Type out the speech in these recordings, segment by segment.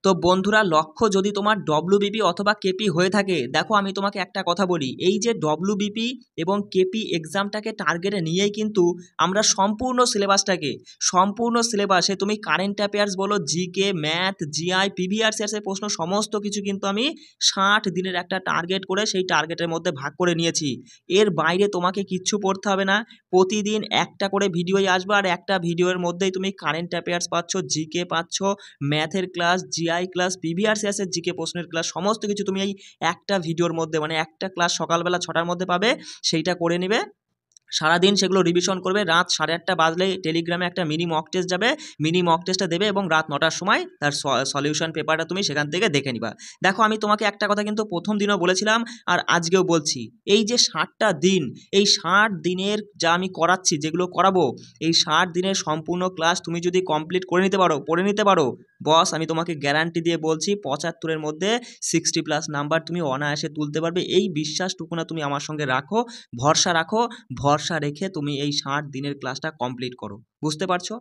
তো বন্ধুরা, লক্ষ্য যদি তোমার ডব্লিউবিপি অথবা কেপি হয়ে থাকে, দেখো আমি তোমাকে একটা কথা বলি, এই যে ডব্লিউবিপি এবং কেপি এক্সামটাকে টার্গেটে নিয়েই কিন্তু আমরা সম্পূর্ণ সিলেবাসে তুমি কারেন্ট অ্যাফেয়ার্স বলো, জিকে, ম্যাথ, জিআই, প্রিভিয়াস প্রশ্ন সমস্ত কিছু কিন্তু আমি 60 দিনের একটা টার্গেট করে সেই টার্গেটের মধ্যে ভাগ করে নিয়েছি। এর বাইরে তোমাকে কিচ্ছু পড়তে হবে না। প্রতিদিন একটা করে ভিডিওই আসবে, আর একটা ভিডিওর মধ্যেই তুমি কারেন্ট অ্যাফেয়ার্স পাচ্ছ, জিকে পাচ্ছ, ম্যাথের ক্লাস, জিআই ক্লাস, প্রিভিয়াস ইয়ার্সের জিকে প্রশ্নের ক্লাস, সমস্ত কিছু তুমি এই একটা ভিডিওর মধ্যে, মানে একটা ক্লাস সকালবেলা 6টার মধ্যে পাবে, সেইটা করে নেবে। সারাদিন সেগুলো রিভিশন করবে, রাত 8:30 বাজলেই টেলিগ্রামে একটা মিনি মক টেস্ট যাবে, মিনি মক টেস্টটা দেবে এবং রাত 9টার সময় তার সলিউশন পেপারটা তুমি সেখান থেকে দেখে নিবা। দেখো আমি তোমাকে একটা কথা কিন্তু প্রথম দিনও বলেছিলাম আর আজকেও বলছি, এই যে 60টা দিন, এই 60 দিনের যা আমি করাচ্ছি, যেগুলো করাবো, এই 60 দিনের সম্পূর্ণ ক্লাস তুমি যদি কমপ্লিট করে নিতে পারো, পড়ে নিতে পারো, বস আমি তোমাকে গ্যারান্টি দিয়ে বলছি 75-এর মধ্যে 60+ নাম্বার তুমি অনায়াসে তুলতে পারবে। এই বিশ্বাসটুকু না তুমি আমার সঙ্গে রাখো, ভরসা রাখো, ভরসা রেখে তুমি এই 60 দিনের ক্লাসটা কমপ্লিট করো। বুঝতে পারছো?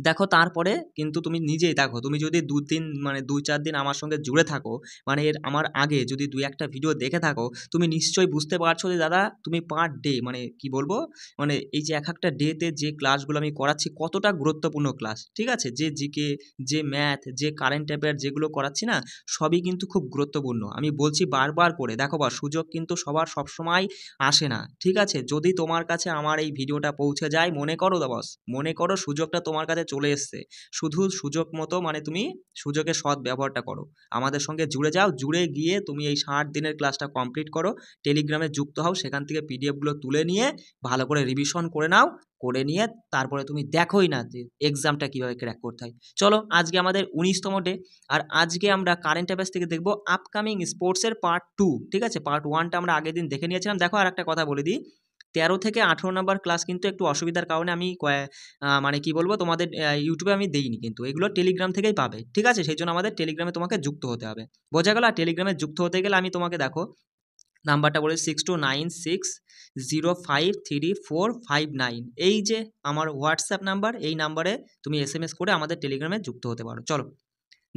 দেখো তারপরে কিন্তু তুমি নিজেই দেখো, তুমি যদি 2-4 দিন আমার সঙ্গে জুড়ে থাকো, মানে আমার আগে যদি 2-1টা ভিডিও দেখে থাকো, তুমি নিশ্চয়ই বুঝতে পারছো যে দাদা তুমি পার ডে, মানে কি বলবো, মানে এই যে এক একটা ডেতে যে ক্লাসগুলো আমি করাচ্ছি কতটা গুরুত্বপূর্ণ ক্লাস, ঠিক আছে? যে জিকে, যে ম্যাথ, যে কারেন্ট অ্যাফেয়ার যেগুলো করাচ্ছি না, সবই কিন্তু খুব গুরুত্বপূর্ণ। আমি বলছি বারবার করে, দেখো বা সুযোগ কিন্তু সবার সবসময় আসে না, ঠিক আছে? যদি তোমার কাছে আমার এই ভিডিওটা পৌঁছে যায়, মনে করো বস, মনে করো সুযোগটা তোমার কাছে চলে এসছে, শুধু সুযোগ মতো, মানে তুমি সুযোগের সৎ ব্যবহারটা করো, আমাদের সঙ্গে জুড়ে যাও, জুড়ে গিয়ে তুমি এই 60 দিনের ক্লাসটা কমপ্লিট করো, টেলিগ্রামে যুক্ত হও, সেখান থেকে পিডিএফগুলো তুলে নিয়ে ভালো করে রিভিশন করে নাও, করে নিয়ে তারপরে তুমি দেখোই না যে এক্সামটা কীভাবে ক্র্যাক করতে হয়। চলো, আজকে আমাদের 19তম ডে, আর আজকে আমরা কারেন্ট অ্যাফেয়ার্স থেকে দেখবো আপকামিং স্পোর্টসের পার্ট 2, ঠিক আছে? পার্ট 1টা আমরা আগের দিন দেখে নিয়েছিলাম। দেখো আর একটা কথা বলে দিই, 13 থেকে 18 নম্বর ক্লাস কিন্তু একটু অসুবিধার কারণে আমি মানে কি বলবো, তোমাদের ইউটিউবে আমি দেইনি, কিন্তু এগুলো টেলিগ্রাম থেকেই পাবে, ঠিক আছে? সেই জন্য আমাদের টেলিগ্রামে তোমাকে যুক্ত হতে হবে। বোঝা গেল? আর টেলিগ্রামে যুক্ত হতে গেলে আমি তোমাকে দেখো নাম্বারটা বলে 6296053459, এই যে আমার হোয়াটসঅ্যাপ নাম্বার, এই নাম্বারে তুমি SMS করে আমাদের টেলিগ্রামে যুক্ত হতে পারো। চলো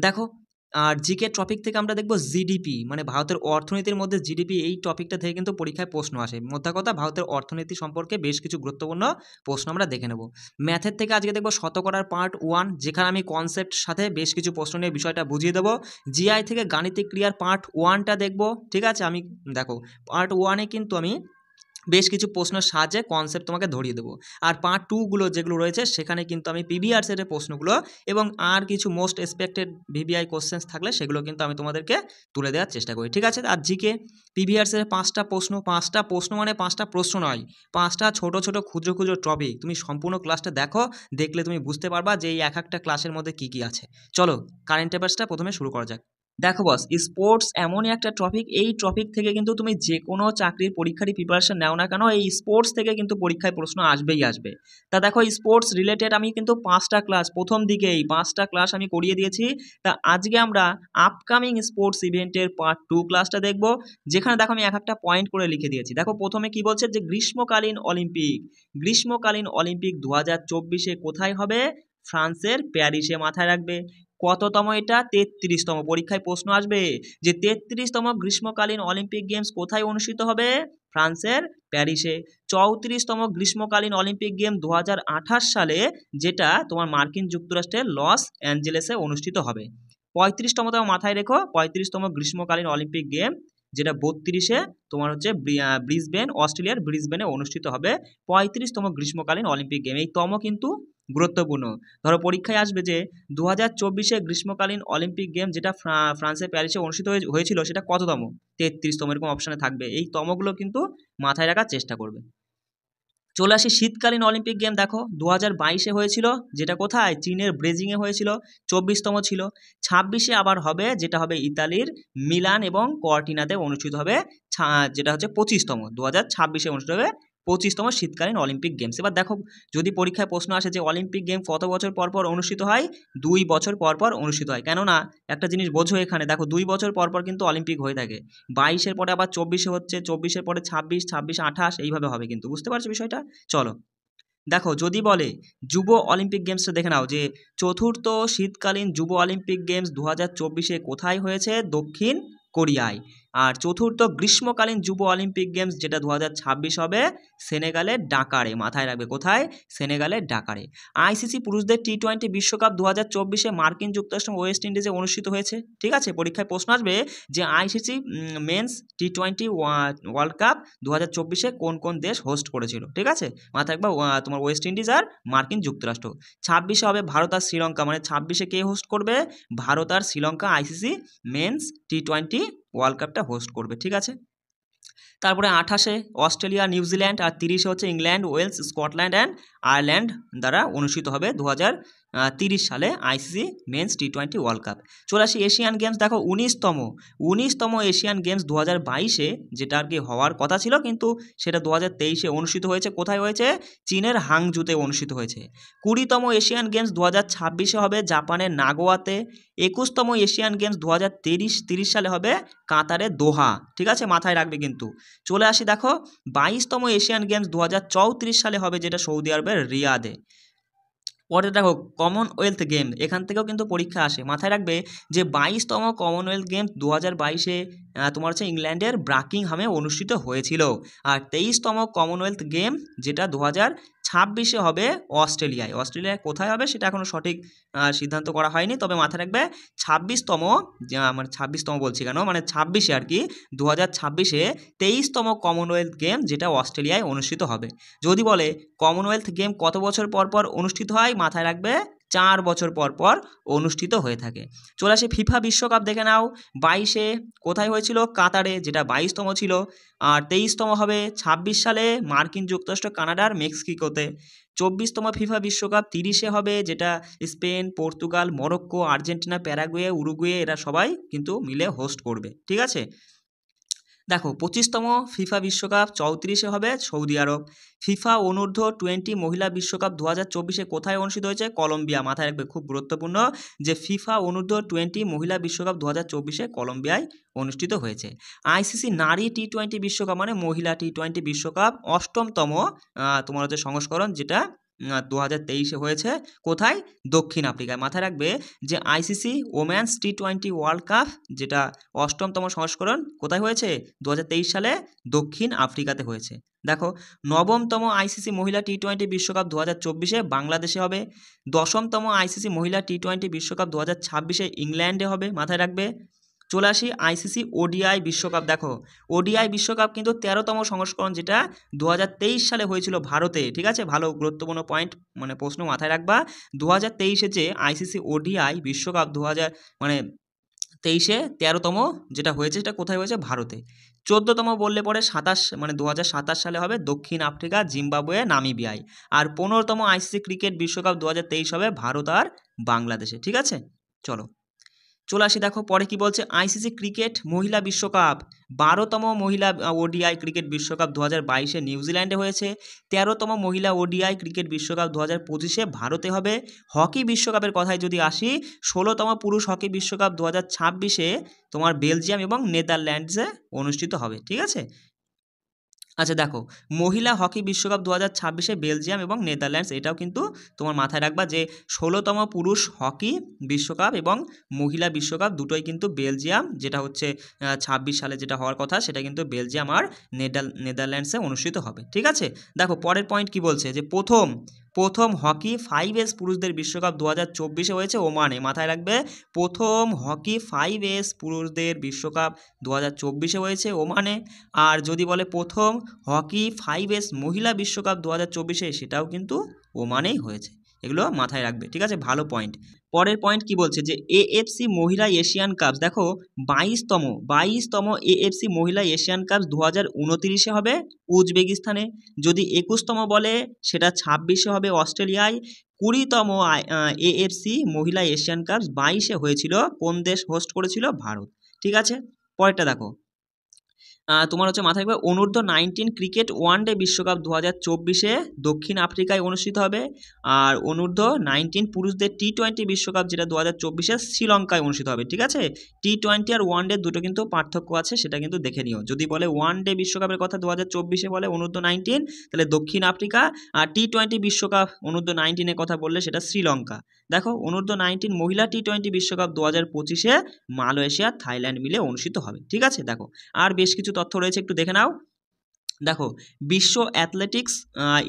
দেখো, আর জিকে টপিক থেকে আমরা দেখব জিডিপি, মানে ভারতের অর্থনীতির মধ্যে জিডিপি, এই টপিকটা থেকে কিন্তু পরীক্ষায় প্রশ্ন আসে। মোদ্দা কথা, ভারতের অর্থনীতি সম্পর্কে বেশ কিছু গুরুত্বপূর্ণ প্রশ্ন আমরা দেখে নেব। ম্যাথের থেকে আজকে দেখব শতকরার পার্ট 1, যেখানে আমি কনসেপ্ট সাথে বেশ কিছু প্রশ্ন নিয়ে বিষয়টা বুঝিয়ে দেবো। জিআই থেকে গাণিতিক ক্রিয়ার পার্ট 1টা দেখব, ঠিক আছে? আমি দেখো পার্ট 1-এ কিন্তু আমি বেশ কিছু প্রশ্নের সাহায্যে কনসেপ্ট তোমাকে ধরিয়ে দেবো, আর পার্ট 2গুলো যেগুলো রয়েছে সেখানে কিন্তু আমি প্রিভিয়াসের প্রশ্নগুলো এবং আর কিছু মোস্ট এক্সপেক্টেড ভিভিআই কোশ্চেন্স থাকলে সেগুলো কিন্তু আমি তোমাদেরকে তুলে দেওয়ার চেষ্টা করি, ঠিক আছে? আর জিকে প্রিভিয়াসের 5টা প্রশ্ন মানে 5টা প্রশ্ন নয়, 5টা ছোট ছোট ক্ষুদ্র ক্ষুদ্র টপিক। তুমি সম্পূর্ণ ক্লাসটা দেখো, দেখলে তুমি বুঝতে পারবা যে এই এক একটা ক্লাসের মধ্যে কী কী আছে। চলো কারেন্ট অ্যাফেয়ার্সটা প্রথমে শুরু করা যাক। দেখো বস, স্পোর্টস এমনই একটা টপিক, এই টপিক থেকে কিন্তু তুমি যে কোনো চাকরির পরীক্ষারই প্রিপারেশন নাও না কেন, এই স্পোর্টস থেকে কিন্তু পরীক্ষায় প্রশ্ন আসবেই আসবে। তা দেখো স্পোর্টস রিলেটেড আমি কিন্তু 5টা ক্লাস প্রথম দিকেই 5টা ক্লাস আমি করিয়ে দিয়েছি। তা আজকে আমরা আপকামিং স্পোর্টস ইভেন্টের পার্ট 2 ক্লাসটা দেখব, যেখানে দেখো আমি এক একটা পয়েন্ট করে লিখে দিয়েছি। দেখো প্রথমে কি বলছে, যে গ্রীষ্মকালীন অলিম্পিক 2024-এ কোথায় হবে? ফ্রান্সের প্যারিসে। মাথায় রাখবে। কততম এটা? 33তম। পরীক্ষায় প্রশ্ন আসবে যে 33তম গ্রীষ্মকালীন অলিম্পিক গেমস কোথায় অনুষ্ঠিত হবে? ফ্রান্সের প্যারিসে। 34তম গ্রীষ্মকালীন অলিম্পিক গেম 2028 সালে, যেটা তোমার মার্কিন যুক্তরাষ্ট্রের লস অ্যাঞ্জেলেসে অনুষ্ঠিত হবে। 35তম মাথায় রেখো, 35তম গ্রীষ্মকালীন অলিম্পিক গেম, যেটা 32-এ তোমার হচ্ছে ব্রিসবেন, অস্ট্রেলিয়ার ব্রিসবেনে অনুষ্ঠিত হবে 35তম গ্রীষ্মকালীন অলিম্পিক গেম। এই তম কিন্তু গুরুত্বপূর্ণ। ধরো পরীক্ষায় আসবে যে 2024-এ গ্রীষ্মকালীন অলিম্পিক গেম যেটা ফ্রান্সের প্যারিসে অনুষ্ঠিত হয়েছিল, সেটা কততম? 33তম, এরকম অপশানে থাকবে। এই তমগুলো কিন্তু মাথায় রাখার চেষ্টা করবে। চলে আসি শীতকালীন অলিম্পিক গেম। দেখো 2022-এ হয়েছিল, যেটা কোথায়? চীনের বেজিংয়ে হয়েছিল, 24তম ছিল। 26-এ আবার হবে, যেটা হবে ইতালির মিলান এবং কর্টিনাতে অনুষ্ঠিত হবে, যেটা হচ্ছে 25তম। 2026-এ অনুষ্ঠিত হবে 25তম শীতকালীন অলিম্পিক গেমস। এবার দেখো যদি পরীক্ষায় প্রশ্ন আসে যে অলিম্পিক গেম কত বছর পর পর অনুষ্ঠিত হয়? 2 বছর পর পর অনুষ্ঠিত হয়। কেননা একটা জিনিস বোঝো এখানে, দেখো 2 বছর পর পর কিন্তু অলিম্পিক হয়ে থাকে। 22-এর পরে আবার 24-এ হচ্ছে, 24-এর পরে 26, 26, 28 এইভাবে হবে কিন্তু। বুঝতে পারছো বিষয়টা? চলো দেখো যদি বলে যুব অলিম্পিক গেমসটা দেখে নাও যে চতুর্থ শীতকালীন যুব অলিম্পিক গেমস 2024 কোথায় হয়েছে? দক্ষিণ কোরিয়ায়। আর চতুর্থ গ্রীষ্মকালীন যুব অলিম্পিক গেমস যেটা 2026 হবে সেনেগালের ডাকারে। মাথায় রাখবে কোথায়? সেনেগালের ডাকারে। আইসিসি পুরুষদের টি-20 বিশ্বকাপ 2024 মার্কিন যুক্তরাষ্ট্র ওয়েস্ট ইন্ডিজে অনুষ্ঠিত হয়েছে। ঠিক আছে, পরীক্ষায় প্রশ্ন আসবে যে আইসিসি মেন্স টি-20 ওয়ার্ল্ড কাপ 2024 কোন কোন দেশ হোস্ট করেছিল। ঠিক আছে, মাথায় রাখবা তোমার ওয়েস্ট ইন্ডিজ আর মার্কিন যুক্তরাষ্ট্র। 26 হবে ভারত আর শ্রীলঙ্কা, মানে 26 কে হোস্ট করবে? ভারত আর শ্রীলঙ্কা আইসিসি মেন্স টি-20 ওয়ার্ল্ড কাপটা হোস্ট করবে। ঠিক আছে, তারপরে 28 অস্ট্রেলিয়া নিউজিল্যান্ড, আর 30 হচ্ছে England Wales Scotland and Ireland দ্বারা অনুষ্ঠিত হবে 2030 সালে আইসিসি মেন্স টি-20 ওয়ার্ল্ড কাপ। চলে আসি এশিয়ান গেমস। দেখো 19তম এশিয়ান গেমস 2022 যেটা আর কি হওয়ার কথা ছিল কিন্তু সেটা 2023 অনুষ্ঠিত হয়েছে। কোথায় হয়েছে? চীনের হাংজুতে অনুষ্ঠিত হয়েছে। 20তম এশিয়ান গেমস 2026 হবে জাপানের নাগোয়াতে। 21তম এশিয়ান গেমস 2030 সালে হবে কাতারের দোহা। ঠিক আছে, মাথায় রাখবে কিন্তু। চলে আসি দেখো 22তম এশিয়ান গেমস 2034 সালে হবে যেটা সৌদি আরবের রিয়াদে। পরে দেখো কমনওয়েলথ গেম, এখান থেকেও কিন্তু পরীক্ষা আসে। মাথায় রাখবে যে 22তম কমনওয়েলথ গেমস 2022 তোমার হচ্ছে ইংল্যান্ডের ব্রাকিংহামে অনুষ্ঠিত হয়েছিল। আর 23তম কমনওয়েলথ গেম যেটা 2026 হবে অস্ট্রেলিয়ায়। অস্ট্রেলিয়ায় কোথায় হবে সেটা এখনও সঠিক সিদ্ধান্ত করা হয়নি, তবে মাথায় রাখবে 26তম, মানে 26তম বলছি কেন, মানে 26 আর কি 2026 23তম কমনওয়েলথ গেম যেটা অস্ট্রেলিয়ায় অনুষ্ঠিত হবে। যদি বলে কমনওয়েলথ গেম কত বছর পর পর অনুষ্ঠিত হয়? মাথায় রাখবে 4 বছর পর পর অনুষ্ঠিত হয়ে থাকে। চলে আসে ফিফা বিশ্বকাপ দেখে নাও। 22 কোথায় হয়েছিল? কাতারে, যেটা 22তম ছিল। আর 23তম হবে 26 সালে মার্কিন যুক্তরাষ্ট্র কানাডার মেক্সিকোতে। 24তম ফিফা বিশ্বকাপ 30 হবে যেটা Spain, Portugal, Morocco, Argentina, Paraguay, Uruguay এরা সবাই কিন্তু মিলে হোস্ট করবে। ঠিক আছে, দেখো 25তম ফিফা বিশ্বকাপ 34 হবে সৌদি আরব। ফিফা অনূর্ধ্ব 20 মহিলা বিশ্বকাপ 2024 কোথায় অনুষ্ঠিত হয়েছে? কলম্বিয়া। মাথায় রাখবে, খুব গুরুত্বপূর্ণ যে ফিফা অনূর্ধ্ব 20 মহিলা বিশ্বকাপ 2024 কলম্বিয়ায় অনুষ্ঠিত হয়েছে। আইসিসি নারী টি-20 বিশ্বকাপ মানে মহিলা টি-20 বিশ্বকাপ 8তম তোমার হচ্ছে সংস্করণ যেটা 2023 হয়েছে। কোথায়? দক্ষিণ আফ্রিকায়। মাথায় রাখবে যে আইসিসি ওম্যানস টি-20 ওয়ার্ল্ড কাপ যেটা 8তম সংস্করণ কোথায় হয়েছে? 2023 সালে দক্ষিণ আফ্রিকাতে হয়েছে। দেখো 9তম আইসিসি মহিলা টি-20 বিশ্বকাপ 2024 বাংলাদেশে হবে। 10তম আইসিসি মহিলা টি-20 বিশ্বকাপ 2026 ইংল্যান্ডে হবে। মাথায় রাখবে। চলে আসি আইসিসি ওডিআই বিশ্বকাপ। দেখো ওডিআই বিশ্বকাপ কিন্তু 13তম সংস্করণ যেটা 2023 সালে হয়েছিল ভারতে। ঠিক আছে, ভালো গুরুত্বপূর্ণ পয়েন্ট, মানে প্রশ্ন মাথায় রাখবা। 2023 যে আইসিসি ওডিআই বিশ্বকাপ 13তম যেটা হয়েছে সেটা কোথায় হয়েছে? ভারতে। 14তম বললে পরে 27 মানে 2027 সালে হবে দক্ষিণ আফ্রিকা, জিম্বাবুয়ে, নামিবিয়ায়। আর 15তম আইসিসি ক্রিকেট বিশ্বকাপ 2023 হবে ভারত আর বাংলাদেশে। ঠিক আছে, চলো চলে আসি। দেখো পরে কি বলছে, আইসিসি ক্রিকেট মহিলা বিশ্বকাপ 12তম মহিলা ওডিআই ক্রিকেট বিশ্বকাপ 2022 নিউজিল্যান্ডে হয়েছে। 13তম মহিলা ওডিআই ক্রিকেট বিশ্বকাপ 2025 ভারতে হবে। হকি বিশ্বকাপের কথায় যদি আসি, 16তম পুরুষ হকি বিশ্বকাপ 2026 তোমার বেলজিয়াম এবং নেদারল্যান্ডসে অনুষ্ঠিত হবে। ঠিক আছে, আচ্ছা দেখো মহিলা হকি বিশ্বকাপ 2026 বেলজিয়াম এবং নেদারল্যান্ডস, এটাও কিন্তু তোমার মাথায় রাখবা যে 16তম পুরুষ হকি বিশ্বকাপ এবং মহিলা বিশ্বকাপ দুটোই কিন্তু বেলজিয়াম, যেটা হচ্ছে 26 সালে যেটা হওয়ার কথা সেটা কিন্তু বেলজিয়াম আর নেদারল্যান্ডসে অনুষ্ঠিত হবে। ঠিক আছে, দেখো পরের পয়েন্ট কি বলছে যে প্রথম হকি 5S পুরুষদের বিশ্বকাপ 2024 হয়েছে ওমানে। মাথায় রাখবে প্রথম হকি 5S পুরুষদের বিশ্বকাপ 2024 হয়েছে ওমানে। আর যদি বলে প্রথম হকি 5S মহিলা বিশ্বকাপ 2024 সেটাও কিন্তু ওমানেই হয়েছে। এগুলো মাথায় রাখবে। ঠিক আছে, ভালো পয়েন্ট। পরের পয়েন্ট কি বলছে যে এএফসি মহিলা এশিয়ান কাপ। দেখো 22তম এএফসি মহিলা এশিয়ান কাপ 2029 হবে উজবেকিস্তানে। যদি 21তম বলে সেটা 26 হবে অস্ট্রেলিয়ায়। 20তম এএফসি মহিলা এশিয়ান কাপ 22 হয়েছিল, কোন দেশ হোস্ট করেছিল? ভারত। ঠিক আছে, পরেরটা দেখো তোমার হচ্ছে মাথায় রাখবে অনূর্ধ্ব-19 ক্রিকেট ওয়ানডে বিশ্বকাপ 2024-এ দক্ষিণ আফ্রিকায় অনুষ্ঠিত হবে। আর অনূর্ধ্ব-19 পুরুষদের টি-20 বিশ্বকাপ যেটা 2024-এ শ্রীলঙ্কায় অনুষ্ঠিত হবে। ঠিক আছে, টি-20 আর ওয়ানডে দুটো কিন্তু পার্থক্য আছে, সেটা কিন্তু দেখে নিও। যদি বলে ওয়ানডে বিশ্বকাপের কথা 2024-এ বলে অনূর্ধ্ব-19, তাহলে দক্ষিণ আফ্রিকা, আর টি-20 বিশ্বকাপ অনূর্ধ্ব-19-এর কথা বললে সেটা শ্রীলঙ্কা। দেখো, অনূর্ধ্ব-19 মহিলা টি-20 বিশ্বকাপ 2025-এ মালয়েশিয়া থাইল্যান্ড মিলে অনুষ্ঠিত হবে। ঠিক আছে, দেখো আর বেশ কিছু তথ্য রয়েছে, একটু দেখে নাও। দেখো, বিশ্ব অ্যাথলেটিক্স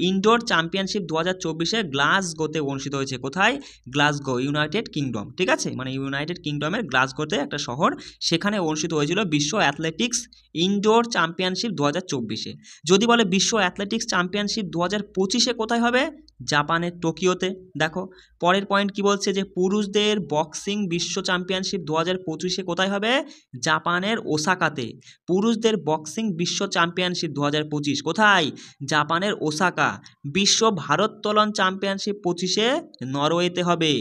ইনডোর চ্যাম্পিয়নশিপ 2024-এ গ্লাসগোতে অনুষ্ঠিত হয়েছে। কোথায়? Glasgow, United kingdom. ঠিক আছে, মানে ইউনাইটেড কিংডমের গ্লাসগোতে একটা শহর, সেখানে অনুষ্ঠিত হয়েছিল বিশ্ব অ্যাথলেটিক্স ইনডোর চ্যাম্পিয়নশিপ 2024-এ। যদি বলে বিশ্ব অ্যাথলেটিক্স চ্যাম্পিয়নশিপ 2025-এ কোথায় হবে? জাপানের টোকিওতে। দেখো, পরের পয়েন্ট কি বলছে, যে পুরুষদের বক্সিং বিশ্ব চ্যাম্পিয়নশিপ 2025-এ কোথায় হবে? জাপানের ওসাকাতে। পুরুষদের বক্সিং বিশ্ব চ্যাম্পিয়নশিপ 2025 কোথায়? জাপানের ওসাকা। বিশ্ব ভারোত্তোলন চ্যাম্পিয়নশিপ 25-এ নরওয়েতে হবে।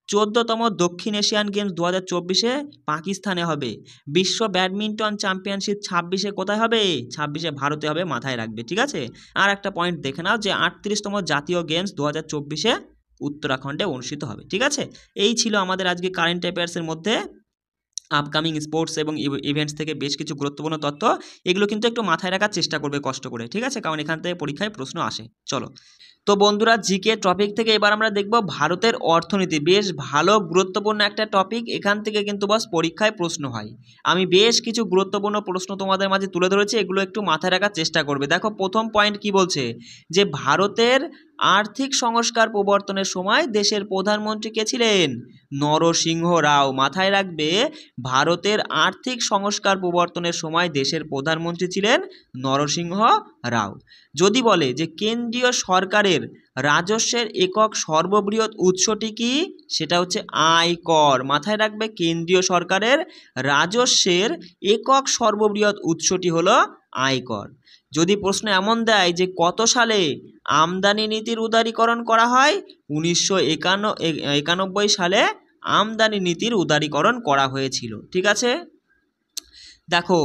14তম দক্ষিণ এশিয়ান গেমস 2024-এ পাকিস্তানে হবে। বিশ্ব ব্যাডমিন্টন চ্যাম্পিয়নশিপ 26-এ কোথায় হবে? 26-এ ভারতে হবে, মাথায় রাখবে। ঠিক আছে, আর একটা পয়েন্ট দেখে নাও, যে 38তম জাতীয় গেমস 2024-এ উত্তরাখণ্ডে অনুষ্ঠিত হবে। ঠিক আছে, এই ছিল আমাদের আজকে কারেন্ট অ্যাফেয়ার্সের মধ্যে আপকামিং স্পোর্টস এবং ইভেন্টস থেকে বেশ কিছু গুরুত্বপূর্ণ তথ্য। এগুলো কিন্তু একটু মাথায় রাখার চেষ্টা করবে কষ্ট করে। ঠিক আছে, কারণ এখান থেকে পরীক্ষায় প্রশ্ন আসে। চলো, তো বন্ধুরা, জিকে টপিক থেকে এবার আমরা দেখব ভারতের অর্থনীতি। বেশ ভালো গুরুত্বপূর্ণ একটা টপিক, এখান থেকে কিন্তু বস পরীক্ষায় প্রশ্ন হয়। আমি বেশ কিছু গুরুত্বপূর্ণ প্রশ্ন তোমাদের মাঝে তুলে ধরেছি, এগুলো একটু মাথায় রাখার চেষ্টা করবে। দেখো, প্রথম পয়েন্ট কি বলছে, যে ভারতের আর্থিক সংস্কার প্রবর্তনের সময় দেশের প্রধানমন্ত্রী কে ছিলেন? নরসিংহ রাও। মাথায় রাখবে, ভারতের আর্থিক সংস্কার প্রবর্তনের সময় দেশের প্রধানমন্ত্রী ছিলেন নরসিংহ রাও। যদি বলে যে কেন্দ্রীয় সরকারের রাজস্বের একক সর্ববৃহৎ উৎসটি কি? সেটা হচ্ছে আয়কর। মাথায় রাখবে, কেন্দ্রীয় সরকারের রাজস্বের একক সর্ববৃহৎ উৎসটি হলো আয়কর। যদি প্রশ্ন এমন দেয় যে কত সালে আমদানি নীতির উদারীকরণ করা হয়? 1991 সালে আমদানি নীতির উদারীকরণ করা হয়েছিল। ঠিক আছে, দেখো,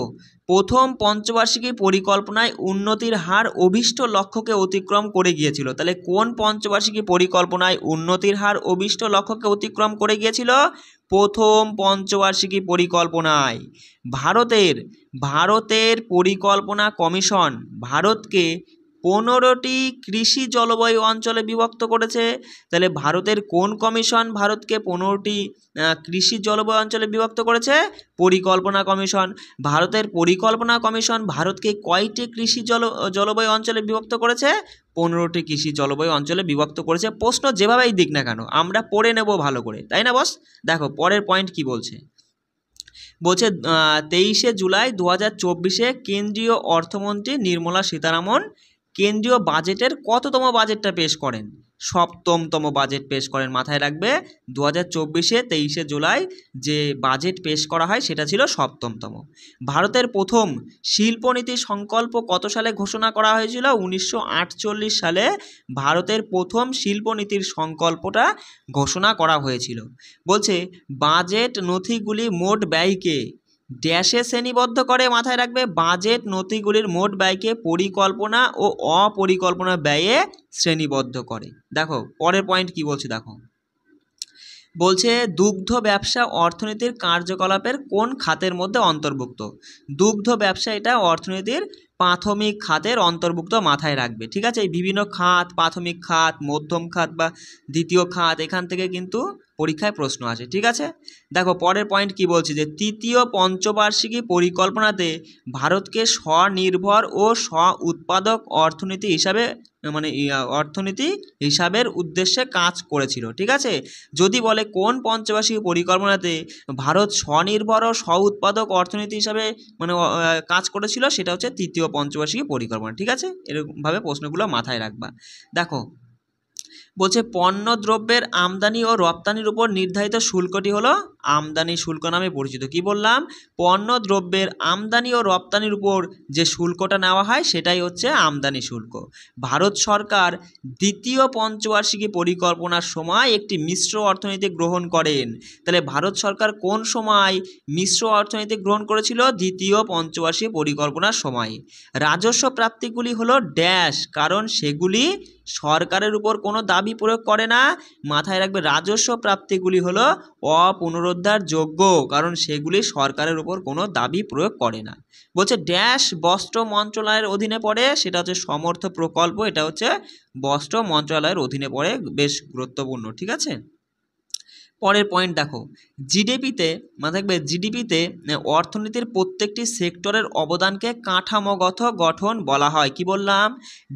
প্রথম পঞ্চবার্ষিকী পরিকল্পনায় উন্নতির হার অভীষ্ট লক্ষ্যকে অতিক্রম করে গিয়েছিল। তাহলে কোন পঞ্চবার্ষিকী পরিকল্পনায় উন্নতির হার অভীষ্ট লক্ষ্যকে অতিক্রম করে গিয়েছিল? প্রথম পঞ্চবার্ষিকী পরিকল্পনায়। ভারতের পরিকল্পনা কমিশন ভারতকে 15টি কৃষি জলবায়ু অঞ্চলে বিভক্ত করেছে। তাহলে ভারতের কোন কমিশন ভারতকে 15টি কৃষি জলবায়ু অঞ্চলে বিভক্ত করেছে? পরিকল্পনা কমিশন। ভারতের পরিকল্পনা কমিশন ভারতকে কয়টি কৃষি জলবায়ু অঞ্চলে বিভক্ত করেছে? 15টি কৃষি জলবায়ু অঞ্চলে বিভক্ত করেছে। প্রশ্ন যেভাবেই দিক না কেন আমরা পড়ে নেব ভালো করে, তাই না বস? দেখো, পরের পয়েন্ট কি বলছে, 23শে জুলাই 2024-এ কেন্দ্রীয় অর্থমন্ত্রী নির্মলা সীতারামন কেন্দ্রীয় বাজেটের কততম বাজেটটা পেশ করেন? 7তম বাজেট পেশ করেন। মাথায় রাখবে, 2024-এ 23শে জুলাই যে বাজেট পেশ করা হয় সেটা ছিল 7তম। ভারতের প্রথম শিল্পনীতি সংকল্প কত সালে ঘোষণা করা হয়েছিল? 1948 সালে ভারতের প্রথম শিল্পনীতির সংকল্পটা ঘোষণা করা হয়েছিল। বলছে, বাজেট নথিগুলি মোট ব্যয়কে ড্যাশে শ্রেণীবদ্ধ করে। মাথায় রাখবে, বাজেট নথিগুলির মোট ব্যয়কে পরিকল্পনা ও অপরিকল্পনা ব্যয়ে শ্রেণীবদ্ধ করে। দেখো, পরের পয়েন্ট কি বলছে, দেখো, বলছে দুগ্ধ ব্যবসা অর্থনীতির কার্যকলাপের কোন খাতের মধ্যে অন্তর্ভুক্ত? দুগ্ধ ব্যবসা এটা অর্থনীতির প্রাথমিক খাতের অন্তর্ভুক্ত। মাথায় রাখবে। ঠিক আছে, এই বিভিন্ন খাত, প্রাথমিক খাত, মধ্যম খাত বা দ্বিতীয় খাত, এখান থেকে কিন্তু পরীক্ষায় প্রশ্ন আসে। ঠিক আছে, দেখো, পরের পয়েন্ট কি বলছে, যে তৃতীয় পঞ্চবার্ষিকী পরিকল্পনাতে ভারতকে স্বনির্ভর ও স্ব উৎপাদক অর্থনীতি হিসাবের উদ্দেশ্যে কাজ করেছিল। ঠিক আছে, যদি বলে কোন পঞ্চবার্ষিকী পরিকল্পনাতে ভারত স্বনির্ভর ও স্ব উৎপাদক অর্থনীতি হিসাবে কাজ করেছিল, সেটা হচ্ছে তৃতীয় পঞ্চবার্ষিকী পরিকল্পনা। ঠিক আছে, এরকমভাবে প্রশ্নগুলো মাথায় রাখবা। দেখো, বলছে পণ্য দ্রব্যের আমদানি ও রপ্তানির উপর নির্ধারিত শুল্কটি হলো আমদানি শুল্ক নামে পরিচিত। কি বললাম? পণ্য দ্রব্যের আমদানি ও রপ্তানির উপর যে শুল্কটা নেওয়া হয় সেটাই হচ্ছে আমদানি শুল্ক। ভারত সরকার দ্বিতীয় পঞ্চবার্ষিকী পরিকল্পনার সময় একটি মিশ্র অর্থনীতি গ্রহণ করেন। তাহলে ভারত সরকার কোন সময় মিশ্র অর্থনীতি গ্রহণ করেছিল? দ্বিতীয় পঞ্চবার্ষিকী পরিকল্পনার সময়। রাজস্ব প্রাপ্তিগুলি হলো ড্যাশ, কারণ সেগুলি সরকারের উপর কোনো দাবি প্রয়োগ করে না। মাথায় রাখবে, রাজস্ব প্রাপ্তিগুলি হলো অপুনরুদ্ধারযোগ্য, কারণ সেগুলি সরকারের উপর কোনো দাবি প্রয়োগ করে না। বলছে ড্যাশ বস্ত্র মন্ত্রণালয়ের অধীনে পড়ে, সেটা হচ্ছে সমর্থ প্রকল্প, এটা হচ্ছে বস্ত্র মন্ত্রণালয়ের অধীনে পড়ে, বেশ গুরুত্বপূর্ণ। ঠিক আছে, পরের পয়েন্ট দেখো, জিডিপিতে মাথায় রাখবে, জিডিপিতে অর্থনীতির প্রত্যেকটি সেক্টরের অবদানকে কাঠামোগত গঠন বলা হয়। কি বললাম?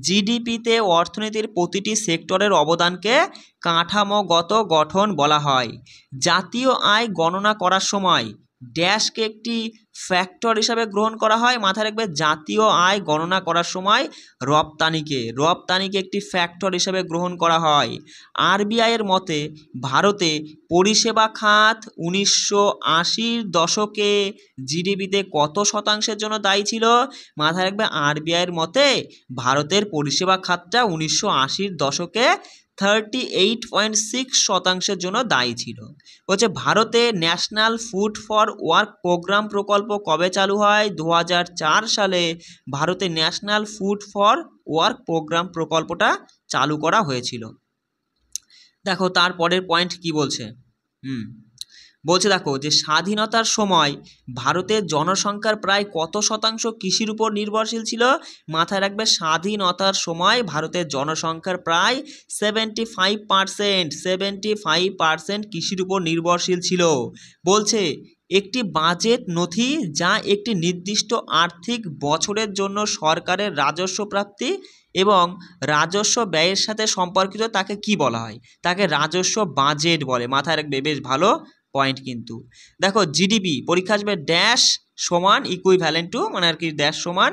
জিডিপিতে অর্থনীতির প্রতিটি সেক্টরের অবদানকে কাঠামোগত গঠন বলা হয়। জাতীয় আয় গণনা করার সময় ড্যাশকে একটি ফ্যাক্টর হিসাবে গ্রহণ করা হয়। মাথায় রাখবে, জাতীয় আয় গণনা করার সময় রপ্তানিকে একটি ফ্যাক্টর হিসাবে গ্রহণ করা হয়। আরবিআইয়ের মতে ভারতে পরিষেবা খাত 1980-র দশকে জিডিপিতে কত শতাংশের জন্য দায়ী ছিল? মাথায় রাখবে, আরবিআইয়ের মতে ভারতের পরিষেবা খাতটা 1980-র দশকে 38.6% জন্য দায়ী ছিল। বলছে ভারতে National Food for Work Programme প্রকল্প কবে চালু হয়? 2004 সালে ভারতে National Food for Work Programme প্রকল্পটা চালু করা হয়েছিল। দেখো তারপরের পয়েন্ট কি বলছে, বলছে দেখো যে স্বাধীনতার সময় ভারতের জনসংখ্যার প্রায় কত শতাংশ কৃষির উপর নির্ভরশীল ছিল? মাথায় রাখবে, স্বাধীনতার সময় ভারতের জনসংখ্যার প্রায় 75% কৃষির উপর নির্ভরশীল ছিল। বলছে একটি বাজেট নথি যা একটি নির্দিষ্ট আর্থিক বছরের জন্য সরকারের রাজস্ব প্রাপ্তি এবং রাজস্ব ব্যয়ের সাথে সম্পর্কিত, তাকে কি বলা হয়? তাকে রাজস্ব বাজেট বলে। মাথায় রাখবে, বেশ ভালো পয়েন্ট কিন্তু। দেখো জিডিপি পরীক্ষা আসবে ড্যাশ সমান ইকুইভ্যালেন্ট টু, মানে আর কি ড্যাশ সমান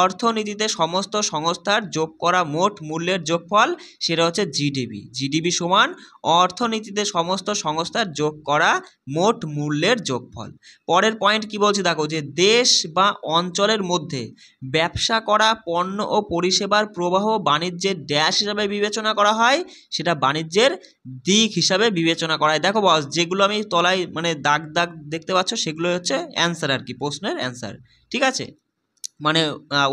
অর্থনীতিতে সমস্ত সংস্থার যোগ করা মোট মূল্যের যোগফল, সেটা হচ্ছে জিডিপি। জিডিপি সমান অর্থনীতিতে সমস্ত সংস্থার যোগ করা মোট মূল্যের যোগফল। পরের পয়েন্ট কি বলছে দেখো, যে দেশ বা অঞ্চলের মধ্যে ব্যবসা করা পণ্য ও পরিষেবার প্রবাহ বাণিজ্যের ড্যাশ হিসাবে বিবেচনা করা হয়, সেটা বাণিজ্যের দিক হিসাবে বিবেচনা করা হয়। দেখো বস, যেগুলো আমি তলায় মানে দাগ দাগ দেখতে পাচ্ছ সেগুলো হচ্ছে অ্যান্সার আর কি, প্রশ্নের অ্যান্সার। ঠিক আছে, মানে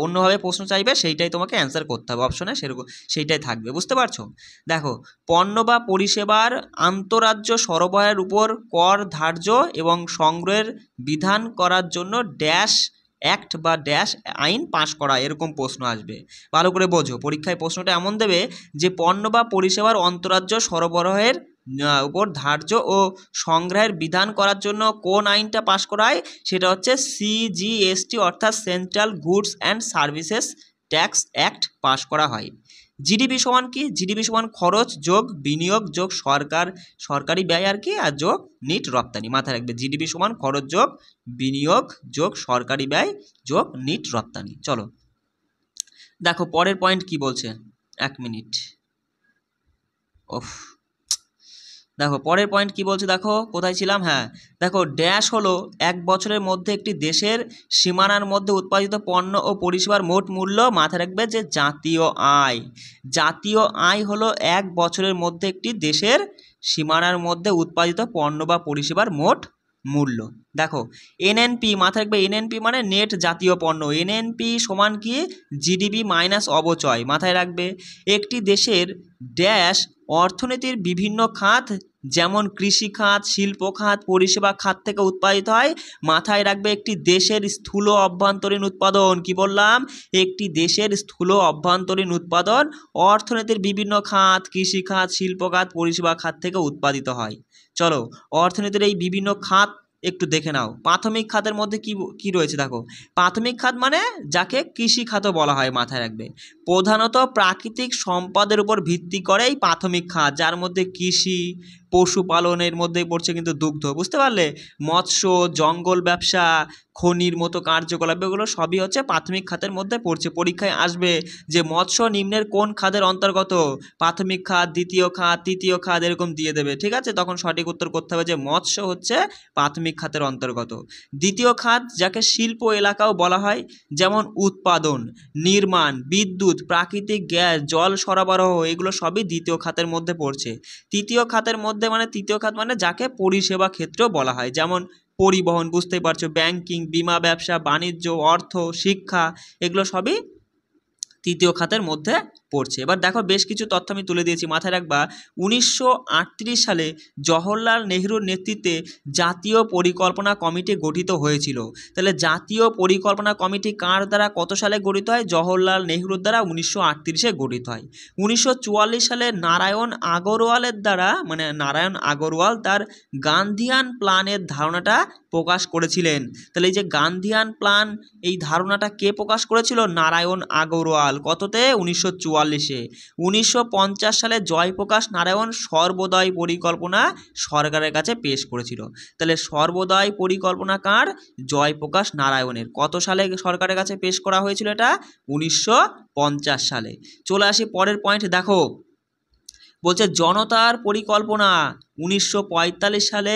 অন্যভাবে প্রশ্ন চাইবে সেইটাই তোমাকে অ্যান্সার করতে হবে, অপশনে সেরকম সেইটাই থাকবে, বুঝতে পারছো? দেখো পণ্য বা পরিষেবার আন্তঃরাজ্য সরবরাহের উপর কর ধার্য এবং সংগ্রহের বিধান করার জন্য ড্যাশ অ্যাক্ট বা ড্যাশ আইন পাশ করা, এরকম প্রশ্ন আসবে। ভালো করে বোঝো, পরীক্ষায় প্রশ্নটা এমন দেবে যে পণ্য বা পরিষেবার অন্তরাজ্য সরবরাহের উপর ধার্য ও সংগ্রহের বিধান করার জন্য কোন আইনটা পাশ করা হয়? সেটা হচ্ছে সিজিএসটি অর্থাৎ central goods and services tax act পাশ করা হয়। জিডিপি সমান কি? জিডিপি সমান খরচ যোগ বিনিয়োগ যোগ সরকারি ব্যয় আর কি, আর যোগ নিট রপ্তানি। মাথায় রাখবে, জিডিপি সমান খরচ যোগ বিনিয়োগ যোগ সরকারি ব্যয় যোগ নিট রপ্তানি। চলো দেখো পরের পয়েন্ট কি বলছে, 1 মিনিট। দেখো পরের পয়েন্ট কি বলছে, দেখো কোথায় ছিলাম, হ্যাঁ দেখো ড্যাশ হলো এক বছরের মধ্যে একটি দেশের সীমানার মধ্যে উৎপাদিত পণ্য ও পরিষেবার মোট মূল্য। মাথায় রাখবে যে জাতীয় আয়, জাতীয় আয় হলো এক বছরের মধ্যে একটি দেশের সীমানার মধ্যে উৎপাদিত পণ্য বা পরিষেবার মোট মূল্য। দেখো এনএনপি, মাথায় রাখবে এনএনপি মানে নেট জাতীয় পণ্য। এনএনপি সমান কি? জিডিপি মাইনাস অবচয়। মাথায় রাখবে একটি দেশের ড্যাশ অর্থনীতির বিভিন্ন খাত যেমন কৃষি খাত, শিল্প খাত, পরিষেবা খাত থেকে উৎপাদিত হয়। মাথায় রাখবে একটি দেশের স্থূল অভ্যন্তরীণ উৎপাদন, কি বললাম? একটি দেশের স্থূল অভ্যন্তরীণ উৎপাদন অর্থনীতির বিভিন্ন খাত, কৃষি খাত, শিল্প খাত, পরিষেবা খাত থেকে উৎপাদিত হয়। চলো অর্থনীতির এই বিভিন্ন খাত একটু দেখে নাও। প্রাথমিক খাতের মধ্যে কি রয়েছে দেখো, প্রাথমিক খাত মানে যাকে কৃষি খাতও বলা হয়। মাথায় রাখবে প্রধানত প্রাকৃতিক সম্পদের উপর ভিত্তি করে এই প্রাথমিক খাত, যার মধ্যে কৃষি, পশুপালনের মধ্যেই পড়ছে কিন্তু দুগ্ধ, বুঝতে পারলে? মৎস্য, জঙ্গল ব্যবসা, খনির মতো কার্যকলাপ, এগুলো সবই হচ্ছে প্রাথমিক খাতের মধ্যে পড়ছে। পরীক্ষায় আসবে যে মৎস্য নিম্নের কোন খাতের অন্তর্গত, প্রাথমিক খাত, দ্বিতীয় খাত, তৃতীয় খাত, এরকম দিয়ে দেবে, ঠিক আছে? তখন সঠিক উত্তর করতে হবে যে মৎস্য হচ্ছে প্রাথমিক খাতের অন্তর্গত। দ্বিতীয় খাত যাকে শিল্প এলাকাও বলা হয়, যেমন উৎপাদন, নির্মাণ, বিদ্যুৎ, প্রাকৃতিক গ্যাস, জল সরবরাহ, এগুলো সবই দ্বিতীয় খাতের মধ্যে পড়ছে। তৃতীয় খাতের মধ্যে তৃতীয় খাত মানে যাকে পরিষেবা ক্ষেত্রেও বলা হয়, যেমন পরিবহন, বুঝতেই পারছো, ব্যাংকিং, বীমা ব্যবসা, বাণিজ্য, অর্থ, শিক্ষা, এগুলো সবই তৃতীয় খাতের মধ্যে পড়ছে। এবার দেখো বেশ কিছু তথ্য আমি তুলে দিয়েছি, মাথায় রাখবা। 1938 সালে জওহরলাল নেহরুর নেতৃত্বে জাতীয় পরিকল্পনা কমিটি গঠিত হয়েছিল। তাহলে জাতীয় পরিকল্পনা কমিটি কার দ্বারা কত সালে গঠিত হয়? জওহরলাল নেহরুর দ্বারা 1938-এ গঠিত হয়। 1944 সালে নারায়ণ আগরওয়ালের দ্বারা, নারায়ণ আগরওয়াল তার গান্ধিয়ান প্ল্যানের ধারণাটা প্রকাশ করেছিলেন। তাহলে এই যে গান্ধিয়ান প্ল্যান, এই ধারণাটা কে প্রকাশ করেছিল? নারায়ণ আগরওয়াল। কততে? 1944-এ। 1950 সালে জয়প্রকাশ নারায়ণ সর্বোদয় পরিকল্পনা সরকারের কাছে পেশ করেছিল। তাহলে সর্বোদয় পরিকল্পনা কার? জয়প্রকাশ নারায়ণের। কত সালে সরকারের কাছে পেশ করা হয়েছিল এটা? 1950 সালে। চলে আসি পরের পয়েন্ট, দেখো বলছে জনতার পরিকল্পনা 1945 সালে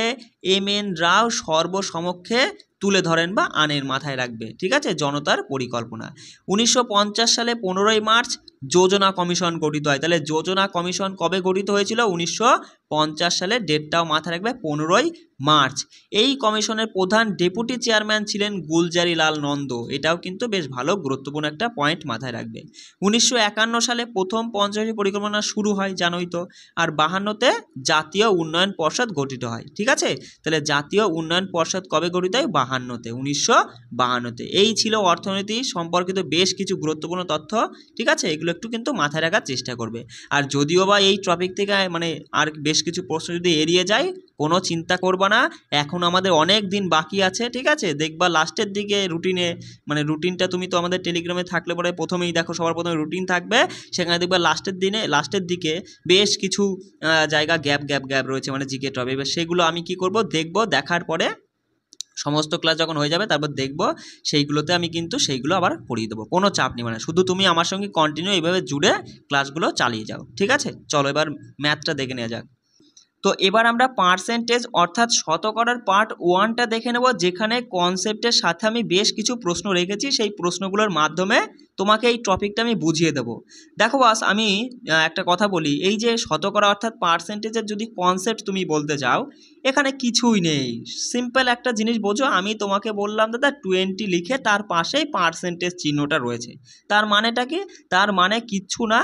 এম.এন. রাও সর্বসমক্ষে তুলে ধরেন বা আনেন, মাথায় রাখবে, ঠিক আছে? জনতার পরিকল্পনা। 1950 সালে 15ই মার্চ যোজনা কমিশন গঠিত হয়। তাহলে যোজনা কমিশন কবে গঠিত হয়েছিল? 1950 সালে, ডেটটাও মাথায় রাখবে, 15ই মার্চ। এই কমিশনের প্রধান ডেপুটি চেয়ারম্যান ছিলেন গুলজারিলাল নন্দ। এটাও কিন্তু বেশ ভালো গুরুত্বপূর্ণ একটা পয়েন্ট, মাথায় রাখবে। 1951 সালে প্রথম পঞ্চবার্ষিক পরিকল্পনা শুরু হয়, জানোই তো। আর 52-তে জাতীয় উন্নয়ন পর্ষদ গঠিত হয়, ঠিক আছে? তাহলে জাতীয় উন্নয়ন পর্ষদ কবে গঠিত হয়? 52-তে, 1952-তে। এই ছিল অর্থনীতি সম্পর্কিত বেশ কিছু গুরুত্বপূর্ণ তথ্য, ঠিক আছে? এগুলো একটু কিন্তু মাথায় রাখার চেষ্টা করবে। আর যদিও বা এই টপিক থেকে আর বেশ কিছু প্রশ্ন যদি এড়িয়ে যায়, কোনো চিন্তা করবা না, এখন আমাদের অনেক দিন বাকি আছে, ঠিক আছে? দেখবা লাস্টের দিকে রুটিনটা তুমি তো আমাদের টেলিগ্রামে থাকলে পরে প্রথমেই দেখো, সবার প্রথমে রুটিন থাকবে, সেখানে দেখবা লাস্টের দিকে বেশ কিছু জায়গা গ্যাপ রয়েছে, জিকে টপিক। এবার সেগুলো আমি কি করব? দেখব, দেখার পরে সমস্ত ক্লাস যখন হয়ে যাবে তারপর দেখব, সেইগুলোতে আমি কিন্তু সেইগুলো আবার পড়িয়ে দেবো, কোনো চাপ নেই। শুধু তুমি আমার সঙ্গে কন্টিনিউ এইভাবে জুড়ে ক্লাসগুলো চালিয়ে যাও, ঠিক আছে? চলো এবার ম্যাথটা দেখে নেওয়া যাক। তো এবার আমরা পার্সেন্টেজ অর্থাৎ শতকরার পার্ট 1টা দেখে নেব, যেখানে কনসেপ্টের সাথে আমি বেশ কিছু প্রশ্ন রেখেছি, সেই প্রশ্নগুলোর মাধ্যমে তোমাকে এই টপিকটা আমি বুঝিয়ে দেবো। দেখো বাস, আমি একটা কথা বলি, এই যে শতকরা অর্থাৎ পার্সেন্টেজের যদি কনসেপ্ট তুমি বলতে চাও, এখানে কিছুই নেই, সিম্পল একটা জিনিস বোঝো। আমি তোমাকে বললাম দাদা 20 লিখে তার পাশেই পার্সেন্টেজ চিহ্নটা রয়েছে, তার মানেটা কি? তার মানে কিচ্ছু না,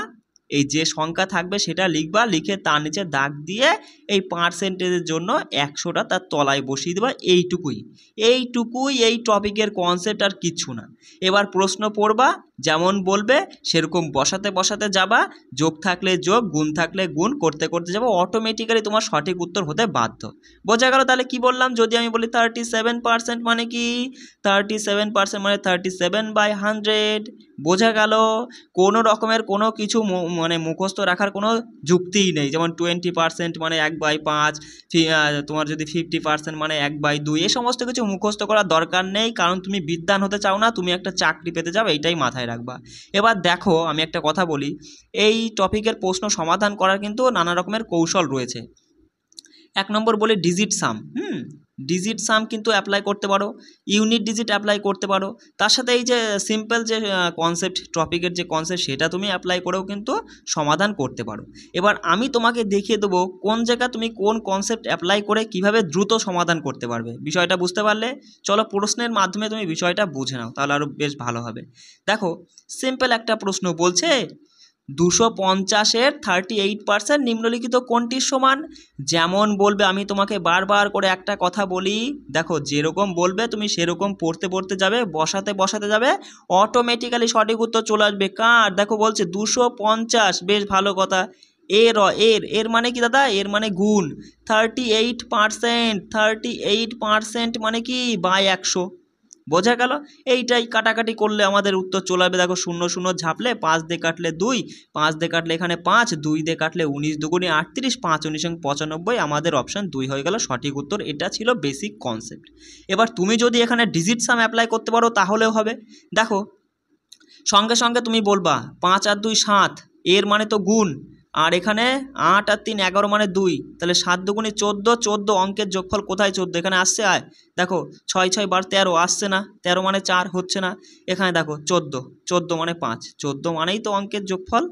এই যে সংখ্যা থাকবে সেটা লিখবা, লিখে তার নিচে দাগ দিয়ে এই পার্সেন্টেজের জন্য 100টা তার তলায় বসিয়ে দেবা, এইটুকুই এই টপিকের কনসেপ্ট, আর কিচ্ছু না। এবার প্রশ্ন পড়বা, যেমন বলবে সেরকম বসাতে যাবা, যোগ থাকলে যোগ, গুণ থাকলে গুণ, করতে যাবো, অটোমেটিক্যালি তোমার সঠিক উত্তর হতে বাধ্য। বোঝা গেল? তাহলে কি বললাম, যদি আমি বলি 37% মানে কি? 37% মানে 37/100। বোঝা গেল? কোনো রকমের কোনো কিছু মুখস্থ রাখার কোনো যুক্তিই নেই। যেমন 20% মানে 1/5, তোমার যদি 50% মানে 1/2, এই সমস্ত কিছু মুখস্থ করার দরকার নেই, কারণ তুমি বিদ্বান হতে চাও না, তুমি একটা চাকরি পেতে চাও, এইটাই মাথায় রাখবা। এবার দেখো আমি একটা কথা বলি, এই টপিকের প্রশ্ন সমাধান করার কিন্তু নানা রকমের কৌশল রয়েছে। 1 নম্বর বলে ডিজিট সাম, ডিজিট সাম কিন্তু অ্যাপ্লাই করতে পারো, ইউনিট ডিজিট অ্যাপ্লাই করতে পারো, তার সাথে এই যে সিম্পল যে কনসেপ্ট, টপিকের যে কনসেপ্ট, সেটা তুমি অ্যাপ্লাই করেও কিন্তু সমাধান করতে পারো। এবার আমি তোমাকে দেখিয়ে দেবো কোন জায়গা তুমি কোন কনসেপ্ট অ্যাপ্লাই করে কিভাবে দ্রুত সমাধান করতে পারবে। বিষয়টা বুঝতে পারলে? চলো প্রশ্নের মাধ্যমে তুমি বিষয়টা বুঝে নাও, তাহলে আরও বেশ ভালো হবে। দেখো সিম্পল একটা প্রশ্ন বলছে, 250-এর 38% নিম্নলিখিত কোনটির সমান? যেমন বলবে, আমি তোমাকে বারবার করে একটা কথা বলি, দেখো যেরকম বলবে তুমি সেরকম পড়তে যাবে, বসাতে যাবে, অটোমেটিক্যালি সঠিক উত্তর চলে আসবে। কার? দেখো বলছে 250, বেশ ভালো কথা। এর মানে কি দাদা? এর মানে গুণ। 38% মানে কি? বাই 100। বোঝা গেল? এইটাই কাটাকাটি করলে আমাদের উত্তর চলে আসবে। দেখো 0 0 ঝাপলে 5 দিয়ে কাটলে 2, 5 দিয়ে কাটলে এখানে 5, 2 দিয়ে কাটলে 19 দুগুণে 38, 5 19 95, আমাদের অপশান 2 হয়ে গেল সঠিক উত্তর। এটা ছিল বেসিক কনসেপ্ট। এবার তুমি যদি এখানে ডিজিট সাম অ্যাপ্লাই করতে পারো তাহলেও হবে। দেখো সঙ্গে সঙ্গে তুমি বলবা 5 আর 2 7, এর মানে তো গুণ, আর এখানে 8 আর 3 11 মানে 2, তাহলে 7 দুগুণে 14, 14 অঙ্কের যোগফল কোথায় 14 এখানে আসছে? আয় দেখো 6 6 বার 13 আসছে না, 13 মানে 4 হচ্ছে না, এখানে দেখো 14, 14 মানে 5, 14 মানেই তো অঙ্কের যোগফল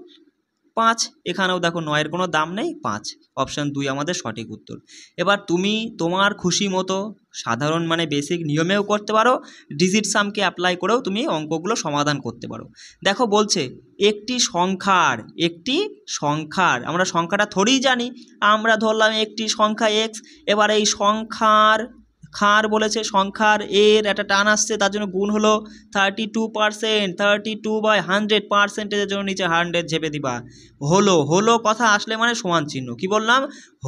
5, এখানেও দেখো 9-এর কোনো দাম নেই, 5, অপশান 2 আমাদের সঠিক উত্তর। এবার তুমি তোমার খুশি মতো সাধারণ মানে বেসিক নিয়মেও করতে পারো, ডিজিট সামকে অ্যাপ্লাই করেও তুমি অঙ্কগুলো সমাধান করতে পারো। দেখো বলছে একটি সংখ্যার আমরা সংখ্যাটা থোড়িই জানি, আমরা ধরলাম একটি সংখ্যা এক্স, এবার এই সংখ্যার বলেছে সংখ্যার এর একটা টান আসছে, তার জন্য গুণ হলো 32%, 32/100%-এর জন্য নিচে 100 ঝেপে দিবা। হলো কথা আসলে মানে সমান চিহ্ন, কি বললাম?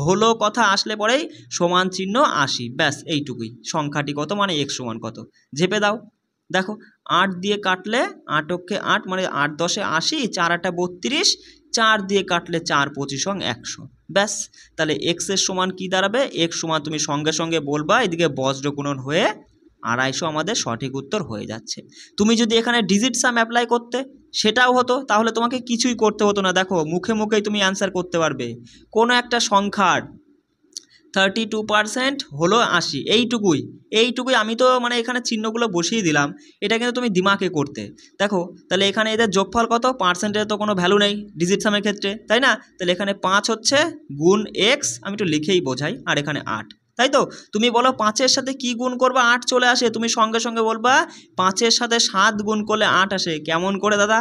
হলো কথা আসলে পরেই সমান চিহ্ন 80, ব্যাস এইটুকুই। সংখ্যাটি কত মানে x সমান কত, ঝেপে দাও। দেখো 8 দিয়ে কাটলে 8 অক্ষে 8 মানে 8 10-এ 80, 4 8 32, 4 দিয়ে কাটলে 4 25 100, ব্যাস। তাহলে x এর সমান কি দাঁড়াবে? x সমান তুমি সঙ্গে সঙ্গে বলবা, এদিকে বজ্র গুণন হয়ে 250 আমাদের সঠিক উত্তর হয়ে যাচ্ছে। তুমি যদি এখানে ডিজিট সাম অ্যাপ্লাই করতে সেটাও হতো, তাহলে তোমাকে কিছুই করতে হতো না। দেখো মুখে মুখেই তুমি অ্যান্সার করতে পারবে। কোনো একটা সংখ্যার 32% হলো 80, এইটুকুই আমি তো মানে এখানে চিহ্নগুলো বসিয়ে দিলাম, এটা কিন্তু তুমি দিমাগে করতে। দেখো তাহলে এখানে এদের যোগফল কত? পার্সেন্টের তো কোনো ভ্যালু নেই ডিজিট সামের ক্ষেত্রে, তাই না? তাহলে এখানে 5 হচ্ছে গুণ x, আমি একটু লিখেই বোঝাই, আর এখানে 8, তাই তো? তুমি বলো 5-এর সাথে কি গুণ করবা? 8 চলে আসে, তুমি সঙ্গে সঙ্গে বলবা 5-এর সাথে 7 গুণ করলে 8 আসে। কেমন করে দাদা?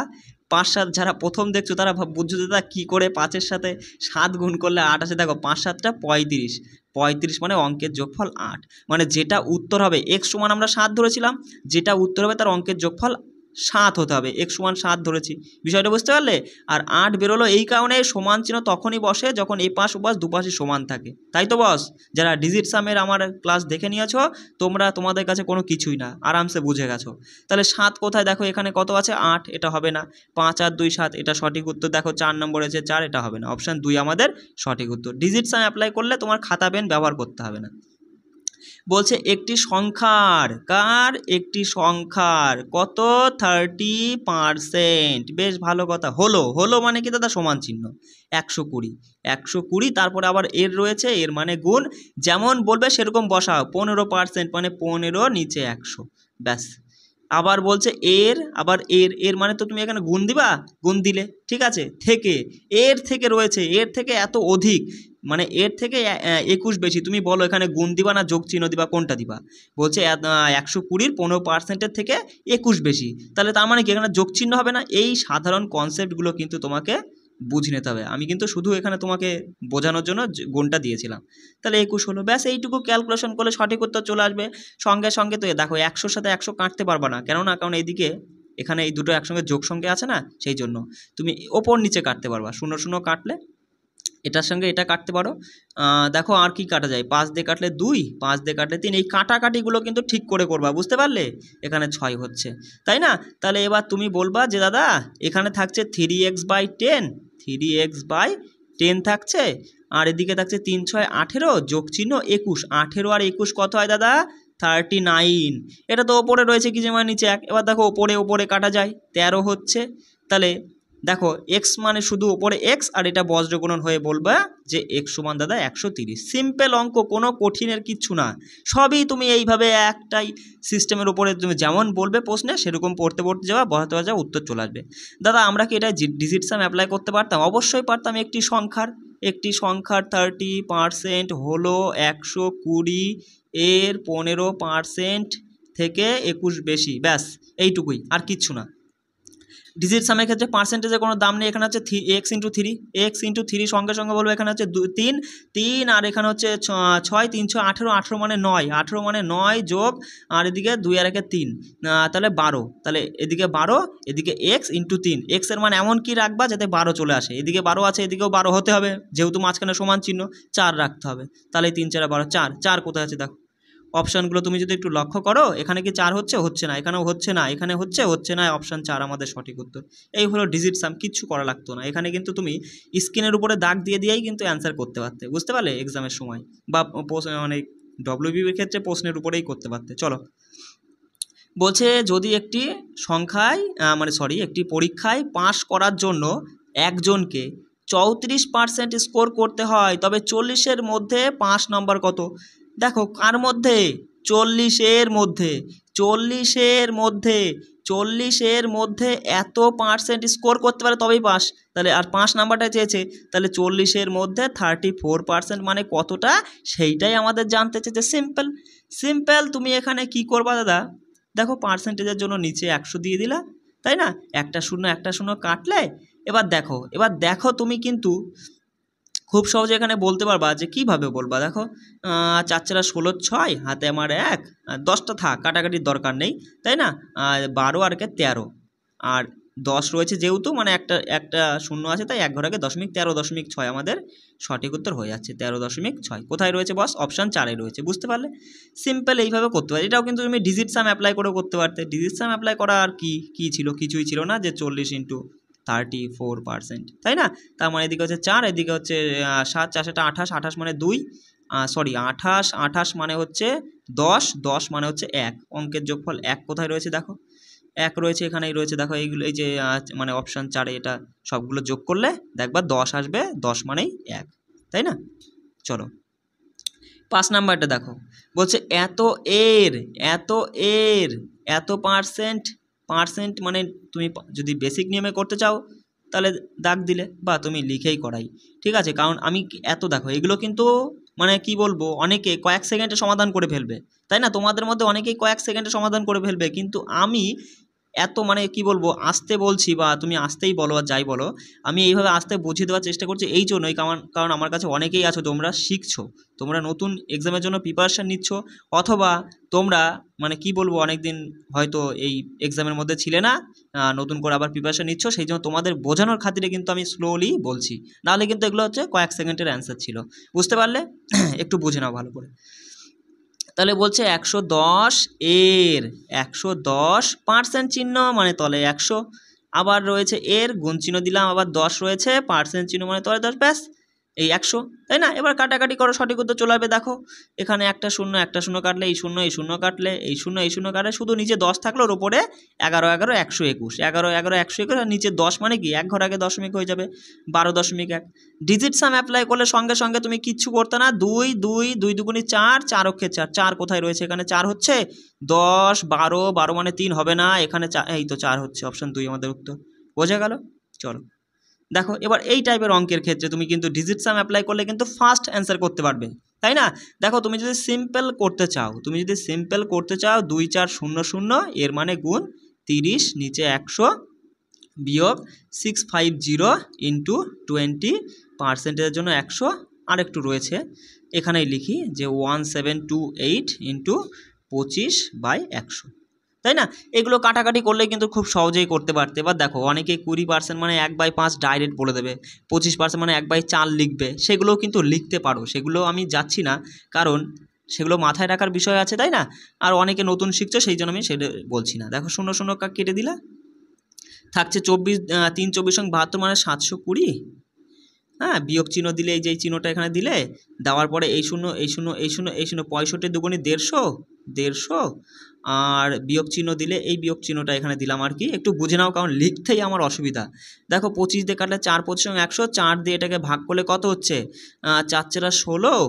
5 7 যারা প্রথম দেখছো তারা বুঝছো দাদা কী করে 5-এর সাথে 7 গুণ করলে 8 আসে। দেখো 5 7টা 35, 35 মানে অঙ্কের যোগফল 8, মানে যেটা উত্তর হবে x সমান আমরা 7 ধরেছিলাম, যেটা উত্তর হবে তার অঙ্কের যোগফল 7 হতে হবে, x সমান 7 ধরেছি। বিষয়টা বুঝতে পারলে? আর 8 বেরোলো এই কারণে সমান চিহ্ন তখনই বসে যখন এপাশ ওপাশ দুপাশই সমান থাকে, তাই তো বস? যারা ডিজিট সামের আমার ক্লাস দেখে নিয়েছো তোমাদের কাছে কোনো কিছুই না, আরামসে বুঝে গেছো। তাহলে 7 কোথায়? দেখো এখানে কত আছে? 8, এটা হবে না। 5 আর 2 7, এটা সঠিক উত্তর। দেখো 4 নম্বর আছে 4, এটা হবে না, অপশান 2 আমাদের সঠিক উত্তর। ডিজিট সাম অ্যাপ্লাই করলে তোমার খাতা পেন ব্যবহার করতে হবে না। বলছে একটি সংখ্যার কত 30%, বেশ ভালো কথা। হলো মানে কি দাদা? সমান চিহ্ন 120, তারপরে আবার এর রয়েছে, এর মানে গুণ, যেমন বলবে সেরকম বসাও। 15% মানে 15 নিচে 100, ব্যাস। আবার বলছে এর মানে তো তুমি এখানে গুণ দিবা, গুণ দিলে ঠিক আছে, এর থেকে রয়েছে, এর থেকে এত অধিক মানে এর থেকে 21 বেশি, তুমি বলো এখানে গুণ দিবা না যোগ চিহ্ন দিবা, কোনটা দিবা? বলছে 120-র 15%-এর থেকে 21 বেশি, তাহলে তার মানে কি এখানে যোগ চিহ্ন হবে না? এই সাধারণ কনসেপ্টগুলো কিন্তু তোমাকে বুঝে নিতে হবে। আমি কিন্তু শুধু এখানে তোমাকে বোঝানোর জন্য গুণটা দিয়েছিলাম। তাহলে 21 হলো, ব্যাস। এইটুকু ক্যালকুলেশন করলে সঠিক উত্তর চলে আসবে। সঙ্গে সঙ্গে তো দেখো 100-র সাথে 100 কাটতে পারবা না, কারণ এইদিকে এখানে এই দুটো একসঙ্গে যোগ সংখ্যা আছে না, সেই জন্য তুমি ওপর নিচে কাটতে পারবা। 0 0 কাটলে এটার সঙ্গে এটা কাটতে পারো। দেখো আর কি কাটা যায়? 5 দিয়ে কাটলে 2, 5 দিয়ে কাটলে 3, এই কাটাকাটিগুলো কিন্তু ঠিক করে করবা, বুঝতে পারলে? এখানে 6 হচ্ছে, তাই না? তাহলে এবার তুমি বলবা যে দাদা এখানে থাকছে 3x/10 থাকছে, আর এদিকে থাকছে 3 6 18 যোগ চিহ্ন 21, 18 আর 21 কত হয় দাদা? 39। এটা তো ওপরে রয়েছে কি যে মানে নিচে 1, এবার দেখো ওপরে কাটা যায়, 13 হচ্ছে। তাহলে দেখো এক্স মানে শুধু ওপরে এক্স, আর এটা বজ্রগুণন হয়ে বলবা যে এক্স সমান দাদা 130। সিম্পল অঙ্ক, কোনো কঠিনের কিচ্ছু না, সবই তুমি এইভাবে একটাই সিস্টেমের উপরে তুমি যেমন বলবে প্রশ্নে সেরকম পড়তে যাওয়া, বসাতে যাওয়া, উত্তর চলে আসবে। দাদা আমরা কি এটা ডিজিট সাম অ্যাপ্লাই করতে পারতাম? অবশ্যই পারতাম। একটি সংখ্যার 30% হলো 120, এর 15% থেকে 21 বেশি, ব্যাস এইটুকুই, আর কিচ্ছু না। ডিজিট সামের ক্ষেত্রে পার্সেন্টেজের কোনো দাম নেই, এখানে হচ্ছে x ইন্টু 3 সঙ্গে সঙ্গে বলবো, এখানে হচ্ছে 3 আর এখানে হচ্ছে 6 3 6 18, 18 মানে 9, 18 মানে 9 যোগ, আর এদিকে 2 আর 1 3, তাহলে 12, তাহলে এদিকে 12, এদিকে x ইন্টু 3, x এর মান এমন কি রাখবা যাতে 12 চলে আসে, এদিকে 12 আছে এদিকেও 12 হতে হবে, যেহেতু মাঝখানে সমান চিহ্ন, 4 রাখতে হবে। তাহলে 3 4 12, 4 কোথায় আছে দেখো, অপশানগুলো তুমি যদি একটু লক্ষ্য করো, এখানে কি 4 হচ্ছে? হচ্ছে না। এখানেও হচ্ছে না, এখানে হচ্ছে? হচ্ছে না। অপশান 4 আমাদের সঠিক উত্তর। এই হলো ডিজিট সাম, কিচ্ছু করা লাগতো না। এখানে কিন্তু তুমি স্ক্রিনের উপরে দাগ দিয়ে দিয়েই কিন্তু অ্যান্সার করতে পারতে, বুঝতে পারলে, এক্সামের সময় বা মানে ডব্লিউবির ক্ষেত্রে প্রশ্নের উপরেই করতে পারতে। চলো, বলছে যদি একটি সংখ্যায় একটি পরীক্ষায় পাশ করার জন্য একজনকে 34% স্কোর করতে হয়, তবে 40-এর মধ্যে 5 নম্বর কত? দেখো কার মধ্যে? 40-এর মধ্যে, 40-এর মধ্যে, 40-এর মধ্যে এত পার্সেন্ট স্কোর করতে পারে তবেই পাস। তাহলে আর 5 নাম্বারটা চেয়েছে, তাহলে 40-এর মধ্যে 34% মানে কতটা সেইটাই আমাদের জানতে চেয়েছে। Simple simple. তুমি এখানে কি করবা দাদা? দেখো পার্সেন্টেজের জন্য নিচে 100 দিয়ে দিলা, তাই না? একটা শূন্য কাটলে এবার দেখো তুমি কিন্তু খুব সহজে এখানে বলতে পারবা যে কীভাবে বলবা। দেখো 4 4 16 6, হাতে আমার 1, 10টা থাক, কাটাকাটির দরকার নেই, তাই না? 12 আর 13, আর 10 রয়েছে যেহেতু, মানে একটা শূন্য আছে, তাই 1 ঘর আগে 13.6 আমাদের সঠিক উত্তর হয়ে যাচ্ছে। 13.6 কোথায় রয়েছে বস? অপশান 4-এ রয়েছে। বুঝতে পারলে? সিম্পল এইভাবে করতে পারে। এটাও কিন্তু তুমি ডিজিট সাম অ্যাপ্লাই করে করতে পারতে। ডিজিট সাম অ্যাপ্লাই করা আর কি ছিল? কিছুই ছিল না, যে 40 × 34%, তাই না? তার মানে এদিকে হচ্ছে 4, এদিকে হচ্ছে 7, 4 7 28, 28 মানে 2, 28 মানে হচ্ছে 10, 10 মানে হচ্ছে 1। অঙ্কের যোগফল 1 কোথায় রয়েছে? দেখো 1 রয়েছে, এখানেই রয়েছে। দেখো এইগুলো, এই যে মানে অপশান 4-এ এটা সবগুলো যোগ করলে দেখবা 10 আসবে, 10 মানেই 1, তাই না? চলো 5 নাম্বারটা দেখো, বলছে এত পার্সেন্ট মানে তুমি যদি বেসিক নিয়মে করতে চাও তাহলে দাগ দিলে, বা তুমি লিখেই করাই, ঠিক আছে? কারণ আমি এত দেখো এগুলো কিন্তু মানে কি বলবো, অনেকে কয়েক সেকেন্ডে সমাধান করে ফেলবে, তাই না? তোমাদের মধ্যে অনেকেই কয়েক সেকেন্ডে সমাধান করে ফেলবে, কিন্তু আমি এত মানে কি বলবো আসতে বলছি, বা তুমি আসতেই বলো আর যাই বলো, আমি এইভাবে আসতে বুঝিয়ে দেওয়ার চেষ্টা করছি এই জন্যই, কারণ আমার কাছে অনেকেই আছো, তোমরা শিখছো, তোমরা নতুন এক্সামের জন্য প্রিপারেশান নিচ্ছ, অথবা তোমরা মানে কি বলবো অনেক দিন হয়তো এই এক্সামের মধ্যে ছিলে না, নতুন করে আবার প্রিপারেশান নিচ্ছ, সেই জন্য তোমাদের বোঝানোর খাতিরে কিন্তু আমি স্লোলি বলছি, নাহলে কিন্তু এগুলো হচ্ছে কয়েক সেকেন্ডের অ্যান্সার ছিল। বুঝতে পারলে? একটু বুঝে নাও ভালো করে। তাহলে বলছে 110% চিহ্ন মানে তলে 100, আবার রয়েছে এর গুণ চিহ্ন দিলাম, আবার 10 রয়েছে, পার্সেন্ট চিহ্ন মানে তলে 10, ব্যাস এই 100, তাই না? এবার কাটাকাটি করো, সঠিক উত্তর চলে আসবে। দেখো এখানে একটা শূন্য কাটলে এই শূন্য কাটলে এই শূন্য কাটলে শুধু নিচে 10 থাকলো, ওর উপরে 11 11 121, 11 11 121, আর নিচে 10 মানে কি 1 ঘর আগে দশমিক হয়ে যাবে, 12.1। ডিজিট সাম অ্যাপ্লাই করলে সঙ্গে সঙ্গে তুমি কিচ্ছু করতে না, 2 2 2 দুগুণি 4, 4 অক্ষে 4, 4 কোথায় রয়েছে? এখানে 4 হচ্ছে, 10 12, 12 মানে 3 হবে না, এখানে এই তো 4 হচ্ছে, অপশান 2 আমাদের উত্তর। বোঝা গেল? চলো দেখো এবার এই টাইপের অঙ্কের ক্ষেত্রে তুমি কিন্তু ডিজিট সাম অ্যাপ্লাই করলে কিন্তু ফাস্ট অ্যান্সার করতে পারবে, তাই না? দেখো তুমি যদি সিম্পল করতে চাও 2 4 0 0 এর মানে গুণ 30, নিচে 100 বিয়োগ 650 × 20, পার্সেন্টেজের জন্য 100, আরেকটু রয়েছে এখানেই লিখি যে 1728 × 25/100, তাই না? এগুলো কাটাকাটি করলে কিন্তু খুব সহজেই করতে পারতে। এবার দেখো অনেকে 20% মানে 1/5 ডাইরেক্ট বলে দেবে, 25% মানে 1/4 লিখবে, সেগুলোও কিন্তু লিখতে পারো, সেগুলো আমি যাচ্ছি না, কারণ সেগুলো মাথায় রাখার বিষয় আছে, তাই না? আর অনেকে নতুন শিখছো, সেই জন্য আমি সেটা বলছি না। দেখো 0 0 কেটে দিলা, থাকছে 24, 3 24 72 মানে 720, হ্যাঁ, বিয়োগ চিহ্ন দিলে এই যে চিহ্নটা এখানে দিলে, দেওয়ার পরে এই শূন্য 65 দুগুণি 150, আর বিয়োগ চিহ্ন দিলে এই বিয়োগ চিহ্নটা এখানে দিলাম আর কি, একটু বুঝে নাও কারণ লিখতেই আমার অসুবিধা। দেখো 25 দিয়ে কাটলে 4 25 100, 4 দিয়ে এটাকে ভাগ করলে কত হচ্ছে? 4 4 16,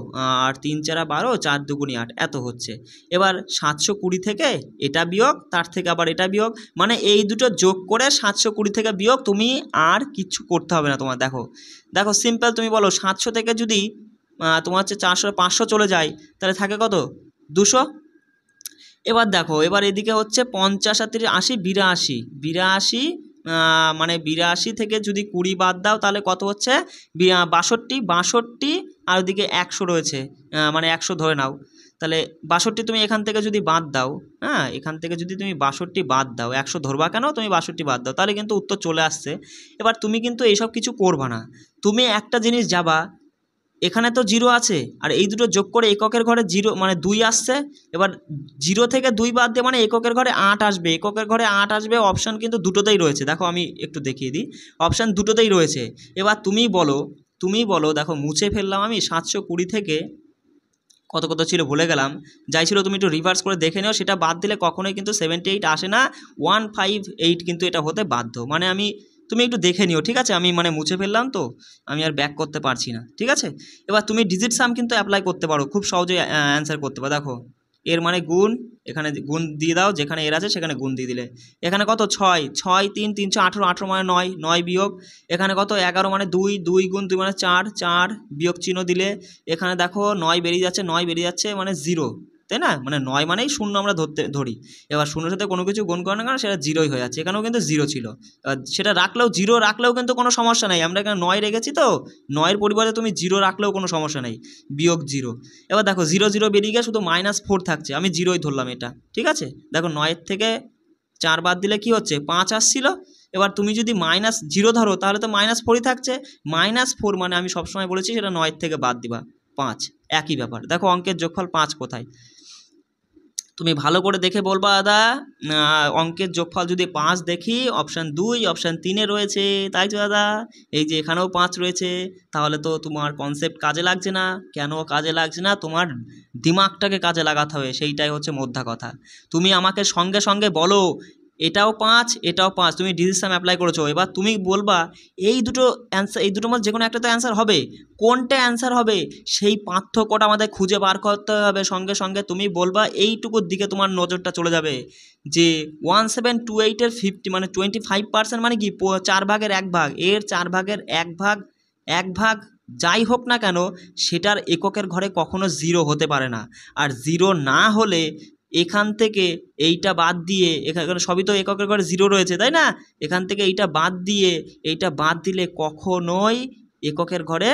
আর 3 4 12, 4 দুগুণি 8, এত হচ্ছে। এবার 720 থেকে এটা বিয়োগ, তার থেকে আবার এটা বিয়োগ, মানে এই দুটো যোগ করে 720 থেকে বিয়োগ, তুমি আর কিচ্ছু করতে হবে না তোমার। দেখো সিম্পল, তুমি বলো 700 থেকে যদি তোমার হচ্ছে 400 500 চলে যায়, তাহলে থাকে কত? 200। এবার দেখো এবার এদিকে হচ্ছে 50 আর 80 82, মানে 82 থেকে যদি 20 বাদ দাও তাহলে কত হচ্ছে? 62, আর ওদিকে 100 রয়েছে, মানে 100 ধরে নাও, তাহলে 62 তুমি এখান থেকে যদি বাদ দাও, হ্যাঁ, এখান থেকে যদি তুমি 62 বাদ দাও, 100 ধরবা কেন, তুমি 62 বাদ দাও, তাহলে কিন্তু উত্তর চলে আসছে। এবার তুমি কিন্তু এইসব কিছু করবা না, তুমি একটা জিনিস যাবা, এখানে তো 0 আছে, আর এই দুটো যোগ করে এককের ঘরে 0 মানে 2 আসছে। এবার 0 থেকে 2 বাদ দিয়ে মানে এককের ঘরে 8 আসবে, এককের ঘরে 8 আসবে। অপশান কিন্তু দুটোতেই রয়েছে, দেখো আমি একটু দেখিয়ে দিই, অপশান দুটোতেই রয়েছে। এবার তুমি বলো, দেখো মুছে ফেললাম আমি 720 থেকে কত কত ছিল ভুলে গেলাম, যাই ছিল তুমি একটু রিভার্স করে দেখে নিও। সেটা বাদ দিলে কখনোই কিন্তু 78 আসে না, 158 কিন্তু এটা হতে বাধ্য। মানে তুমি একটু দেখে নিও, ঠিক আছে? আমি মানে মুছে ফেললাম তো, আমি আর ব্যাক করতে পারছি না, ঠিক আছে? এবার তুমি ডিজিট সাম কিন্তু অ্যাপ্লাই করতে পারো, খুব সহজে অ্যান্সার করতে পারো। দেখো এর মানে গুণ, এখানে গুণ দিয়ে দাও, যেখানে এর আছে সেখানে গুণ দিয়ে দিলে। এখানে কত 6, 6 3 318, 18 মানে 9, 9 বিয়োগ এখানে কত 11 মানে 2, 2 গুণ 2 মানে 4, 4 বিয়োগ চিহ্ন দিলে এখানে দেখো 9 বেরিয়ে যাচ্ছে, 9 বেরিয়ে যাচ্ছে মানে 0, তাই না? মানে 9 মানেই 0 আমরা ধরি। এবার 0 সাথে কোনো কিছু গুণ করে না, কারণ সেটা 0ই হয়ে যাচ্ছে। এখানেও কিন্তু 0 ছিল, সেটা রাখলেও 0 রাখলেও কিন্তু কোনো সমস্যা নেই, আমরা এখানে 9 রেখেছি তো, 9-এর পরিবর্তে তুমি 0 রাখলেও কোনো সমস্যা নেই, বিয়োগ 0। এবার দেখো 0 0 বেরিয়ে গিয়ে শুধু -4 থাকছে, আমি 0ই ধরলাম এটা, ঠিক আছে? দেখো 9-এর থেকে 4 বাদ দিলে কি হচ্ছে 5 আসছিল। এবার তুমি যদি -0 ধরো তাহলে তো -4ই থাকছে, -4 মানে আমি সবসময় বলেছি সেটা 9-এর থেকে বাদ দিবা 5, একই ব্যাপার। দেখো অঙ্কের যোগফল 5 কোথায়, তুমি ভালো করে দেখে বলবা দাদা। অঙ্কের যোগফল যদি 5 দেখি অপশান 2, অপশান 3-এ রয়েছে, তাই তো দাদা? এই যে এখানেও 5 রয়েছে, তাহলে তো তোমার কনসেপ্ট কাজে লাগছে না। কেন কাজে লাগছে না? তোমার দিমাগটাকে কাজে লাগাতে হবে, সেইটাই হচ্ছে মোদ্দা কথা। তুমি আমাকে সঙ্গে সঙ্গে বলো এটাও 5, এটাও 5, তুমি ডিজিট সাম অ্যাপ্লাই করেছো, এবার তুমি বলবা এই দুটো অ্যান্সার, এই দুটোর মধ্যে যে কোনো একটা তো অ্যান্সার হবে, কোনটা অ্যান্সার হবে সেই পার্থক্যটা আমাদের খুঁজে বার করতে হবে। সঙ্গে সঙ্গে তুমি বলবা, এইটুকুর দিকে তোমার নজরটা চলে যাবে যে 1728-এর 50 মানে 25% মানে কি 4 ভাগের 1 ভাগ, এর 4 ভাগের 1 ভাগ যাই হোক না কেন সেটার এককের ঘরে কখনো 0 হতে পারে না। আর 0 না হলে এখান থেকে এইটা বাদ দিয়ে, এখানে সবই তো এককের ঘরে 0 রয়েছে, তাই না? এখান থেকে এইটা বাদ দিলে কখনোই এককের ঘরে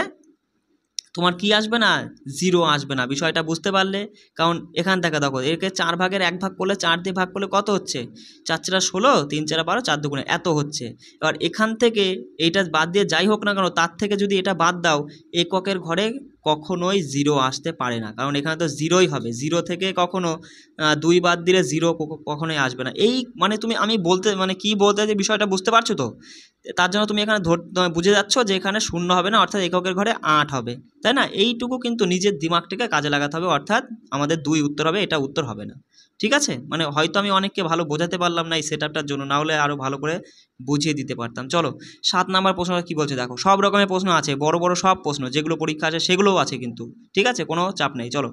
তোমার কি আসবে না, 0 আসবে না। বিষয়টা বুঝতে পারলে? কারণ এখান থেকে দেখো একে 4 ভাগের 1 ভাগ করলে, 4 দিয়ে ভাগ করলে কত হচ্ছে, 4 4 16, 3 4 12, 4 2 এত হচ্ছে। এবার এখান থেকে এইটা বাদ দিয়ে যাই হোক না কেন তার থেকে যদি এটা বাদ দাও, এককের ঘরে কখনোই 0 আসতে পারে না, কারণ এখানে তো 0ই হবে। 0 থেকে কখনো 2 বাদ দিলে 0 কখনোই আসবে না। এই মানে আমি বলতে মানে কি বলতে যে বিষয়টা বুঝতে পারছো তো? তার জন্য তুমি এখানে বুঝে যাচ্ছ যে এখানে 0 হবে না, অর্থাৎ এককের ঘরে 8 হবে, তাই না? এইটুকু কিন্তু নিজের দিমাগটাকে কাজে লাগাতে হবে, অর্থাৎ আমাদের 2 উত্তর হবে, এটা উত্তর হবে না, ঠিক আছে? মানে হয়তো আমি অনেককে ভালো বোঝাতে পারলাম না এই সেটআপটার জন্য, না হলে আরও ভালো করে বুঝিয়ে দিতে পারতাম। চলো 7 নাম্বার প্রশ্নটা কী বলছে দেখো, সব রকমের প্রশ্ন আছে, বড় বড় সব প্রশ্ন যেগুলো পরীক্ষা আছে সেগুলোও আছে কিন্তু, ঠিক আছে? কোনো চাপ নেই। চলো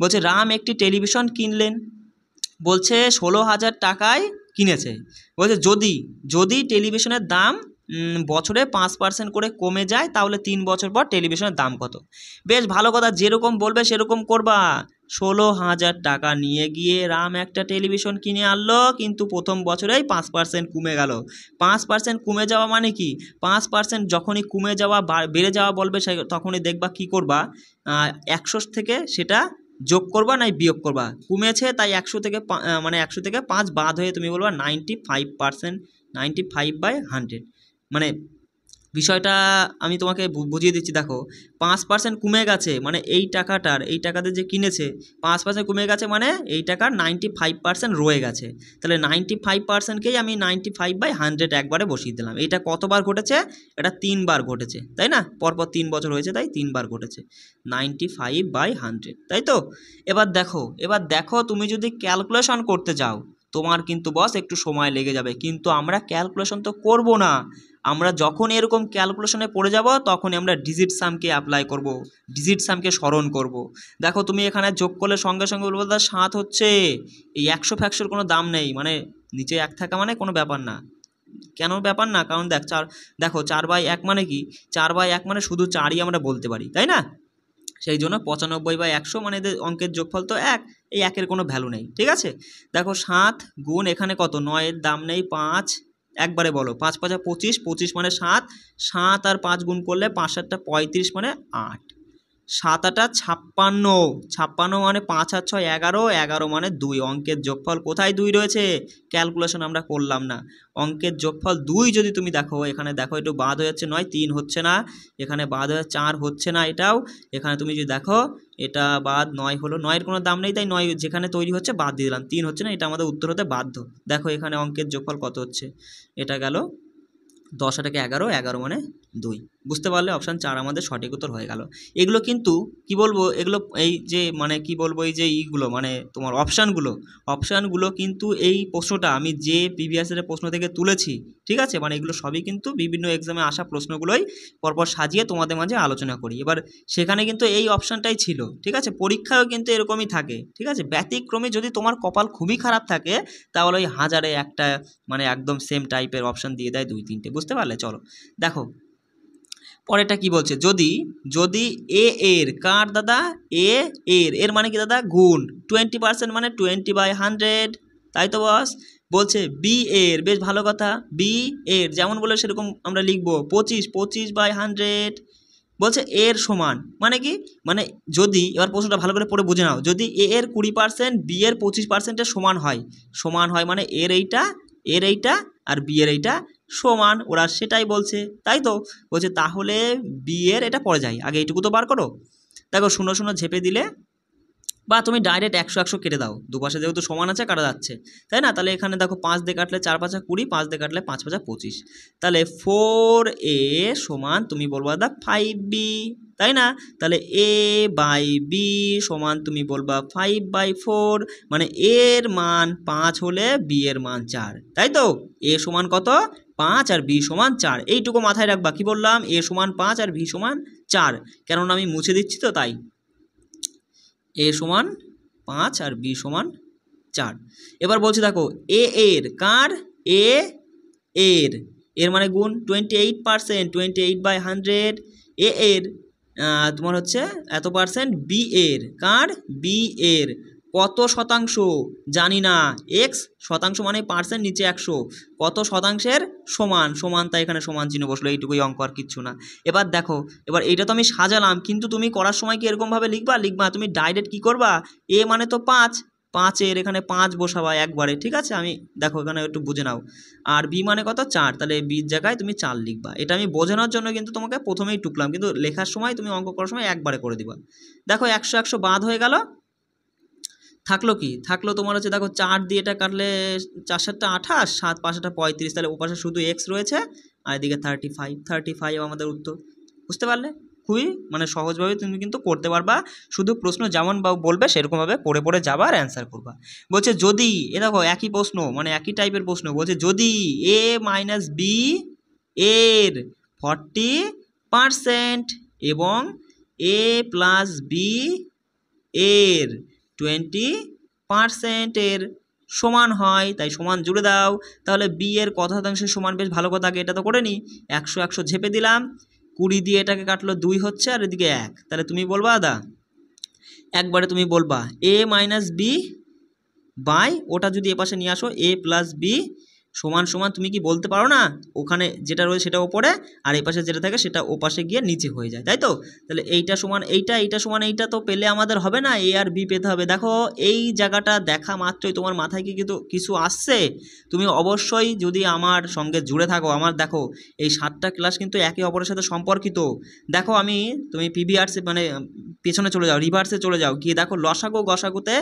বলছে রাম একটি টেলিভিশন কিনলেন, বলছে 16,000 টাকায় কিনেছে। বলছে যদি টেলিভিশনের দাম বছরে 5% করে কমে যায় তাহলে 3 বছর পর টেলিভিশনের দাম কত? বেশ ভালো কথা, যেরকম বলবে সেরকম করবা। 16,000 টাকা নিয়ে গিয়ে রাম একটা টেলিভিশন কিনে আনলো, কিন্তু প্রথম বছরেই 5% কমে গেল। 5% কমে যাওয়া মানে কি, 5% যখনই কমে যাওয়া বেড়ে যাওয়া বলবে তখনই দেখবা কি করবা, 100 থেকে সেটা যোগ করবা নাই বিয়োগ করবা। কমেছে তাই 100 থেকে মানে 100 থেকে 5 বাদ হয়ে তুমি বলবা 95%, 95/100। মানে বিষয়টা আমি তোমাকে বুঝিয়ে দিচ্ছি। দেখো 5% কমে গেছে মানে এই টাকাতে যে কিনেছে 5% কমে গেছে, মানে এই টাকার 95% রয়ে গেছে। তাহলে 95%কেই আমি 95/100 একবারে বসিয়ে দিলাম। এটা কতবার ঘটেছে? এটা 3 বার ঘটেছে, তাই না? পরপর 3 বছর হয়েছে তাই 3 বার ঘটেছে, 95/100, তাই তো? এবার দেখো তুমি যদি ক্যালকুলেশন করতে যাও তোমার কিন্তু বস একটু সময় লেগে যাবে, কিন্তু আমরা ক্যালকুলেশন তো করব না। আমরা যখন এরকম ক্যালকুলেশনে পড়ে যাব তখনই আমরা ডিজিট সামকে অ্যাপ্লাই করব, ডিজিট সামকে স্মরণ করব। দেখো তুমি এখানে যোগ করলে সঙ্গে সঙ্গে বলবো 7 হচ্ছে, এই 100 ফ্যাক্সর কোনো দাম নেই, মানে নিচে 1 থাকা মানে কোনো ব্যাপার না। কেন ব্যাপার না? কারণ দেখো 4/1 মানে কি, 4/1 মানে শুধু 4ই আমরা বলতে পারি, তাই না? সেই জন্য 95/100 মানে এদের অঙ্কের যোগফল তো 1, এই 1-এর কোনো ভ্যালু নেই, ঠিক আছে? দেখো 7 গুণ এখানে কত, 9-এর দাম নেই 5, একবারে বলো 5 5 25, 25 মানে 7, 7 আর 5 গুণ করলে 5 7 35 মানে 8, 7 8 56, 56 মানে 5 আর 6 11, 11 মানে 2, অঙ্কের যোগফল কোথায় 2 রয়েছে? ক্যালকুলেশন আমরা করলাম না, অঙ্কের যোগফল 2 যদি তুমি দেখো, এখানে দেখো একটু বাদ হয়ে যাচ্ছে, 9 3 হচ্ছে না, এখানে বাদ হয়ে 4 হচ্ছে না, এটাও এখানে তুমি যদি দেখো এটা বাদ 9 হলো, 9-এর কোনো দাম নেই, তাই 9 যেখানে তৈরি হচ্ছে বাদ দিয়ে দিলাম, 3 হচ্ছে না, এটা আমাদের উত্তর হতে বাধ্য। দেখো এখানে অঙ্কের যোগফল কত হচ্ছে, এটা গেল 10 আর 11, 11 মানে 2, বুঝতে পারলে অপশান 4 আমাদের সঠিক উত্তর হয়ে গেল। এগুলো কিন্তু কি বলবো, এগুলো এই যে মানে কি বলবো, এই যে এইগুলো মানে তোমার অপশানগুলো কিন্তু এই প্রশ্নটা আমি যে প্রিভিয়াসের প্রশ্ন থেকে তুলেছি, ঠিক আছে, মানে এগুলো সবই কিন্তু বিভিন্ন এক্সামে আসা প্রশ্নগুলোই পরপর সাজিয়ে তোমাদের মাঝে আলোচনা করি। এবার সেখানে কিন্তু এই অপশানটাই ছিল, ঠিক আছে, পরীক্ষায়ও কিন্তু এরকমই থাকে, ঠিক আছে, ব্যতিক্রমে যদি তোমার কপাল খুবই খারাপ থাকে তাহলে ওই 1000-এ একটা মানে একদম সেম টাইপের অপশান দিয়ে দেয় 2-3টে, বুঝতে পারলে। চলো দেখো পরেরটা কি বলছে, যদি এ এর কার দাদা, এর মানে কি দাদা, গুণ 20% মানে 20/100, তাই তো বস। বলছে বি এর, বেশ ভালো কথা, বি এর যেমন বলে সেরকম আমরা লিখবো 25/100, বলছে এর সমান মানে কি, মানে যদি, এবার প্রশ্নটা ভালো করে পড়ে বুঝে নাও, যদি এ এর 20% বি এর 25%-এর সমান হয় মানে এর এইটা আর বি এর এইটা সমান, ওরা সেটাই বলছে, তাই তো। বলছে তাহলে বি এর, এটা পড়ে যায়, আগে এইটুকু তো বার করো। দেখো 0 0 ঝেপে দিলে, বা তুমি ডাইরেক্ট 100 100 কেটে দাও, দুপাশে যেহেতু সমান আছে কাটা যাচ্ছে, তাই না। তাহলে এখানে দেখো 5 দিয়ে কাটলে 4 5 20, 5 দিয়ে কাটলে 5 5 25, তাহলে 4a সমান তুমি বলবা দাদা 5b, তাই না। তাহলে a/b সমান তুমি বলবা 5/4, মানে এর মান 5 হলে b এর মান 4, তাই তো। a সমান কত, 5 আর b সমান 4, এইটুকু মাথায় রাখবা। কি বললাম, a সমান 5 আর b সমান 4, কেননা আমি মুছে দিচ্ছি তো তাই। a সমান 5 আর b সমান 4। এবার বলছি দেখো এ এর, কার, এর মানে গুণ 28%, 28/100, এ এর তোমার হচ্ছে এত পার্সেন্ট, বি এর, কার, বি এর কত শতাংশ জানি না, এক্স শতাংশ মানে পার্সেন্ট নিচে 100, কত শতাংশের সমান, তাই এখানে সমান চিহ্ন বসলো, এইটুকুই অঙ্ক আর কিচ্ছু না। এবার দেখো, এবার এইটা তো আমি সাজালাম, কিন্তু তুমি করার সময় কি এরকমভাবে লিখবা, তুমি ডাইরেক্ট কি করবা, এ মানে তো 5 এর এখানে 5 বসাবা একবারে, ঠিক আছে। আমি দেখো এখানে একটু বুঝে নাও, আর বি মানে কত 4, তাহলে বির জায়গায় তুমি 4 লিখবা, এটা আমি বোঝানোর জন্য কিন্তু তোমাকে প্রথমেই টুকলাম, কিন্তু লেখার সময় তুমি অঙ্ক করার সময় একবারে করে দিবা। দেখো 100 100 বাদ হয়ে গেল, থাকলো কি, থাকলো তোমার হচ্ছে দেখো 4 দিয়ে এটা কাটলে 4 7 28, 7 5 35, তাহলে ওপাশে শুধু এক্স রয়েছে, আর এদিকে 35 আমাদের উত্তর, বুঝতে পারলে। খুবই মানে সহজভাবে তুমি কিন্তু করতে পারবা, শুধু প্রশ্ন যেমন বলবে সেরকমভাবে পড়ে যাবা আর অ্যান্সার করবা। বলছে যদি, এ দেখো একই প্রশ্ন, মানে একই টাইপের প্রশ্ন, বলছে যদি a - b এর 40% এবং a + b এর 20% এর সমান হয়, তাই সমান জুড়ে দাও। তাহলে বি এর কত শতাংশের সমান, বেশ ভালো কথা, আগে এটা তো করে নি, 100 100 ঝেপে দিলাম, 20 দিয়ে এটাকে কাটলো 2 হচ্ছে, আর এদিকে 1, তাহলে তুমি বলবা দাদা একবারে তুমি বলবা a - b বাই, ওটা যদি এপাশে নিয়ে আসো a + b সমান তুমি কি বলতে পারো না, ওখানে যেটা রয়েছে সেটা ওপরে, আর এই পাশে যেটা থাকে সেটা ওপাশে গিয়ে নিচে হয়ে যায়, তাই তো। তাহলে এইটা সমান এইটা সমান এইটা, তো পেলে আমাদের হবে না, এ আর বি পেতে হবে। দেখো এই জায়গাটা দেখা মাত্রই তোমার মাথায় কি কিন্তু কিছু আসছে, তুমি অবশ্যই যদি আমার সঙ্গে জুড়ে থাকো, আমার দেখো এই 7টা ক্লাস কিন্তু একে অপরের সাথে সম্পর্কিত। দেখো তুমি পিভিআরসি মানে পেছনে চলে যাও, রিভার্সে চলে যাও, গিয়ে দেখো লসাগু গসাগুতে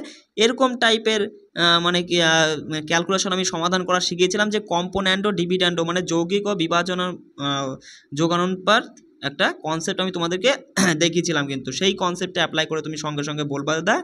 এরকম টাইপের মানে ক্যালকুলেশন আমি সমাধান করা শিখিয়েছিলাম, যে কম্পোনেন্ট ও ডিভিডেন্ড মানে যৌগিক ও বিভাজন যোগানুপাত একটা কনসেপ্ট আমি তোমাদেরকে দেখিয়েছিলাম, কিন্তু সেই কনসেপ্টে অ্যাপ্লাই করে তুমি সঙ্গে সঙ্গে বলবা দাদা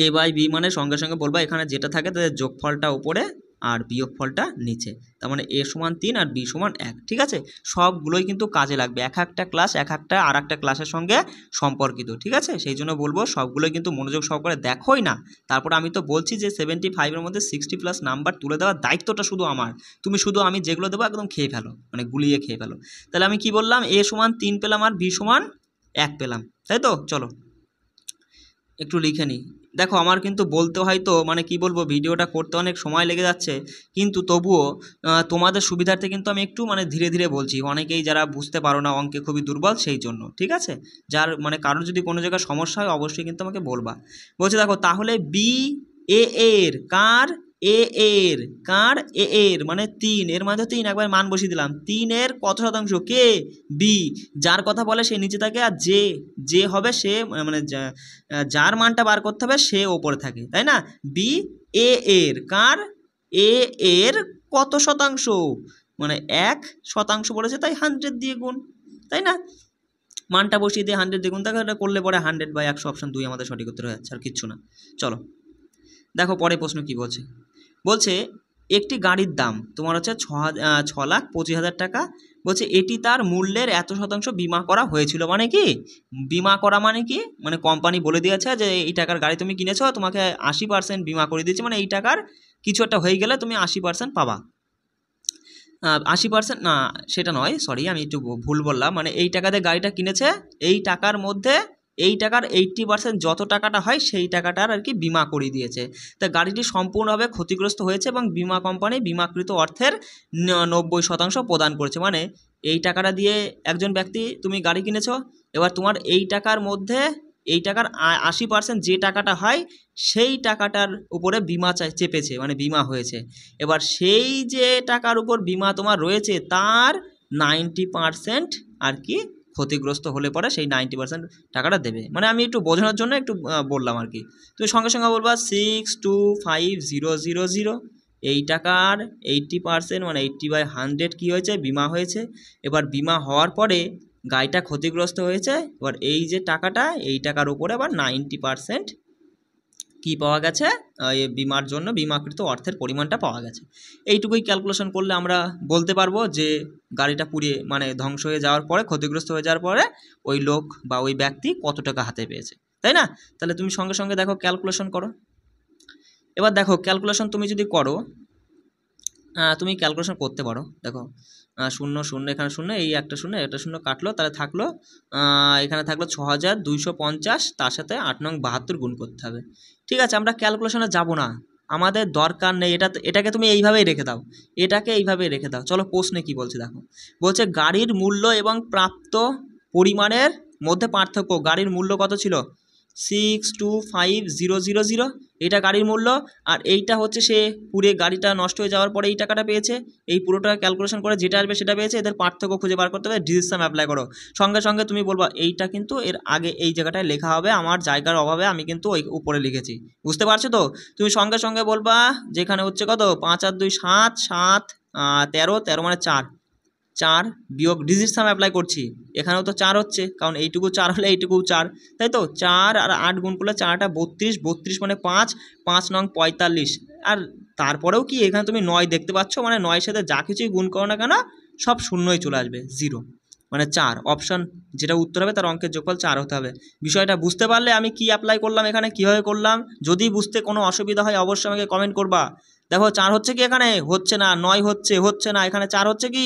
a/b মানে সঙ্গে সঙ্গে বলবা এখানে যেটা থাকে তাদের যোগফলটা উপরে আর বিয়োগফলটা নিচে, তার মানে a সমান 3 আর b সমান 1, ঠিক আছে। সবগুলোই কিন্তু কাজে লাগবে, এক একটা ক্লাস এক একটা আর একটা ক্লাসের সঙ্গে সম্পর্কিত, ঠিক আছে। সেই জন্য বলবো সবগুলোই কিন্তু মনোযোগ সহকারে দেখোই না, তারপর আমি তো বলছি যে 75-এর মধ্যে 60+ নাম্বার তুলে দেওয়ার দায়িত্বটা শুধু আমার, তুমি শুধু আমি যেগুলো দেবো একদম খেয়ে ফেলো, মানে গুলিয়ে খেয়ে ফেলো। তাহলে আমি কি বললাম, a সমান 3 পেলাম আর b সমান 1 পেলাম, তাই তো। চলো একটু লিখে নিই। দেখো আমার কিন্তু বলতে হয়তো মানে কি বলবো, ভিডিওটা করতে অনেক সময় লেগে যাচ্ছে, কিন্তু তবুও তোমাদের সুবিধার্থে কিন্তু আমি একটু মানে ধীরে ধীরে বলছি। অনেকেই যারা বুঝতে পারো না, অঙ্কে খুবই দুর্বল, সেই জন্য। ঠিক আছে, যার মানে কারোর যদি কোনো জায়গায় সমস্যা হয় অবশ্যই কিন্তু আমাকে বলবা। বলছে দেখো তাহলে বি এ এর কার এ এর কার এ এর মানে 3 এর মাঝে 3 একবার মান বসিয়ে দিলাম। 3 এর কত শতাংশ? কে? বি। যার কথা বলে সে নিচে থাকে, আর যে হবে সে মানে যার মানটা বার করতে হবে সে ওপরে থাকে, তাই না? বি এ এর কার এ এর কত শতাংশ? মানে 1% বলেছে, তাই 100 দিয়ে গুণ, তাই না? মানটা বসিয়ে দিয়ে 100 দিয়ে গুণ, তাকে এটা করলে পরে 100/100 অপশন 2 আমাদের সঠিক উত্তর হয়ে যাচ্ছে, আর কিচ্ছু না। চলো দেখো পরে প্রশ্ন কি বলছে। বলছে একটি গাড়ির দাম তোমার হচ্ছে 6,25,000 টাকা। বলছে এটি তার মূল্যের এত শতাংশ বিমা করা হয়েছিল। মানে কি বিমা করা? মানে কি মানে কোম্পানি বলে দিয়েছে যে এই টাকার গাড়ি তুমি কিনেছো, তোমাকে 80% বিমা করে দিয়েছে, মানে এই টাকার কিছু একটা হয়ে গেলে তুমি 80% পাবা। 80% না, সেটা নয়, সরি আমি একটু ভুল বললাম। মানে এই টাকাতে গাড়িটা কিনেছে, এই টাকার মধ্যে এই টাকার 80% যত টাকাটা হয় সেই টাকাটার আর কি বিমা করিয়ে দিয়েছে। তা গাড়িটি সম্পূর্ণভাবে ক্ষতিগ্রস্ত হয়েছে এবং বিমা কোম্পানি বিমাকৃত অর্থের 90% প্রদান করেছে। মানে এই টাকাটা দিয়ে একজন ব্যক্তি তুমি গাড়ি কিনেছো, এবার তোমার এই টাকার মধ্যে এই টাকার 80% যে টাকাটা হয় সেই টাকাটার উপরে বিমা চেপেছে, মানে বিমা হয়েছে। এবার সেই যে টাকার উপর বিমা তোমার রয়েছে তার 90% আর কি ক্ষতিগ্রস্ত হলে পরে সেই 90% টাকাটা দেবে। মানে আমি একটু বোঝানোর জন্য একটু বললাম আর কি। তুমি সঙ্গে সঙ্গে বলবা 625,000, এই টাকার 80% মানে 80/100 কী হয়েছে? বিমা হয়েছে। এবার বিমা হওয়ার পরে গাড়িটা ক্ষতিগ্রস্ত হয়েছে, এবার এই যে টাকাটা এই টাকার উপরে আবার 90% কি পাওয়া গেছে? এই বিমার জন্য বিমাকৃত অর্থের পরিমাণটা পাওয়া গেছে। এইটুকুই ক্যালকুলেশন করলে আমরা বলতে পারবো যে গাড়িটা পুড়িয়ে মানে ধ্বংস হয়ে যাওয়ার পরে, ক্ষতিগ্রস্ত হয়ে যাওয়ার পরে ওই লোক বা ওই ব্যক্তি কত টাকা হাতে পেয়েছে, তাই না? তাহলে তুমি সঙ্গে সঙ্গে দেখো ক্যালকুলেশন করো। এবার দেখো ক্যালকুলেশন তুমি যদি করো, তুমি ক্যালকুলেশন করতে পারো। দেখো 0 0 এখানে 0, এই একটা 0 একটা 0 কাটলো, তাহলে থাকলো এখানে থাকলো 6,250, তার সাথে 8 নং 72 গুণ করতে হবে। ঠিক আছে, আমরা ক্যালকুলেশনে যাব না, আমাদের দরকার নেই। এটাকে তুমি এইভাবেই রেখে দাও, এটাকে এইভাবেই রেখে দাও। চলো প্রশ্নে কি বলছে দেখো। বলছে গাড়ির মূল্য এবং প্রাপ্ত পরিমাণের মধ্যে পার্থক্য। গাড়ির মূল্য কত ছিল? 625,000, এটা গাড়ির মূল্য। আর এইটা হচ্ছে সে পুরে গাড়িটা নষ্ট হয়ে যাওয়ার পরে এই টাকাটা পেয়েছে। এই পুরোটা ক্যালকুলেশন করে যেটা আসবে সেটা পেয়েছে। এদের পার্থক্য খুঁজে বার করতে হবে, ডিজিট সাম অ্যাপ্লাই করো। সঙ্গে সঙ্গে তুমি বলবা এইটা কিন্তু এর আগে এই জায়গাটায় লেখা হবে, আমার জায়গার অভাবে আমি কিন্তু ওই উপরে লিখেছি। বুঝতে পারছো তো? তুমি সঙ্গে সঙ্গে বলবা যেখানে হচ্ছে কত 5 আর 2 7, 7 13, 13 মানে 4 বিয়োগ ডিজিট সাম অ্যাপ্লাই করছি। এখানেও তো 4 হচ্ছে, কারণ এইটুকু 4 হলে এইটুকু 4, তাই তো? 4 আর 8 গুণ করলে 4টা 32, 32 মানে 5, 5 নং 45। আর তারপরেও কি এখানে তুমি 9 দেখতে পাচ্ছ, মানে 9-এর সাথে যা কিছুই গুণ করো না কেন সব শূন্যই চলে আসবে, 0 মানে 4। অপশান যেটা উত্তর হবে তার অঙ্কের যোগফল 4 হতে হবে। বিষয়টা বুঝতে পারলে আমি কি অ্যাপ্লাই করলাম, এখানে কীভাবে করলাম, যদি বুঝতে কোনো অসুবিধা হয় অবশ্যই আমাকে কমেন্ট করবা। দেখো 4 হচ্ছে কি? এখানে হচ্ছে না, 9 হচ্ছে না, এখানে 4 হচ্ছে কি?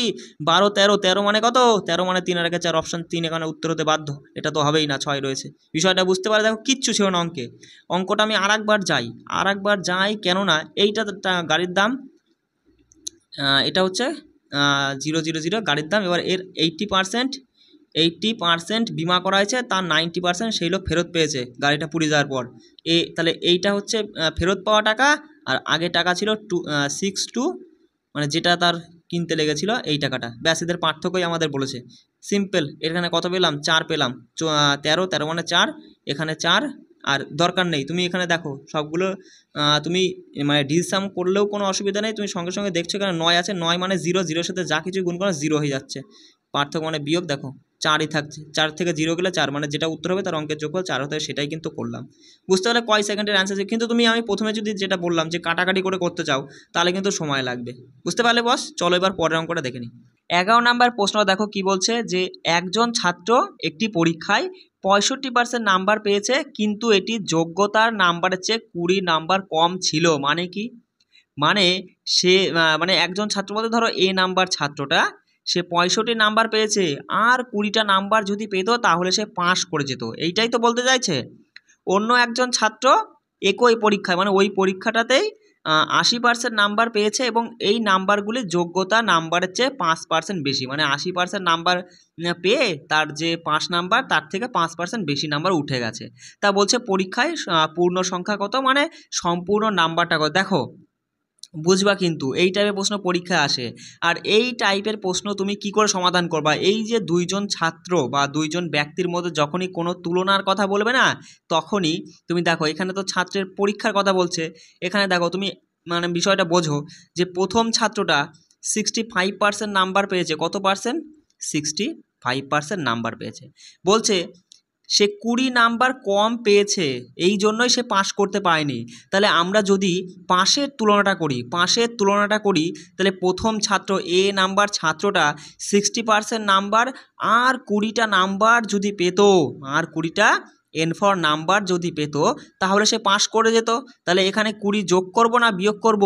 12, 13, 13 মানে কত? 13 মানে 3 আর 4, অপশান 3 এখানে উত্তর হতে বাধ্য। এটা তো হবেই না, 6 রয়েছে। বিষয়টা বুঝতে পারে? দেখো কিচ্ছু ছিল না অঙ্কে। অঙ্কটা আমি আর একবার যাই, কেননা এইটা গাড়ির দাম, এটা হচ্ছে 000 গাড়ির দাম। এবার এর 80% বিমা করা হয়েছে, তার 90% সেই লোক ফেরত পেয়েছে গাড়িটা পুড়ে যাওয়ার পর। তাহলে এইটা হচ্ছে ফেরত পাওয়া টাকা, আর আগে টাকা ছিল 62, মানে যেটা তার কিনতে লেগেছিল এই টাকাটা। ব্যাস, এদের পার্থক্যই আমাদের বলেছে। সিম্পল। এখানে কত পেলাম? 4 পেলাম। 13 মানে 4, এখানে 4। আর দরকার নেই, তুমি এখানে দেখো সবগুলো তুমি মানে ডিসাম করলেও কোনো অসুবিধা নেই। তুমি সঙ্গে সঙ্গে দেখছো এখানে 9 আছে, 9 মানে 0, 0-এর সাথে যা কিছু গুণ করো 0 হয়ে যাচ্ছে। পার্থক্য মানে বিয়োগ, দেখো 4ই থাকছে। 4 থেকে 0 গেলে 4, মানে যেটা উত্তর হবে তার অঙ্কের যোগফল 4 হতে হবে, সেটাই কিন্তু করলাম। বুঝতে পারলে কয় সেকেন্ডের অ্যান্সার? কিন্তু আমি প্রথমে যদি যেটা বললাম যে কাটাকাটি করে করতে চাও তাহলে কিন্তু সময় লাগবে। বুঝতে পারলে বস? চলো এবার পরের অঙ্কটা দেখে নিই। 11 নাম্বার প্রশ্ন দেখো কি বলছে, যে একজন ছাত্র একটি পরীক্ষায় 65% নাম্বার পেয়েছে, কিন্তু এটি যোগ্যতার নাম্বারের চেয়ে 20 নাম্বার কম ছিল। মানে কি? মানে সে মানে একজন ছাত্র বলতে ধরো এ নাম্বার ছাত্রটা, সে 65 নাম্বার পেয়েছে, আর 20টা নাম্বার যদি পেতো তাহলে সে পাস করে যেত, এইটাই তো বলতে চাইছে। অন্য একজন ছাত্র একই পরীক্ষায় মানে ওই পরীক্ষাটাতেই 80% নাম্বার পেয়েছে এবং এই নাম্বারগুলি যোগ্যতা নাম্বারের চেয়ে 5% বেশি, মানে 80% নাম্বার পেয়ে তার যে 5 নাম্বার তার থেকে 5% বেশি নাম্বার উঠে গেছে। তা বলছে পরীক্ষায় পূর্ণ সংখ্যা কত, মানে সম্পূর্ণ নাম্বারটা কত। দেখো বুঝবা কিন্তু এই টাইপের প্রশ্ন পরীক্ষায় আসে। আর এই টাইপের প্রশ্ন তুমি কি করে সমাধান করবা, এই যে দুইজন ছাত্র বা দুইজন ব্যক্তির মধ্যে যখনই কোনো তুলনার কথা বলবে না, তখনই তুমি দেখো এখানে তো ছাত্রের পরীক্ষার কথা বলছে, এখানে দেখো তুমি মানে বিষয়টা বোঝো যে প্রথম ছাত্রটা 65% নাম্বার পেয়েছে। কত পার্সেন্ট? 65% নাম্বার পেয়েছে। বলছে সে 20 নাম্বার কম পেয়েছে, এই জন্যই সে পাশ করতে পারেনি। তাহলে আমরা যদি পাশের তুলনাটা করি তাহলে প্রথম ছাত্র এ নাম্বার ছাত্রটা 60% নাম্বার আর 20টা নাম্বার যদি পেত, আর 20টা N4 নাম্বার যদি পেত তাহলে সে পাশ করে যেত। তাহলে এখানে 20 যোগ করব না বিয়োগ করব?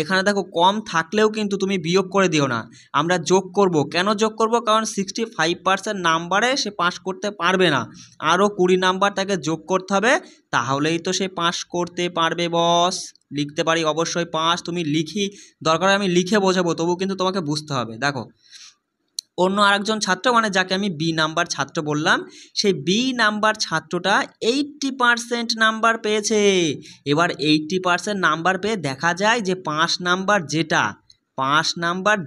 এখানে দেখো কম থাকলেও কিন্তু তুমি বিয়োগ করে দিও না, আমরা যোগ করব। কেন যোগ করব? কারণ 65% নাম্বারে সে পাশ করতে পারবে না, আরও 20 নাম্বার তাকে যোগ করতে হবে, তাহলেই তো সে পাশ করতে পারবে বস। লিখতে পারি অবশ্যই পাস, তুমি লিখি দরকার আমি লিখে বোঝাবো, তবু কিন্তু তোমাকে বুঝতে হবে। দেখো অন্য আরেকজন ছাত্র মানে যাকে আমি বি নাম্বার ছাত্র বললাম, সেই বি নাম্বার ছাত্রটা 80% নাম্বার পেয়েছে। এবার 80% নাম্বার পেয়ে দেখা যায় যে 5 নাম্বার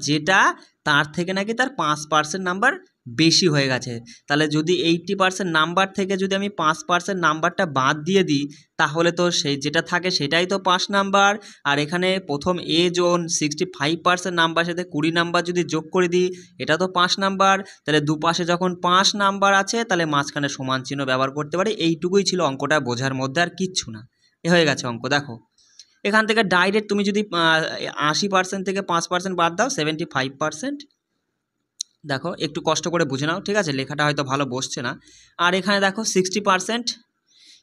যেটা তার থেকে নাকি তার 5% নাম্বার বেশি হয়ে গেছে। তাহলে যদি 80% নাম্বার থেকে যদি আমি 5% নাম্বারটা বাদ দিয়ে দিই তাহলে তো সেই যেটা থাকে সেটাই তো 5 নাম্বার। আর এখানে প্রথম এ জন 65% নাম্বার সাথে 20 নাম্বার যদি যোগ করে দিই এটা তো 5 নাম্বার। তাহলে দুপাশে যখন 5 নাম্বার আছে তাহলে মাঝখানে সমান চিহ্ন ব্যবহার করতে পারি। এইটুকুই ছিল অঙ্কটা বোঝার মধ্যে, আর কিচ্ছু না। এ হয়ে গেছে অঙ্ক। দেখো এখান থেকে ডাইরেক্ট তুমি যদি 80% থেকে 5% বাদ দাও 75%। দেখো একটু কষ্ট করে বুঝে নাও, ঠিক আছে, লেখাটা হয়তো ভালো বসছে না। আর এখানে দেখো 60%,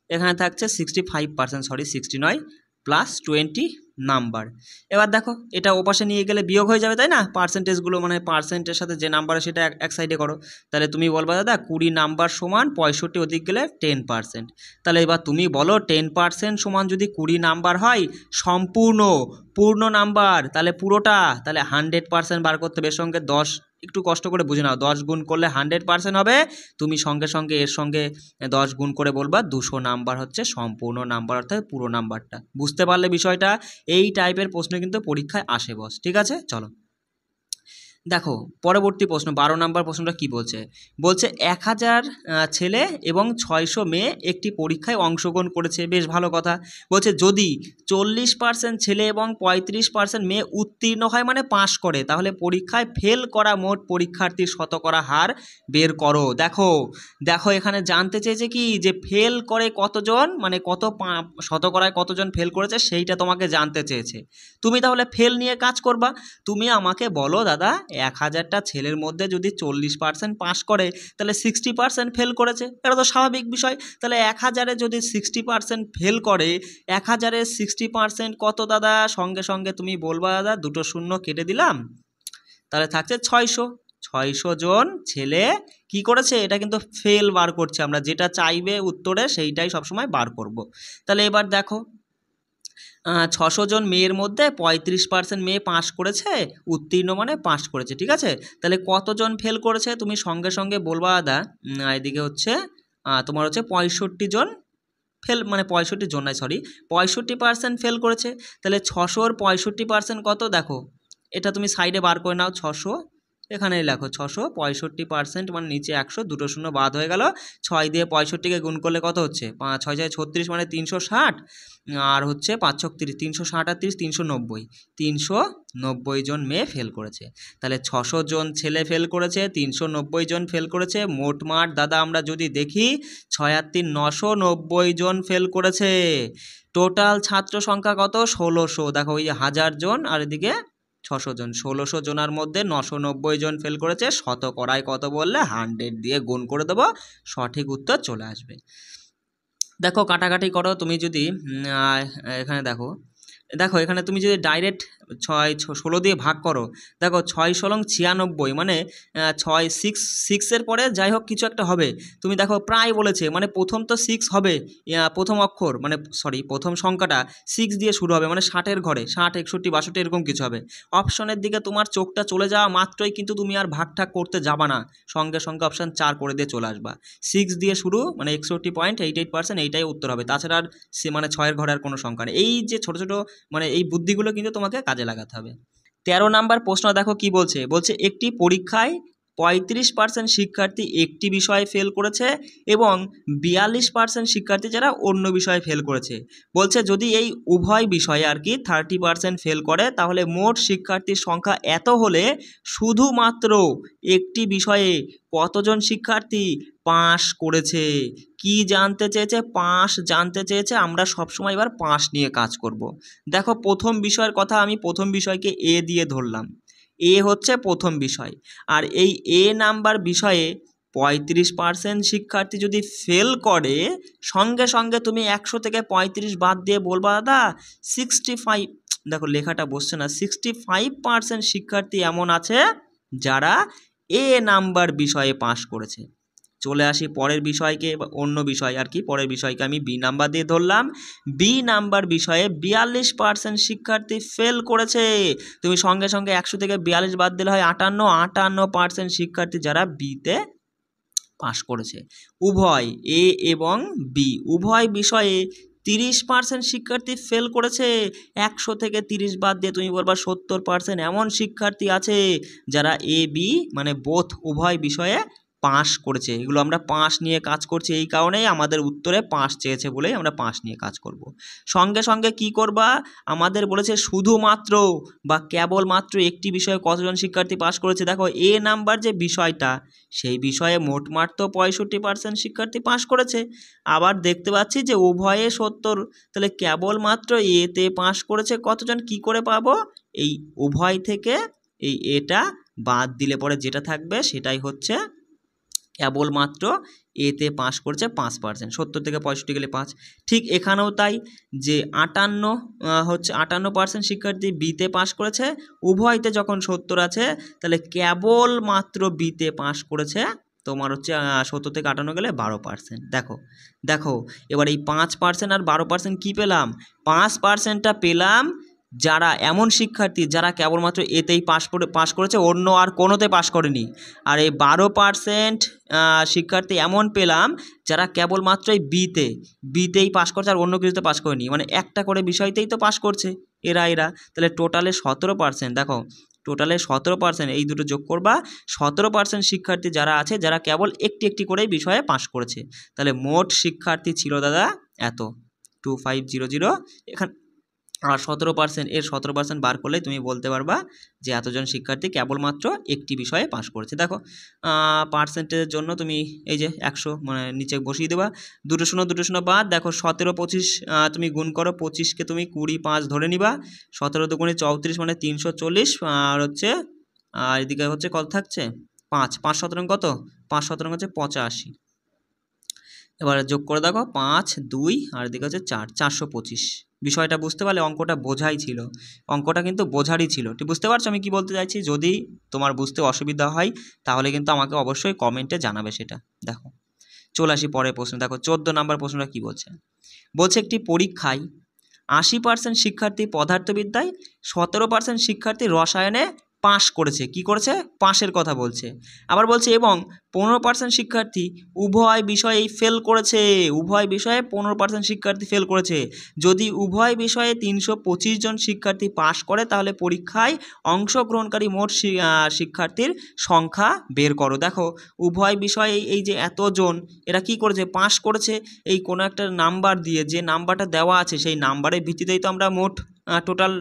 এখানে থাকছে 65%, সরি 60 নয়, প্লাস 20 নাম্বার। এবার দেখো এটা ওপাশে নিয়ে গেলে বিয়োগ হয়ে যাবে, তাই না? পার্সেন্টেজগুলো মানে পার্সেন্টের সাথে যে নাম্বার সেটা এক সাইডে করো। তাহলে তুমি বলবা দাদা 20 নাম্বার সমান 65 অধিক গেলে 10%। তাহলে এবার তুমি বলো 10% সমান যদি 20 নাম্বার হয় পূর্ণ নাম্বার, তাহলে পুরোটা, তাহলে 100% বার করতে হবে। এর সঙ্গে 10 একটু কষ্ট করে বুঝে নাও, 10 গুণ করলে 100% হবে। তুমি সঙ্গে সঙ্গে এর সঙ্গে 10 গুণ করে বলবা 200 নাম্বার হচ্ছে সম্পূর্ণ নাম্বার, অর্থাৎ পুরো নাম্বারটা। বুঝতে পারলে বিষয়টা? এই টাইপের প্রশ্ন কিন্তু পরীক্ষায় আসে বস, ঠিক আছে। চলো দেখো পরবর্তী প্রশ্ন 12 নম্বর প্রশ্নটা কি বলছে। বলছে 1000 ছেলে এবং 600 মেয়ে একটি পরীক্ষায় অংশগ্রহণ করেছে। বেশ ভালো কথা। বলছে যদি 40% ছেলে এবং 35% মেয়ে উত্তীর্ণ হয় মানে পাশ করে, তাহলে পরীক্ষায় ফেল করা মোট পরীক্ষার্থীর শতকরা হার বের করো। দেখো এখানে জানতে চেয়েছে কি যে ফেল করে কতজন, মানে কত শতকরায় কতজন ফেল করেছে সেইটা তোমাকে জানতে চেয়েছে। তুমি তাহলে ফেল নিয়ে কাজ করবা। তুমি আমাকে বলো দাদা 1000টা ছেলের মধ্যে যদি 40% পাস করে তাহলে 60% ফেল করেছে, এটা তো স্বাভাবিক বিষয়। তাহলে 1000-এ যদি 60% ফেল করে, 1000-এর 60% কত দাদা? সঙ্গে সঙ্গে তুমি বলবা দাদা দুটো শূন্য কেটে দিলাম, তাহলে থাকছে 600 জন ছেলে কি করেছে, এটা কিন্তু ফেল বার করছে। আমরা যেটা চাইবে উত্তরে সেইটাই সবসময় বার করব। তাহলে এবার দেখো 600 জন মেয়ের মধ্যে 35% মেয়ে পাস করেছে, উত্তীর্ণ মানে পাস করেছে, ঠিক আছে। তাহলে কতজন ফেল করেছে তুমি সঙ্গে সঙ্গে বলবা দাদা এদিকে হচ্ছে তোমার হচ্ছে 65 জন ফেল, মানে 65 জন নয় সরি 65% ফেল করেছে। তাহলে 600-র 65% কত? দেখো এটা তুমি সাইডে বার করে নাও। 600 এখানে লেখো 665% মানে নিচে 100, দুটো শূন্য বাদ হয়ে গেল। 6 দিয়ে 65কে গুণ করলে কত হচ্ছে? 6 × 36 মানে 360, আর হচ্ছে 5 × 30 360 আর 30 390, 390 জন মেয়ে ফেল করেছে। তাহলে 600 জন ছেলে ফেল করেছে, 390 জন ফেল করেছে। মোটমাট দাদা আমরা যদি দেখি 6 আর 3 990 জন ফেল করেছে। টোটাল ছাত্র সংখ্যা কত? 1600। দেখো ওই যে 1000 জন আর এদিকে 600 জন, 1600 জনের মধ্যে 990 জন ফেল করেছে। শতকরায় কত বললে 100 দিয়ে গুণ করে দেবো, সঠিক উত্তর চলে আসবে। দেখো কাটাকাটি করো তুমি যদি এখানে দেখো এখানে তুমি যদি ডাইরেক্ট ষোলো দিয়ে ভাগ করো, দেখো 6 ষোলং 96, মানে 6 পরে যাই হোক কিছু একটা হবে। তুমি দেখো প্রায় বলেছে, মানে প্রথম তো 6 হবে, প্রথম অক্ষর মানে প্রথম সংখ্যাটা 6 দিয়ে শুরু হবে, মানে 60-এর ঘরে 60, 61, 62 এরকম কিছু হবে। অপশনের দিকে তোমার চোখটা চলে যাওয়া মাত্রই কিন্তু তুমি আর ভাগ ঠাগ করতে যাবা না, সঙ্গে সঙ্গে অপশান 4 করে দিয়ে চলে আসবা। 6 দিয়ে শুরু মানে 61.88%, এইটাই উত্তর হবে। তাছাড়া আর মানে 6-এর ঘরে আর কোনো সংখ্যা নেই। এই যে ছোটো ছোটো মানে এই বুদ্ধিগুলো কিন্তু তোমাকে কাজে লাগাতে হবে। 13 নাম্বার প্রশ্ন দেখো কি বলছে, একটি পরীক্ষায় 35% শিক্ষার্থী একটি বিষয়ে ফেল করেছে এবং 42% শিক্ষার্থী যারা অন্য বিষয়ে ফেল করেছে। বলছে যদি এই উভয় বিষয়ে আর কি 30% ফেল করে তাহলে মোট শিক্ষার্থীর সংখ্যা এত হলে শুধুমাত্র একটি বিষয়ে কতজন শিক্ষার্থী পাস করেছে। কি জানতে চেয়েছে? পাস জানতে চেয়েছে। আমরা সবসময় এবার পাস নিয়ে কাজ করব। দেখো প্রথম বিষয়ের কথা, আমি প্রথম বিষয়কে এ দিয়ে ধরলাম, এ হচ্ছে প্রথম বিষয়। আর এই এ নাম্বার বিষয়ে 35% শিক্ষার্থী যদি ফেল করে, সঙ্গে সঙ্গে তুমি 100 থেকে 35 বাদ দিয়ে বলবা দাদা 65, দেখো লেখাটা বসছে না, 65% শিক্ষার্থী এমন আছে যারা এ নাম্বার বিষয়ে পাস করেছে। চলে আসি পরের বিষয়কে, অন্য বিষয় আর কি, পরের বিষয়কে আমি বি নাম্বার দিয়ে ধরলাম। বি নাম্বার বিষয়ে 42% শিক্ষার্থী ফেল করেছে। তুমি সঙ্গে সঙ্গে 100 থেকে 42 বাদ দিলে হয় 58% শিক্ষার্থী যারা বিতে পাস করেছে। উভয় এ এবং বি উভয় বিষয়ে 30% শিক্ষার্থী ফেল করেছে। 100 থেকে 30 বাদ দিয়ে তুমি বলবা 70% এমন শিক্ষার্থী আছে যারা এ বি মানে বোথ উভয় বিষয়ে পাস করেছে। এগুলো আমরা পাস নিয়ে কাজ করছি, এই কারণেই আমাদের উত্তরে পাস চেয়েছে বলেই আমরা পাস নিয়ে কাজ করব। সঙ্গে সঙ্গে কি করবা, আমাদের বলেছে শুধুমাত্র বা কেবলমাত্র একটি বিষয়ে কতজন শিক্ষার্থী পাস করেছে। দেখো এ নাম্বার যে বিষয়টা, সেই বিষয়ে মোটমাট তো 65% শিক্ষার্থী পাস করেছে। আবার দেখতে পাচ্ছি যে উভয়ে 70, তাহলে কেবলমাত্র এতে পাস করেছে কতজন, কি করে পাবো? এই উভয় থেকে এই এটা বাদ দিলে পরে যেটা থাকবে সেটাই হচ্ছে কেবলমাত্র এতে পাস করেছে 5%, 70 থেকে 65 গেলে 5। ঠিক এখানেও তাই, যে 58% শিক্ষার্থী বিতে পাস করেছে। উভয়তে যখন 70 আছে তাহলে কেবলমাত্র বিতে পাস করেছে তোমার হচ্ছে 70 থেকে 58 গেলে 12%। দেখো এবার এই 5% আর 12% কি পেলাম? 5%টা পেলাম যারা এমন শিক্ষার্থী যারা কেবলমাত্র এতেই পাস করেছে, অন্য আর কোনোতে পাস করেনি। আর এই 12% শিক্ষার্থী এমন পেলাম যারা কেবলমাত্রই বিতেই পাস করছে আর অন্য কিছুতে পাস করেনি, মানে একটা করে বিষয়তেই তো পাস করছে এরা। তাহলে টোটালে 17%, দেখো টোটালে 17%, এই দুটো যোগ করবা, 17% শিক্ষার্থী যারা আছে যারা কেবল একটি করেই বিষয়ে পাস করেছে। তাহলে মোট শিক্ষার্থী ছিল দাদা এত 2500। এখানে আর 17%, এর 17% বার করলে তুমি বলতে পারবা যে এতজন শিক্ষার্থী কেবলমাত্র একটি বিষয়ে পাস করেছে। দেখো পার্সেন্টেজের জন্য তুমি এই যে 100 মানে নিচে বসিয়ে দেবা, 2 বাদ। দেখো 17 25 তুমি গুণ করো, 25কে তুমি 20 5 ধরে নিবা, 17 দুগুণে 34 মানে 340, আর হচ্ছে এদিকে হচ্ছে কত থাকছে 5 17 কত, 5 17 হচ্ছে 85। এবারে যোগ করে দেখো 5 2 আর এদিকে হচ্ছে 4 425। বিষয়টা বুঝতে পারলে? অঙ্কটা বোঝাই ছিল, অঙ্কটা কিন্তু বোঝারই ছিল। ঠিক বুঝতে পারছো আমি কি বলতে চাইছি? যদি তোমার বুঝতে অসুবিধা হয় তাহলে কিন্তু আমাকে অবশ্যই কমেন্টে জানাবে সেটা। দেখো চলে আসি পরের প্রশ্ন। দেখো 14 নাম্বার প্রশ্নটা কি বলছে একটি পরীক্ষায় 80% শিক্ষার্থী পদার্থবিদ্যায়, 17% শিক্ষার্থী রসায়নে পাস করেছে। কি করেছে? পাশের কথা বলছে। আবার বলছে এবং 15% শিক্ষার্থী উভয় বিষয়েই ফেল করেছে। উভয় বিষয়ে 15% শিক্ষার্থী ফেল করেছে। যদি উভয় বিষয়ে 325 জন শিক্ষার্থী পাস করে তাহলে পরীক্ষায় অংশগ্রহণকারী মোট শিক্ষার্থীর সংখ্যা বের করো। দেখো উভয় বিষয়ে এই যে এতজন এরা কি করেছে? পাস করেছে। এই কোনো একটা নাম্বার দিয়ে, যে নাম্বারটা দেওয়া আছে সেই নাম্বারের ভিত্তিতেই তো আমরা মোট টোটাল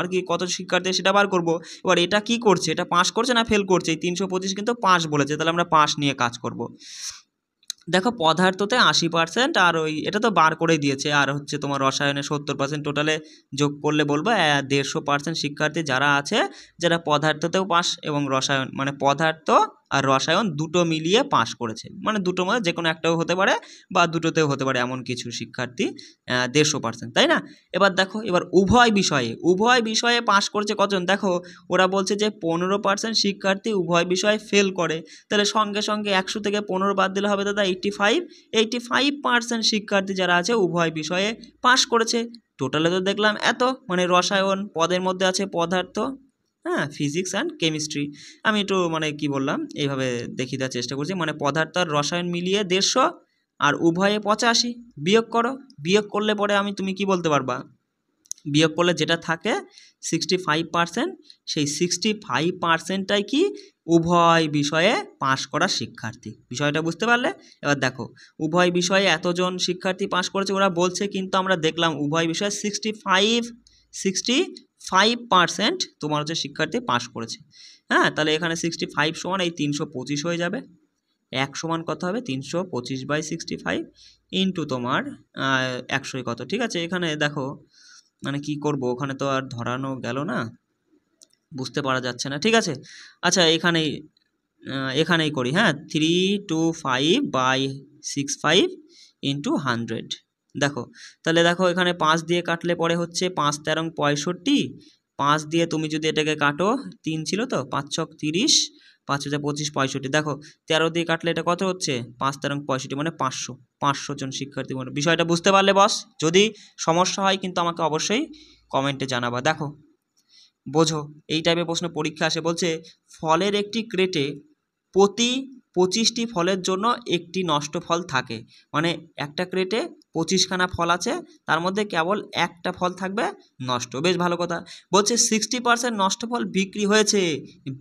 আর কি কত শিক্ষার্থী সেটা বার করব। এবার এটা কি করছে? এটা পাস করছে না ফেল করছে? এই 325 কিন্তু পাস বলেছে, তাহলে আমরা পাস নিয়ে কাজ করব। দেখো পদার্থতে 80% আর ওই এটা তো বার করে দিয়েছে, আর হচ্ছে তোমার রসায়নে 70%, টোটালে যোগ করলে বলবো 150% শিক্ষার্থী যারা আছে যারা পদার্থতেও পাস এবং রসায়ন মানে পদার্থ আর রসায়ন দুটো মিলিয়ে পাশ করেছে, মানে দুটোর মধ্যে যে কোনো একটাও হতে পারে বা দুটোতেও হতে পারে এমন কিছু শিক্ষার্থী 150%, তাই না? এবার দেখো, এবার উভয় বিষয়ে পাশ করছে কজন, দেখো ওরা বলছে যে 15% শিক্ষার্থী উভয় বিষয়ে ফেল করে, তাহলে সঙ্গে সঙ্গে 100 থেকে 15 বাদ দিলে হবে দাদা 85% শিক্ষার্থী যারা আছে উভয় বিষয়ে পাশ করেছে। টোটালে তো দেখলাম এত, মানে রসায়ন পদের মধ্যে আছে পদার্থ, হ্যাঁ, ফিজিক্স অ্যান্ড কেমিস্ট্রি। আমি একটু মানে কি বললাম এইভাবে দেখিয়ে দেওয়ার চেষ্টা করছি, মানে পদার্থ আর রসায়ন মিলিয়ে 150 আর উভয়ে 85, বিয়োগ করো, বিয়োগ করলে পরে তুমি কি বলতে পারবা, বিয়োগ করলে যেটা থাকে 65%, সেই 65%টাই কি উভয় বিষয়ে পাশ করা শিক্ষার্থী। বিষয়টা বুঝতে পারলে? এবার দেখো উভয় বিষয়ে এতজন শিক্ষার্থী পাশ করেছে ওরা বলছে, কিন্তু আমরা দেখলাম উভয় বিষয়ে 65% তোমার হচ্ছে শিক্ষার্থী পাশ করেছে। হ্যাঁ, তাহলে এখানে 65 সমান এই 325 হয়ে যাবে। 1 সমান কত হবে, 325/65 ইন্টু তোমার 100 কত, ঠিক আছে? এখানে দেখো মানে কি করব, ওখানে তো আর ধরানো গেল না, বুঝতে পারা যাচ্ছে না, ঠিক আছে? আচ্ছা এখানেই করি, হ্যাঁ, 325/65 ইন্টু 100। দেখো তাহলে দেখো এখানে 5 দিয়ে কাটলে পরে হচ্ছে 5 তেরং 65, 5 দিয়ে তুমি যদি এটাকে কাটো, 3 ছিল তো, 5 ছক 30, 5 হাজার 25, 65, দেখো 13 দিয়ে কাটলে এটা কত হচ্ছে, 5 তেরং 65, মানে 500 জন শিক্ষার্থী। মানে বিষয়টা বুঝতে পারলে বস? যদি সমস্যা হয় কিন্তু আমাকে অবশ্যই কমেন্টে জানাবা। দেখো বোঝো, এই টাইপের প্রশ্ন পরীক্ষা আসে, বলছে ফলের একটি ক্রেটে প্রতি 25টি ফলের জন্য একটি নষ্ট ফল থাকে, মানে একটা ক্রেটে 25খানা ফল আছে, তার মধ্যে কেবল একটা ফল থাকবে নষ্ট। বেশ ভালো কথা। বলছে 60% নষ্ট ফল বিক্রি হয়েছে,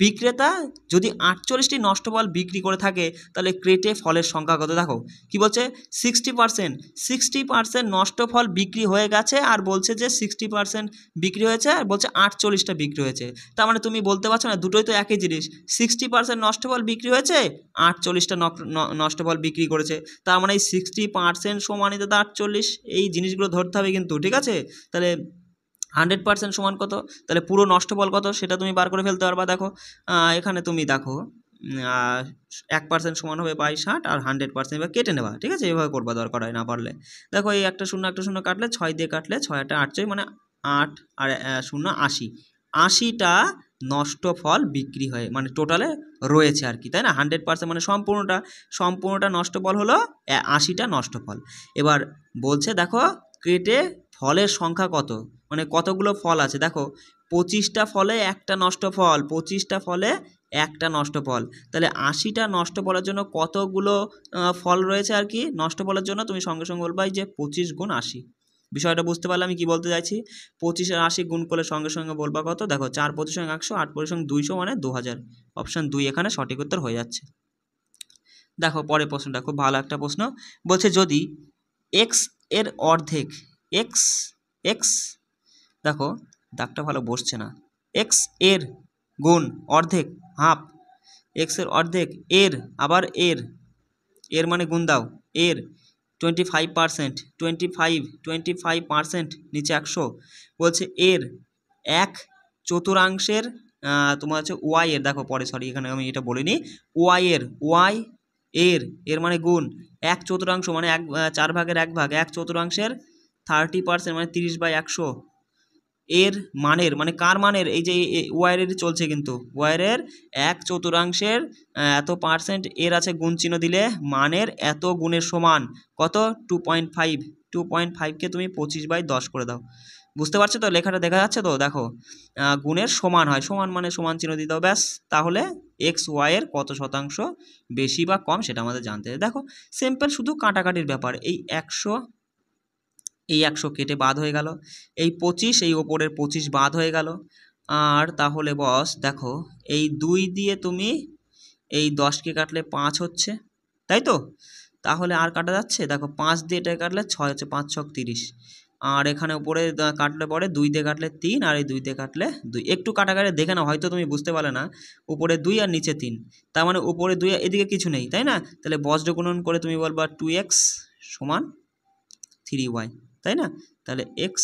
বিক্রেতা যদি 48টি নষ্ট ফল বিক্রি করে থাকে তাহলে ক্রেটে ফলের সংখ্যা কত? দেখো কি বলছে, 60% নষ্ট ফল বিক্রি হয়ে গেছে, আর বলছে যে 60% বিক্রি হয়েছে, আর বলছে 48টা বিক্রি হয়েছে। তার মানে তুমি বলতে পারছো না দুটোই তো একই জিনিস, 60% নষ্ট ফল বিক্রি হয়েছে, 48টা নষ্ট ফল বিক্রি করেছে, তার মানে এই 60% সমানই তো 48, এই জিনিসগুলো ধরতে হবে কিন্তু, ঠিক আছে? তাহলে 100% সমান কত, তাহলে পুরো নষ্ট ফল কত সেটা তুমি বার করে ফেলতে পারবা। দেখো এখানে তুমি দেখো 1% সমান হবে 22/60, আর 100% এবার কেটে নেবা, ঠিক আছে? এভাবে করবা দরকার হয়, না পারলে। দেখো এই একটা শূন্য কাটলে, 6 দিয়ে কাটলে 6 8 48, মানে 8 আর 0 80, 80টা নষ্ট ফল বিক্রি হয়, মানে টোটালে রয়েছে আর কি, তাই না? 100% মানে সম্পূর্ণটা নষ্ট ফল হলো 80টা নষ্ট ফল। এবার বলছে দেখো ক্রেটে ফলের সংখ্যা কত, মানে কতগুলো ফল আছে, দেখো 25টা ফলে একটা নষ্ট ফল, 25টা ফলে একটা নষ্ট ফল, তাহলে 80টা নষ্ট ফলের জন্য কতগুলো ফল রয়েছে আর কি নষ্ট ফলের জন্য, তুমি সঙ্গে সঙ্গে বলবা যে 25 গুণ 80। বিষয়টা বুঝতে পারলে আমি কি বলতে চাইছি? 25 আর 80 গুণ করলে সঙ্গে সঙ্গে বলবা কত, দেখো 4 25 100, 8 25 200, মানে 2000। অপশন 2 এখানে সঠিক উত্তর হয়ে যাচ্ছে। দেখো পরের প্রশ্নটা খুব ভালো একটা প্রশ্ন, বলছে যদি এক্স এর অর্ধেক, এক্স দেখো দাগটা ভালো বসছে না, এক্স এর গুণ অর্ধেক হাফ, এক্স এর অর্ধেক এর আবার এর মানে গুণ দাও, এর 25%, 25% নিচে 100, বলছে এর 1/4 তোমার হচ্ছে ওয়াই এর, দেখো পরে সরি এখানে আমি এটা বলিনি, ওয়াই এর মানে গুণ 1/4, মানে 4 ভাগের 1 ভাগ, 1/4 30%, মানে 30/100, এর মানের, মানে কার মানের, এই যে ওয়াইয়ের চলছে কিন্তু ওয়াইয়ের 1/4 এত পার্সেন্ট এর আছে গুণ চিহ্ন দিলে মানের এত গুণের সমান কত, 2.5কে তুমি 25/10 করে দাও। বুঝতে পারছো তো? লেখাটা দেখা যাচ্ছে তো? দেখো গুণের সমান হয়, সমান মানে সমান চিহ্ন দিয়ে দাও, ব্যাস। তাহলে এক্স ওয়াইয়ের কত শতাংশ বেশি বা কম সেটা আমাদের জানতে হবে। দেখো সিম্পল, শুধু কাটাকাটির ব্যাপার, এই 100 কেটে বাদ হয়ে গেল, এই 25 এই ওপরের 25 বাদ হয়ে গেল, আর তাহলে বস দেখো এই 2 দিয়ে তুমি এই 10কে কাটলে 5 হচ্ছে, তাই তো? তাহলে আর কাটা যাচ্ছে, দেখো 5 দিয়ে এটা কাটলে 6 হচ্ছে, 5 ছক 30, আর এখানে উপরে কাটলে পরে 2 দিয়ে কাটলে 3, আর এই 2 দিয়ে কাটলে 2। একটু কাটাকাটি দেখে না, হয়তো তুমি বুঝতে পারলে না, উপরে 2 আর নিচে 3, তার মানে উপরে 2 এদিকে কিছু নেই, তাই না? তাহলে বজ্র গুণন করে তুমি বলবা 2x সমান 3y, তাই না? তাহলে এক্স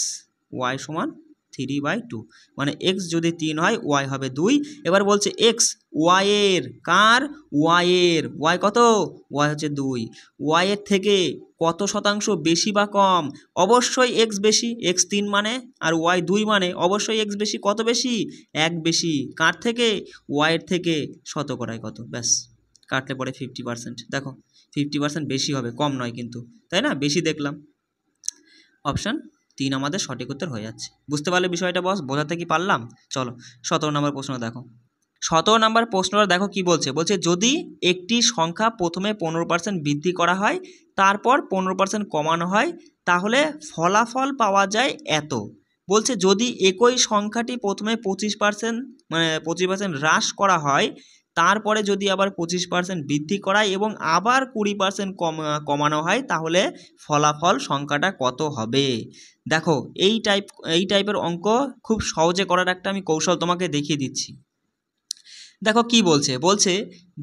ওয়াই সমান 3/2 মানে এক্স যদি 3 হয় ওয়াই হবে 2। এবার বলছে এক্স ওয়াইয়ের কার ওয়াইয়ের ওয়াই কত ওয়াই হচ্ছে 2 ওয়াইয়ের থেকে কত শতাংশ বেশি বা কম অবশ্যই এক্স বেশি এক্স 3 মানে আর ওয়াই 2 মানে অবশ্যই এক্স বেশি কত বেশি 1 বেশি কার থেকে ওয়াইয়ের থেকে শতকরায় কত ব্যাস কাটলে পরে 50% দেখো 50% বেশি হবে কম নয় কিন্তু তাই না বেশি দেখলাম অপশান 3 আমাদের সঠিক উত্তর হয়ে যাচ্ছে বুঝতে পারলে বিষয়টা বস বোঝাতে কি পারলাম চলো 17 নম্বর প্রশ্ন দেখো 17 নম্বর প্রশ্নটা দেখো কি বলছে বলছে যদি একটি সংখ্যা প্রথমে 15% বৃদ্ধি করা হয় তারপর 15% কমানো হয় তাহলে ফলাফল পাওয়া যায় এত বলছে যদি একই সংখ্যাটি প্রথমে 25% মানে 25% হ্রাস করা হয় তারপরে যদি আবার 25% বৃদ্ধি করায় এবং আবার 20% কমানো হয় তাহলে ফলাফল সংখ্যাটা কত হবে দেখো এই টাইপের অঙ্ক খুব সহজে করার একটা আমি কৌশল তোমাকে দেখিয়ে দিচ্ছি দেখো কি বলছে বলছে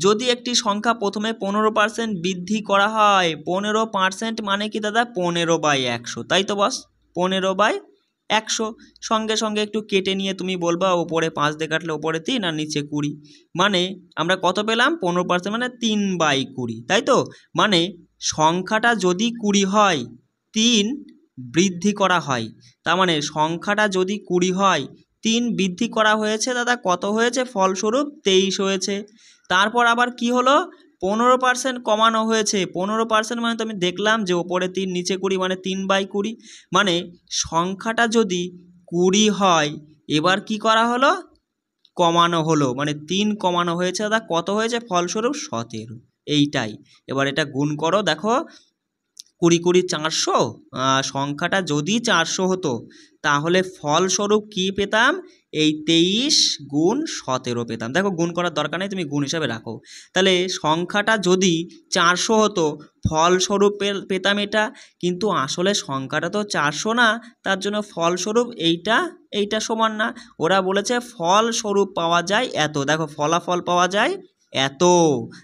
যদি একটি সংখ্যা প্রথমে 15% বৃদ্ধি করা হয় 15% মানে কি দাদা 15/100 তাই তো বস 15/100 সঙ্গে সঙ্গে একটু কেটে নিয়ে তুমি বলবা ওপরে 5 দিয়ে কাটলে ওপরে 3 আর নিচে 20 মানে আমরা কত পেলাম 15% মানে 3/20 তাই তো মানে সংখ্যাটা যদি 20 হয় 3 বৃদ্ধি করা হয় তার মানে সংখ্যাটা যদি 20 হয় 3 বৃদ্ধি করা হয়েছে দাদা কত হয়েছে ফলস্বরূপ 23 হয়েছে তারপর আবার কি হলো 15% কমানো হয়েছে 15% মানে তো আমি দেখলাম যে ওপরে 3 নিচে 20 মানে 3/20 মানে সংখ্যাটা যদি 20 হয় এবার কি করা হলো কমানো হলো মানে 3 কমানো হয়েছে দাদা কত হয়েছে ফলস্বরূপ 17 এইটাই এবার এটা গুণ করো দেখো 20 20 400 সংখ্যাটা যদি 400 হতো তাহলে ফলস্বরূপ কি পেতাম এই 23 গুণ 17 পেতাম দেখো গুণ করার দরকার নেই তুমি গুণ হিসাবে রাখো তাহলে সংখ্যাটা যদি 400 হতো ফলস্বরূপ পেতাম এটা কিন্তু আসলে সংখ্যাটা তো 400 না তার জন্য ফলস্বরূপ এইটা সমান না ওরা বলেছে ফলস্বরূপ পাওয়া যায় এত দেখো ফলাফল পাওয়া যায় এত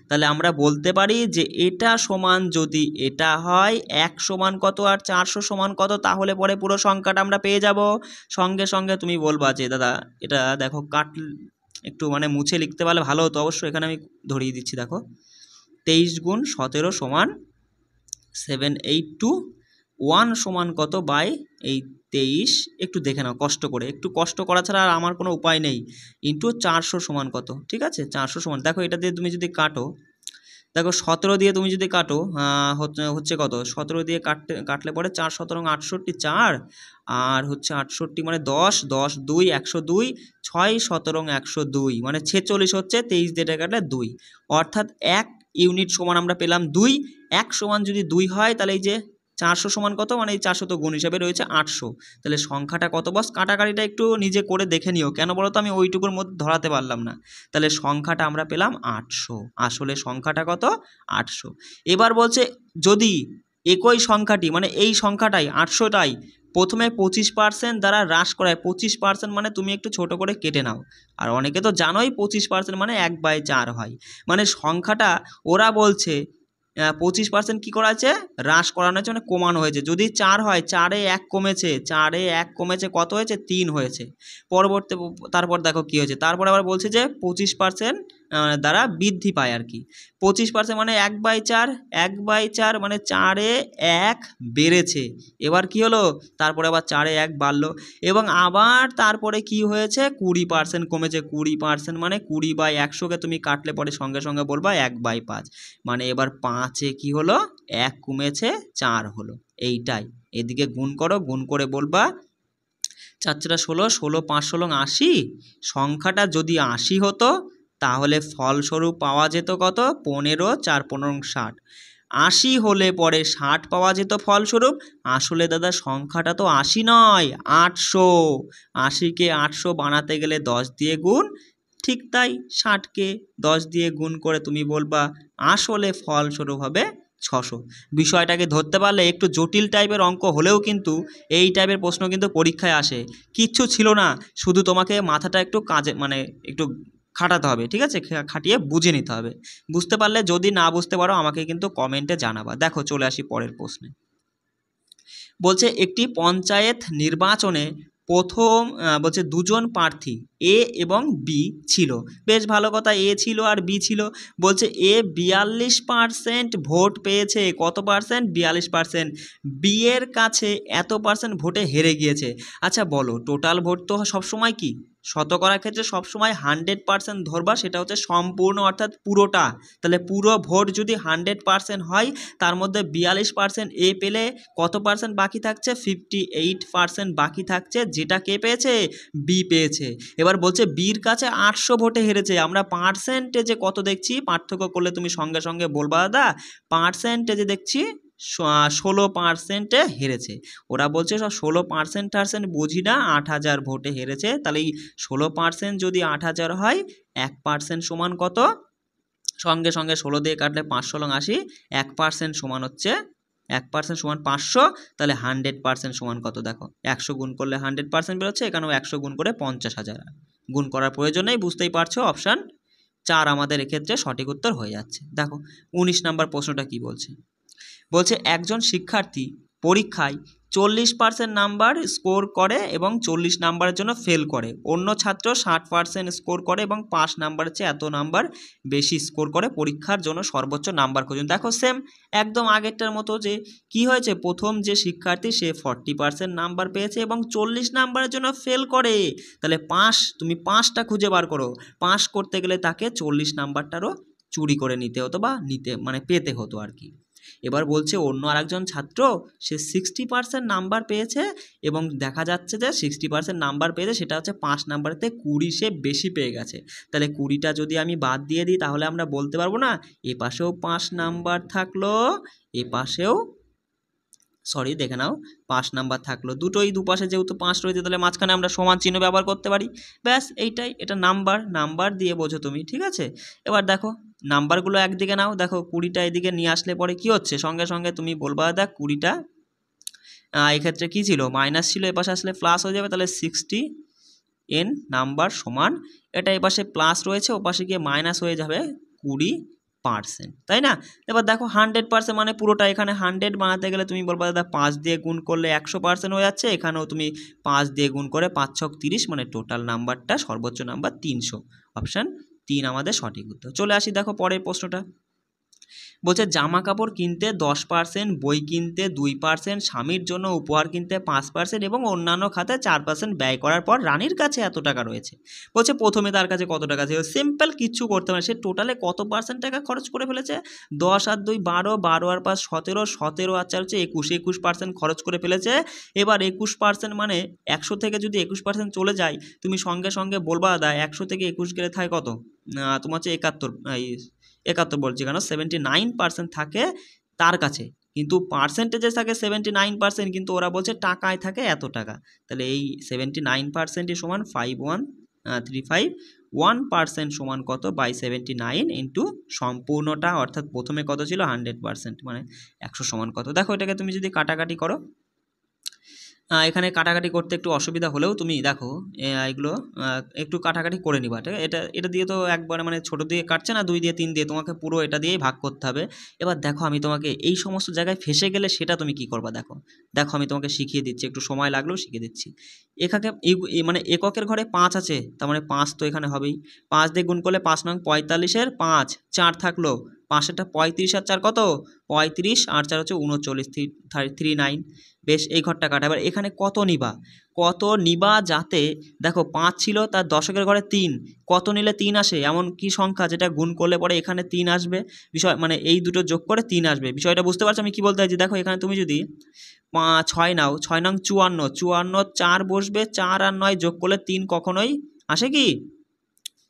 তাহলে আমরা বলতে পারি যে এটা সমান যদি এটা হয় 1 সমান কত আর 400 সমান কত তাহলে পরে পুরো সংখ্যাটা আমরা পেয়ে যাব সঙ্গে সঙ্গে তুমি বলবা যে দাদা এটা দেখো একটু মানে মুছে লিখতে পারলে ভালো হতো অবশ্যই এখানে আমি ধরিয়ে দিচ্ছি দেখো 23 গুণ 17 সমান 782 1 সমান কত বাই এই 23 একটু দেখে নাও কষ্ট করে একটু কষ্ট করা ছাড়া আর আমার কোনো উপায় নেই ইন্টু 400 সমান কত ঠিক আছে 400 সমান দেখো এটা দিয়ে তুমি যদি কাটো দেখো 17 দিয়ে তুমি যদি কাটো হচ্ছে কত 17 দিয়ে কাটলে পরে 4 17 68 4 আর হচ্ছে 68 মানে 10 10 2 102 6 17 102 মানে 46 হচ্ছে 23 দিয়ে কাটলে 2 অর্থাৎ 1 ইউনিট সমান আমরা পেলাম 2 1 সমান যদি 2 হয় তাহলে এই যে 400 সমান কত মানে এই 400 তো গুণ হিসাবে রয়েছে 800 তাহলে সংখ্যাটা কত বস কাটাকাটিটা একটু নিজে করে দেখে নিও কেন বলো তো আমি ওইটুকুর মধ্যে ধরাতে পারলাম না তাহলে সংখ্যাটা আমরা পেলাম 800 আসলে সংখ্যাটা কত 800 এবার বলছে যদি একই সংখ্যাটি মানে এই সংখ্যাটাই 800টাই প্রথমে 25% দ্বারা হ্রাস করায় 25% মানে তুমি একটু ছোট করে কেটে নাও আর অনেকে তো জানোই 25% মানে 1/4 হয় মানে সংখ্যাটা ওরা বলছে 25% কী করা আছে হ্রাস করানো হয়েছে মানে কমানো হয়েছে যদি 4 হয় 4-এ 1 কমেছে 4-এ 1 কমেছে কত হয়েছে 3 হয়েছে পরবর্তী তারপর দেখো কী হয়েছে তারপর আবার বলছে যে 25% দ্বারা বৃদ্ধি পায় আর কি 25% মানে 1/4 1/4 মানে 4-এ 1 বেড়েছে এবার কি হলো তারপরে আবার 4-এ 1 বাড়লো এবং আবার তারপরে কি হয়েছে 20% কমেছে 20% মানে 20/100কে তুমি কাটলে পরে সঙ্গে সঙ্গে বলবা 1/5 মানে এবার 5-এ কি হলো 1 কমেছে 4 হলো এইটাই এদিকে গুণ করো গুণ করে বলবা 4 4 16 16 5 16 80 সংখ্যাটা যদি 80 হতো তাহলে ফলস্বরূপ পাওয়া যেত কত 15 4 15 60 80 হলে পরে 60 পাওয়া যেত ফলস্বরূপ আসলে দাদা সংখ্যাটা তো 80 নয় 800 80কে 800 বানাতে গেলে 10 দিয়ে গুণ ঠিক তাই 60কে 10 দিয়ে গুণ করে তুমি বলবা আসলে ফলস্বরূপ হবে 600 বিষয়টাকে ধরতে পারলে একটু জটিল টাইপের অঙ্ক হলেও কিন্তু এই টাইপের প্রশ্ন কিন্তু পরীক্ষায় আসে কিচ্ছু ছিল না শুধু তোমাকে মাথাটা একটু কাজে মানে একটু খাটাতে হবে ঠিক আছে খাটিয়ে বুঝে নিতে হবে বুঝতে পারলে যদি না বুঝতে পারো আমাকে কিন্তু কমেন্টে জানাবা দেখো চলে আসি পরের প্রশ্নে বলছে একটি পঞ্চায়েত নির্বাচনে প্রথম বলছে দুজন প্রার্থী এ এবং বি ছিল। বেশ ভালো কথা, এ ছিল আর বি ছিল। বলছে এ 42% ভোট পেয়েছে। কত পার্সেন্ট? 42%। বি এর কাছে এত পার্সেন্ট ভোটে হেরে গিয়েছে। আচ্ছা বলো, টোটাল ভোট তো সবসময় কি শতকরার ক্ষেত্রে সবসময় 100% ধরবা, সেটা হচ্ছে সম্পূর্ণ অর্থাৎ পুরোটা। তাহলে পুরো ভোট যদি 100% হয়, তার মধ্যে 42% এ পেলে কত পার্সেন্ট বাকি থাকছে? 58% বাকি থাকছে, যেটা কে পেয়েছে? বি পেয়েছে। এবার বলছে বির কাছে 800 ভোটে হেরেছে। আমরা পার্সেন্টেজে কত দেখছি, পার্থক্য করলে তুমি সঙ্গে সঙ্গে বলবা দাদা, পার্সেন্টেজে দেখছি 16%-এ হেরেছে। ওরা বলছে সব 16% বুঝি না, 8000 ভোটে হেরেছে। তাহলে এই 16% যদি 8000 হয়, 1% সমান কত? সঙ্গে সঙ্গে 16 দিয়ে কাটলে 5 লং 80, 1% সমান হচ্ছে 1% সমান 500। তাহলে 100% সমান কত? দেখো 100 গুণ করলে 100% বেরোচ্ছে, এখানেও 100 গুণ করে 50,000। গুণ করার প্রয়োজন নেই, বুঝতেই পারছো। অপশান 4 আমাদের এক্ষেত্রে সঠিক উত্তর হয়ে যাচ্ছে। দেখো 19 নম্বর প্রশ্নটা কি বলছে। বলছে একজন শিক্ষার্থী পরীক্ষায় 40% নাম্বার স্কোর করে এবং 40 নাম্বারের জন্য ফেল করে। অন্য ছাত্র 60% স্কোর করে এবং 5 নাম্বারের চেয়ে এত নাম্বার বেশি স্কোর করে। পরীক্ষার জন্য সর্বোচ্চ নাম্বার খুঁজুন। দেখো সেম একদম আগেরটার মতো, যে কি হয়েছে, প্রথম যে শিক্ষার্থী সে 40% নাম্বার পেয়েছে এবং 40 নাম্বারের জন্য ফেল করে। তাহলে তুমি 5টা খুঁজে বার করো। 5 করতে গেলে তাকে 40 নাম্বারটারও চুরি করে নিতে হতো, বা পেতে হতো আর কি। এবার বলছে অন্য আরেকজন ছাত্র, সে 60% নাম্বার পেয়েছে এবং দেখা যাচ্ছে যে 60% নাম্বার পেয়েছে, সেটা হচ্ছে 5 নাম্বারেতে 20 সে বেশি পেয়ে গেছে। তাহলে 20টা যদি আমি বাদ দিয়ে দিই, তাহলে আমরা বলতে পারবো না এ পাশেও 5 নাম্বার থাকলো, এ পাশেও দেখে নাও 5 নাম্বার থাকলো। দুটোই দুপাশে যেহেতু 5 রয়েছে, তাহলে মাঝখানে আমরা সমান চিহ্ন ব্যবহার করতে পারি। ব্যাস এইটাই, এটা নাম্বার দিয়ে বোঝো তুমি, ঠিক আছে। এবার দেখো নাম্বারগুলো একদিকে নাও, দেখো 20টা এদিকে নিয়ে আসলে পরে কি হচ্ছে, সঙ্গে সঙ্গে তুমি বলবা দেখ 20টা এক্ষেত্রে কি ছিল, মাইনাস ছিল, এপাশে আসলে প্লাস হয়ে যাবে। তাহলে 60 n নাম্বার সমান, এটা এপাশে প্লাস রয়েছে, ওপাশে গিয়ে মাইনাস হয়ে যাবে 20%, তাই না। এবার দেখো 100% মানে পুরোটা। এখানে 100 বানাতে গেলে তুমি বলবা দাদা 5 দিয়ে গুণ করলে 100% হয়ে যাচ্ছে। এখানেও তুমি 5 দিয়ে গুণ করে 5 ছক 30, মানে টোটাল নাম্বারটা সর্বোচ্চ নাম্বার 300। অপশান 3 আমাদের সঠিক উত্তর। চলে আসি দেখো পরের প্রশ্নটা। বলছে জামা কাপড় কিনতে 10%, বই কিনতে 2%, স্বামীর জন্য উপহার কিনতে 5% এবং অন্যান্য খাতে 4% ব্যয় করার পর রানীর কাছে এত টাকা রয়েছে। বলছে প্রথমে তার কাছে কত টাকা ছিল। সিম্পল, কিচ্ছু করতে পারে, সে টোটালে কত পার্সেন্ট টাকা খরচ করে ফেলেছে? 10 আর 2 12, 12 আর 5 17, 17 আর 4 হচ্ছে 21, 21% খরচ করে ফেলেছে। এবার 21% মানে 100 থেকে যদি 21% চলে যায়, তুমি সঙ্গে সঙ্গে বলবা দাদা 100 থেকে 21 গেলে থাকে কত? তোমার হচ্ছে 71 বলছি কেন, 79% থাকে তার কাছে, কিন্তু পার্সেন্টেজে থাকে 79%, কিন্তু ওরা বলছে টাকায় থাকে এত টাকা। তাহলে এই 79% সমান 5135, 1% সমান কত বাই 79 ইন্টু সম্পূর্ণটা, অর্থাৎ প্রথমে কত ছিল 100%, মানে 100 সমান কত। দেখো এটাকে তুমি যদি কাটাকাটি করো, এখানে কাটাকাটি করতে একটু অসুবিধা হলেও তুমি দেখো এগুলো একটু কাটাকাটি করে নিবা। ঠিক আছে, এটা দিয়ে তো একবারে মানে ছোটো দিয়ে কাটছে না, 2 দিয়ে 3 দিয়ে, তোমাকে পুরো এটা দিয়েই ভাগ করতে হবে। এবার দেখো আমি তোমাকে এই সমস্ত জায়গায় ফেসে গেলে সেটা তুমি কি করবা, দেখো আমি তোমাকে শিখিয়ে দিচ্ছি, একটু সময় লাগলেও শিখিয়ে দিচ্ছি। এখানে মানে এককের ঘরে 5 আছে, তার মানে 5 তো এখানে হবেই। 5 দিয়ে গুণ করলে 5 নং 45-এর 5, 4 থাকলো, 5-এরটা 35 আর 4 কত? 35 আর 4 হচ্ছে 39, 39। বেশ, এই ঘরটা কাটা। এবার এখানে কত নিবা যাতে, দেখো 5 ছিল, তার দশকের ঘরে 3, কত নিলে 3 আসে, এমন কি সংখ্যা যেটা গুণ করলে পরে এখানে 3 আসবে। বিষয় মানে এই দুটো যোগ করে 3 আসবে। বিষয়টা বুঝতে পারছো আমি কি বলতে চাইছি? দেখো এখানে তুমি যদি 6 নাও, 6 নং 54, 54 4 বসবে, 4 আর 9 যোগ করলে 3 কখনোই আসে কি?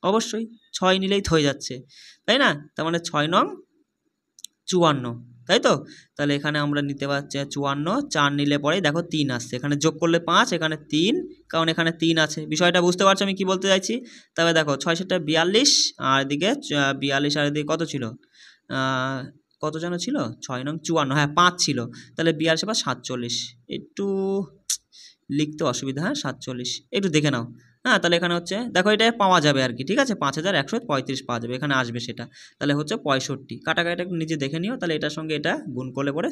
অবশ্যই 6 নিলেই হয়ে যাচ্ছে, তাই না। তার মানে 6 নং 54, তাই তো। তাহলে এখানে আমরা নিতে পারছি 54, 4 নিলে পরে দেখো 3 আসছে, এখানে যোগ করলে 5, এখানে 3, কারণ এখানে 3 আছে। বিষয়টা বুঝতে পারছো আমি কি বলতে চাইছি? তবে দেখো 6 7 42, আর এদিকে 42 আর এদিকে কত ছিল, কত যেন ছিল, 6 নং 54, হ্যাঁ 5 ছিল। তাহলে 42 বা 47, একটু লিখতে অসুবিধা, হ্যাঁ 47, একটু দেখে নাও। হ্যাঁ, তাহলে এখানে হচ্ছে দেখো এটা পাওয়া যাবে আর কি, ঠিক আছে, 5135 পাওয়া যাবে, এখানে আসবে সেটা, তাহলে হচ্ছে 65, কাটাকাটি একটু নিজে দেখে নিও, তাহলে এটার সঙ্গে এটা গুণ করলে পরে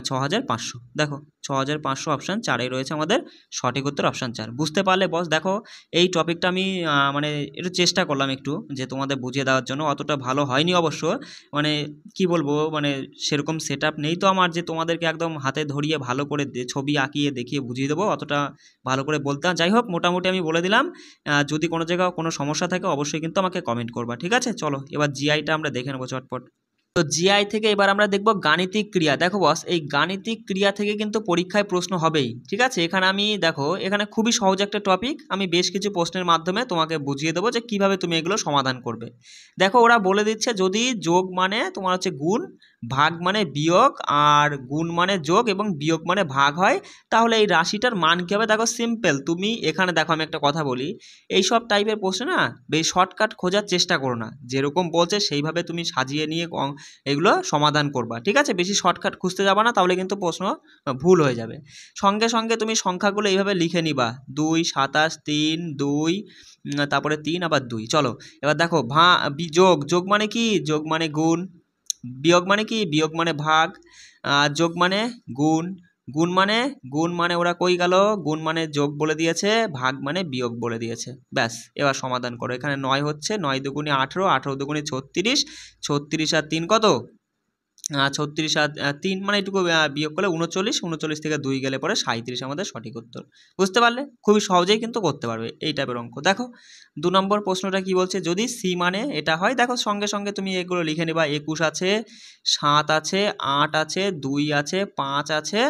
6500, দেখো 6500 অপশান 4 রয়েছে আমাদের সঠিক উত্তর অপশান 4। বুঝতে পারলে বস? দেখো এই টপিকটা আমি মানে একটু চেষ্টা করলাম একটু যে তোমাদের বুঝিয়ে দেওয়ার জন্য, অতটা ভালো হয়নি অবশ্য, মানে কি বলবো, মানে সেরকম সেট আপ নেই তো আমার যে তোমাদেরকে একদম হাতে ধরিয়ে ভালো করে ছবি আঁকিয়ে দেখিয়ে বুঝিয়ে দেবো, অতটা ভালো করে বলতে যাই হোক মোটামুটি আমি বলে দিলাম। যদি কোনো জায়গায় কোনো সমস্যা থাকে অবশ্যই কিন্তু আমাকে কমেন্ট করবা, ঠিক আছে? চলো এবার জিআইটা আমরা দেখে নেবো চটপট। তো জিআই থেকে এবার আমরা দেখব গাণিতিক ক্রিয়া। দেখো বস, এই গাণিতিক ক্রিয়া থেকে কিন্তু পরীক্ষায় প্রশ্ন হবেই, ঠিক আছে? এখানে আমি দেখো এখানে খুবই সহজ একটা টপিক, আমি বেশ কিছু প্রশ্নের মাধ্যমে তোমাকে বুঝিয়ে দেবো যে কিভাবে তুমি এগুলো সমাধান করবে। দেখো ওরা বলে দিচ্ছে যদি যোগ মানে তোমার হচ্ছে গুণ, ভাগ মানে বিয়োগ, আর গুণ মানে যোগ এবং বিয়োগ মানে ভাগ হয়, তাহলে এই রাশিটার মান কী হবে? দেখো সিম্পল, তুমি এখানে দেখো আমি একটা কথা বলি, এই সব টাইপের প্রশ্ন না বেশ শর্টকাট খোঁজার চেষ্টা করো না, যেরকম বলছে সেইভাবে তুমি সাজিয়ে নিয়ে এগুলো সমাধান করবা, ঠিক আছে? বেশি শর্টকাট খুঁজতে যাবা না, তাহলে কিন্তু প্রশ্ন ভুল হয়ে যাবে। সঙ্গে সঙ্গে তুমি সংখ্যাগুলো এইভাবে লিখে নিবা, 2 27 3 2 তারপরে 3 আবার 2। চলো এবার দেখো যোগ, যোগ মানে কি? যোগ মানে গুণ। বিয়োগ মানে কি? বিয়োগ মানে ভাগ। যোগ মানে গুণ। গুণ মানে ওরা কই গেল? গুণ মানে যোগ বলে দিয়েছে, ভাগ মানে বিয়োগ বলে দিয়েছে, ব্যাস। এবার সমাধান করো। এখানে 9 হচ্ছে, 9 দুগুণে 18, 18 দুগুণে 36, 36 আর 3 কত? 36 আর 3 মানে এটুকু বিয়োগ করলে 39, 39 থেকে 2 গেলে পরে 37 আমাদের সঠিক উত্তর। বুঝতে পারলে? খুবই সহজেই কিন্তু করতে পারবে এই টাইপের অঙ্ক। দেখো 2 নম্বর প্রশ্নটা কি বলছে? যদি সি মানে এটা হয়, দেখো সঙ্গে সঙ্গে তুমি এগুলো লিখে নেবা, 21 আছে, 7 আছে, 8 আছে, 2 আছে, 5 আছে,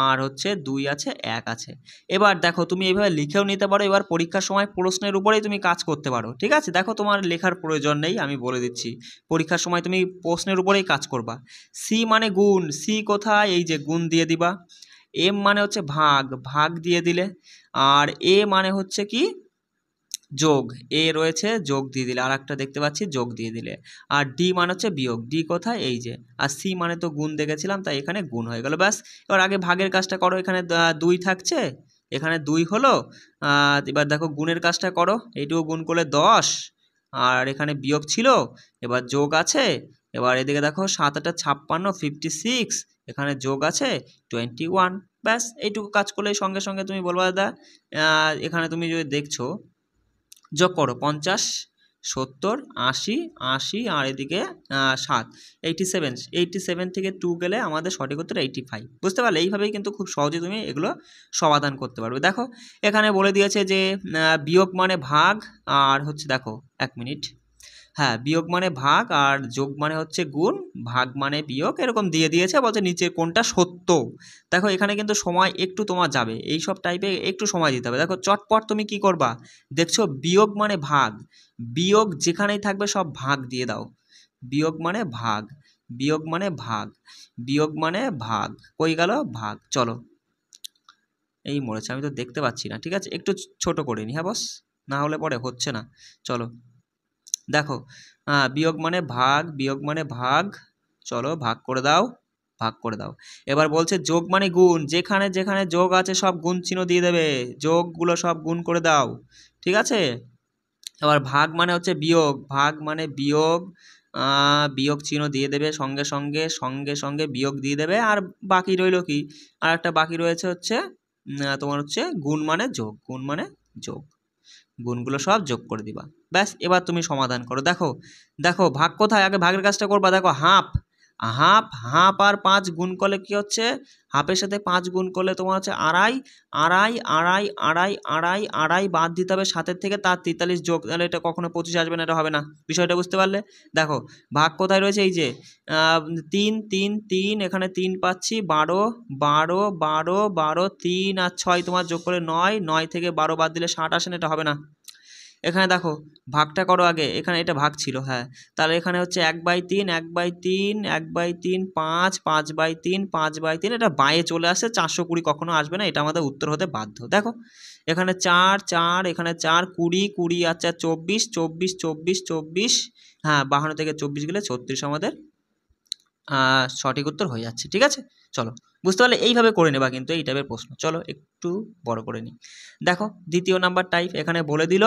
আর হচ্ছে 2 আছে, 1 আছে। এবার দেখো তুমি এইভাবে লিখেও নিতে পারো, এবার পরীক্ষার সময় প্রশ্নের উপরেই তুমি কাজ করতে পারো, ঠিক আছে? দেখো তোমার লেখার প্রয়োজন নেই, আমি বলে দিচ্ছি, পরীক্ষার সময় তুমি প্রশ্নের উপরেই কাজ করবা। সি মানে গুণ, সি কোথায়? এই যে গুণ দিয়ে দিবা। এম মানে হচ্ছে ভাগ, ভাগ দিয়ে দিলে। আর এ মানে হচ্ছে কি? যোগ, এ রয়েছে, যোগ দিয়ে দিলে, আর একটা দেখতে পাচ্ছি যোগ দিয়ে দিলে। আর ডি মানে হচ্ছে বিয়োগ, ডি কোথায়? এই যে। আর সি মানে তো গুণ দেখেছিলাম, তাই এখানে গুণ হয়ে গেল, ব্যাস। এবার আগে ভাগের কাজটা করো, এখানে 2 থাকছে, এখানে 2 হলো। এবার দেখো গুণের কাজটা করো, এইটুকু গুণ করলে 10, আর এখানে বিয়োগ ছিল, এবার যোগ আছে। এবার এদিকে দেখো 7 8 56, 56, এখানে যোগ আছে 21, ব্যাস। এইটুকু কাজ করলে সঙ্গে সঙ্গে তুমি বলবা দাদা, এখানে তুমি যদি দেখছো যোগ করো 50 70 80 80, আর এদিকে 7 87, 87 থেকে 2 গেলে আমাদের সঠিক উত্তর 85। বুঝতে পারলে? এইভাবেই কিন্তু খুব সহজে তুমি এগুলো সমাধান করতে পারবে। দেখো এখানে বলে দিয়েছে যে বিয়োগ মানে ভাগ, আর হচ্ছে দেখো 1 মিনিট, হ্যাঁ, বিয়োগ মানে ভাগ আর যোগ মানে হচ্ছে গুণ, ভাগ মানে বিয়োগ, এরকম দিয়ে দিয়েছে, বলছে নিচে কোনটা সত্য। দেখো এখানে কিন্তু সময় একটু তোমার যাবে, এই সব টাইপে একটু সময় দিতে হবে। দেখো চটপট তুমি কি করবা? দেখছো বিয়োগ মানে ভাগ, বিয়োগ যেখানেই থাকবে সব ভাগ দিয়ে দাও। বিয়োগ মানে ভাগ, বিয়োগ মানে ভাগ, বিয়োগ মানে ভাগ, কই গেল ভাগ? চলো এই মরেছে, আমি তো দেখতে পাচ্ছি না, ঠিক আছে, একটু ছোট করে নি, হ্যাঁ বস, না হলে পরে হচ্ছে না। চলো দেখো বিয়োগ মানে ভাগ, বিয়োগ মানে ভাগ, চলো ভাগ করে দাও, ভাগ করে দাও। এবার বলছে যোগ মানে গুণ, যেখানে যেখানে যোগ আছে সব গুণ চিহ্ন দিয়ে দেবে, যোগগুলো সব গুণ করে দাও, ঠিক আছে? এবার ভাগ মানে হচ্ছে বিয়োগ, ভাগ মানে বিয়োগ, বিয়োগ চিহ্ন দিয়ে দেবে, সঙ্গে সঙ্গে সঙ্গে সঙ্গে বিয়োগ দিয়ে দেবে। আর বাকি রইল কি? আর একটা বাকি রয়েছে হচ্ছে তোমার হচ্ছে গুণ মানে যোগ, গুণ মানে যোগ, গুণগুলো সব যোগ করে দিবা, ব্যাস। এবার তুমি সমাধান করো। দেখো দেখো ভাগ কোথায়? আগে ভাগের কাজটা করবা। দেখো হাফ, হাফ হাফ আর 5 গুণ করলে কি হচ্ছে? হাফের সাথে 5 গুণ করলে তোমার হচ্ছে আড়াই, আড়াই আড়াই আড়াই আড়াই আড়াই, বাদ দিতে হবে 7 থেকে, তার 43 যোগ, তাহলে এটা কখনো 25 আসবে না, এটা হবে না। বিষয়টা বুঝতে পারলে? দেখো ভাগ কোথায় রয়েছে? এই যে 3 3 3, এখানে 3 পাচ্ছি, 12 12 12 12, 3 আর 6 তোমার যোগ করে 9, 9 থেকে 12 বাদ দিলে 60 আসে না, এটা হবে না। এখানে দেখো ভাগটা করো আগে, এখানে এটা ভাগ ছিল, হ্যাঁ, তাহলে এখানে হচ্ছে 1/3 1/3 1/3, 5 5/3 5/3, এটা বাঁয়ে চলে আসে, 420 কখনো আসবে না, এটা আমাদের উত্তর হতে বাধ্য। দেখো এখানে 4 4, এখানে 4 20 20 আর 4 24 24 24 24, হ্যাঁ 52 থেকে 24 গেলে 36 আমাদের সঠিক উত্তর হয়ে যাচ্ছে, ঠিক আছে? চলো বুঝতে পারলে এইভাবে করে নেবা কিন্তু এই টাইপের প্রশ্ন। চলো একটু বড় করে নিই। দেখো দ্বিতীয় নাম্বার টাইপ এখানে বলে দিল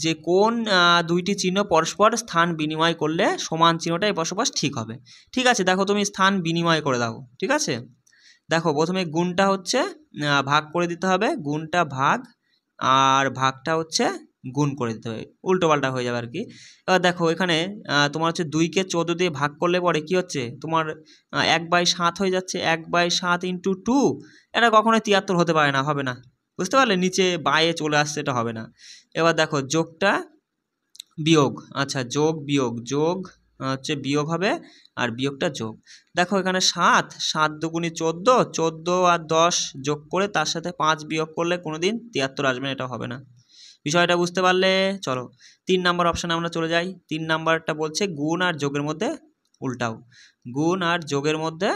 যে কোন দুইটি চিহ্ন পরস্পর স্থান বিনিময় করলে সমান চিহ্নটাই বসবাস ঠিক হবে। ঠিক আছে, দেখো তুমি স্থান বিনিময় করে দাও। ঠিক আছে, দেখো প্রথমে গুণটা হচ্ছে ভাগ করে দিতে হবে, গুণটা ভাগ আর ভাগটা হচ্ছে গুণ করে দিতে হবে, উল্টোপাল্টা হয়ে যাবে আর কি। এবার দেখো এখানে তোমার হচ্ছে 2কে 14 দিয়ে ভাগ করলে পরে কি হচ্ছে তোমার 1/7 হয়ে যাচ্ছে, 1/7 ইন্টু 2, এটা কখনোই 73 হতে পারে না, হবে না, বুঝতে পারলে, নিচে বায়ে চলে আসছে, এটা হবে না। এবার দেখো যোগটা বিয়োগ, আচ্ছা যোগ বিয়োগ, যোগ হচ্ছে বিয়োগ হবে আর বিয়োগটা যোগ। দেখো এখানে 7 7 দুগুণি 14, 14 আর 10 যোগ করে তার সাথে 5 বিয়োগ করলে কোনোদিন 73 আসবে না, এটা হবে না। বিষয়টা বুঝতে পারলে চলো 3 নাম্বার অপশানে আমরা চলে যাই। 3 নাম্বারটা বলছে গুণ আর যোগের মধ্যে উল্টাও, গুণ আর যোগের মধ্যে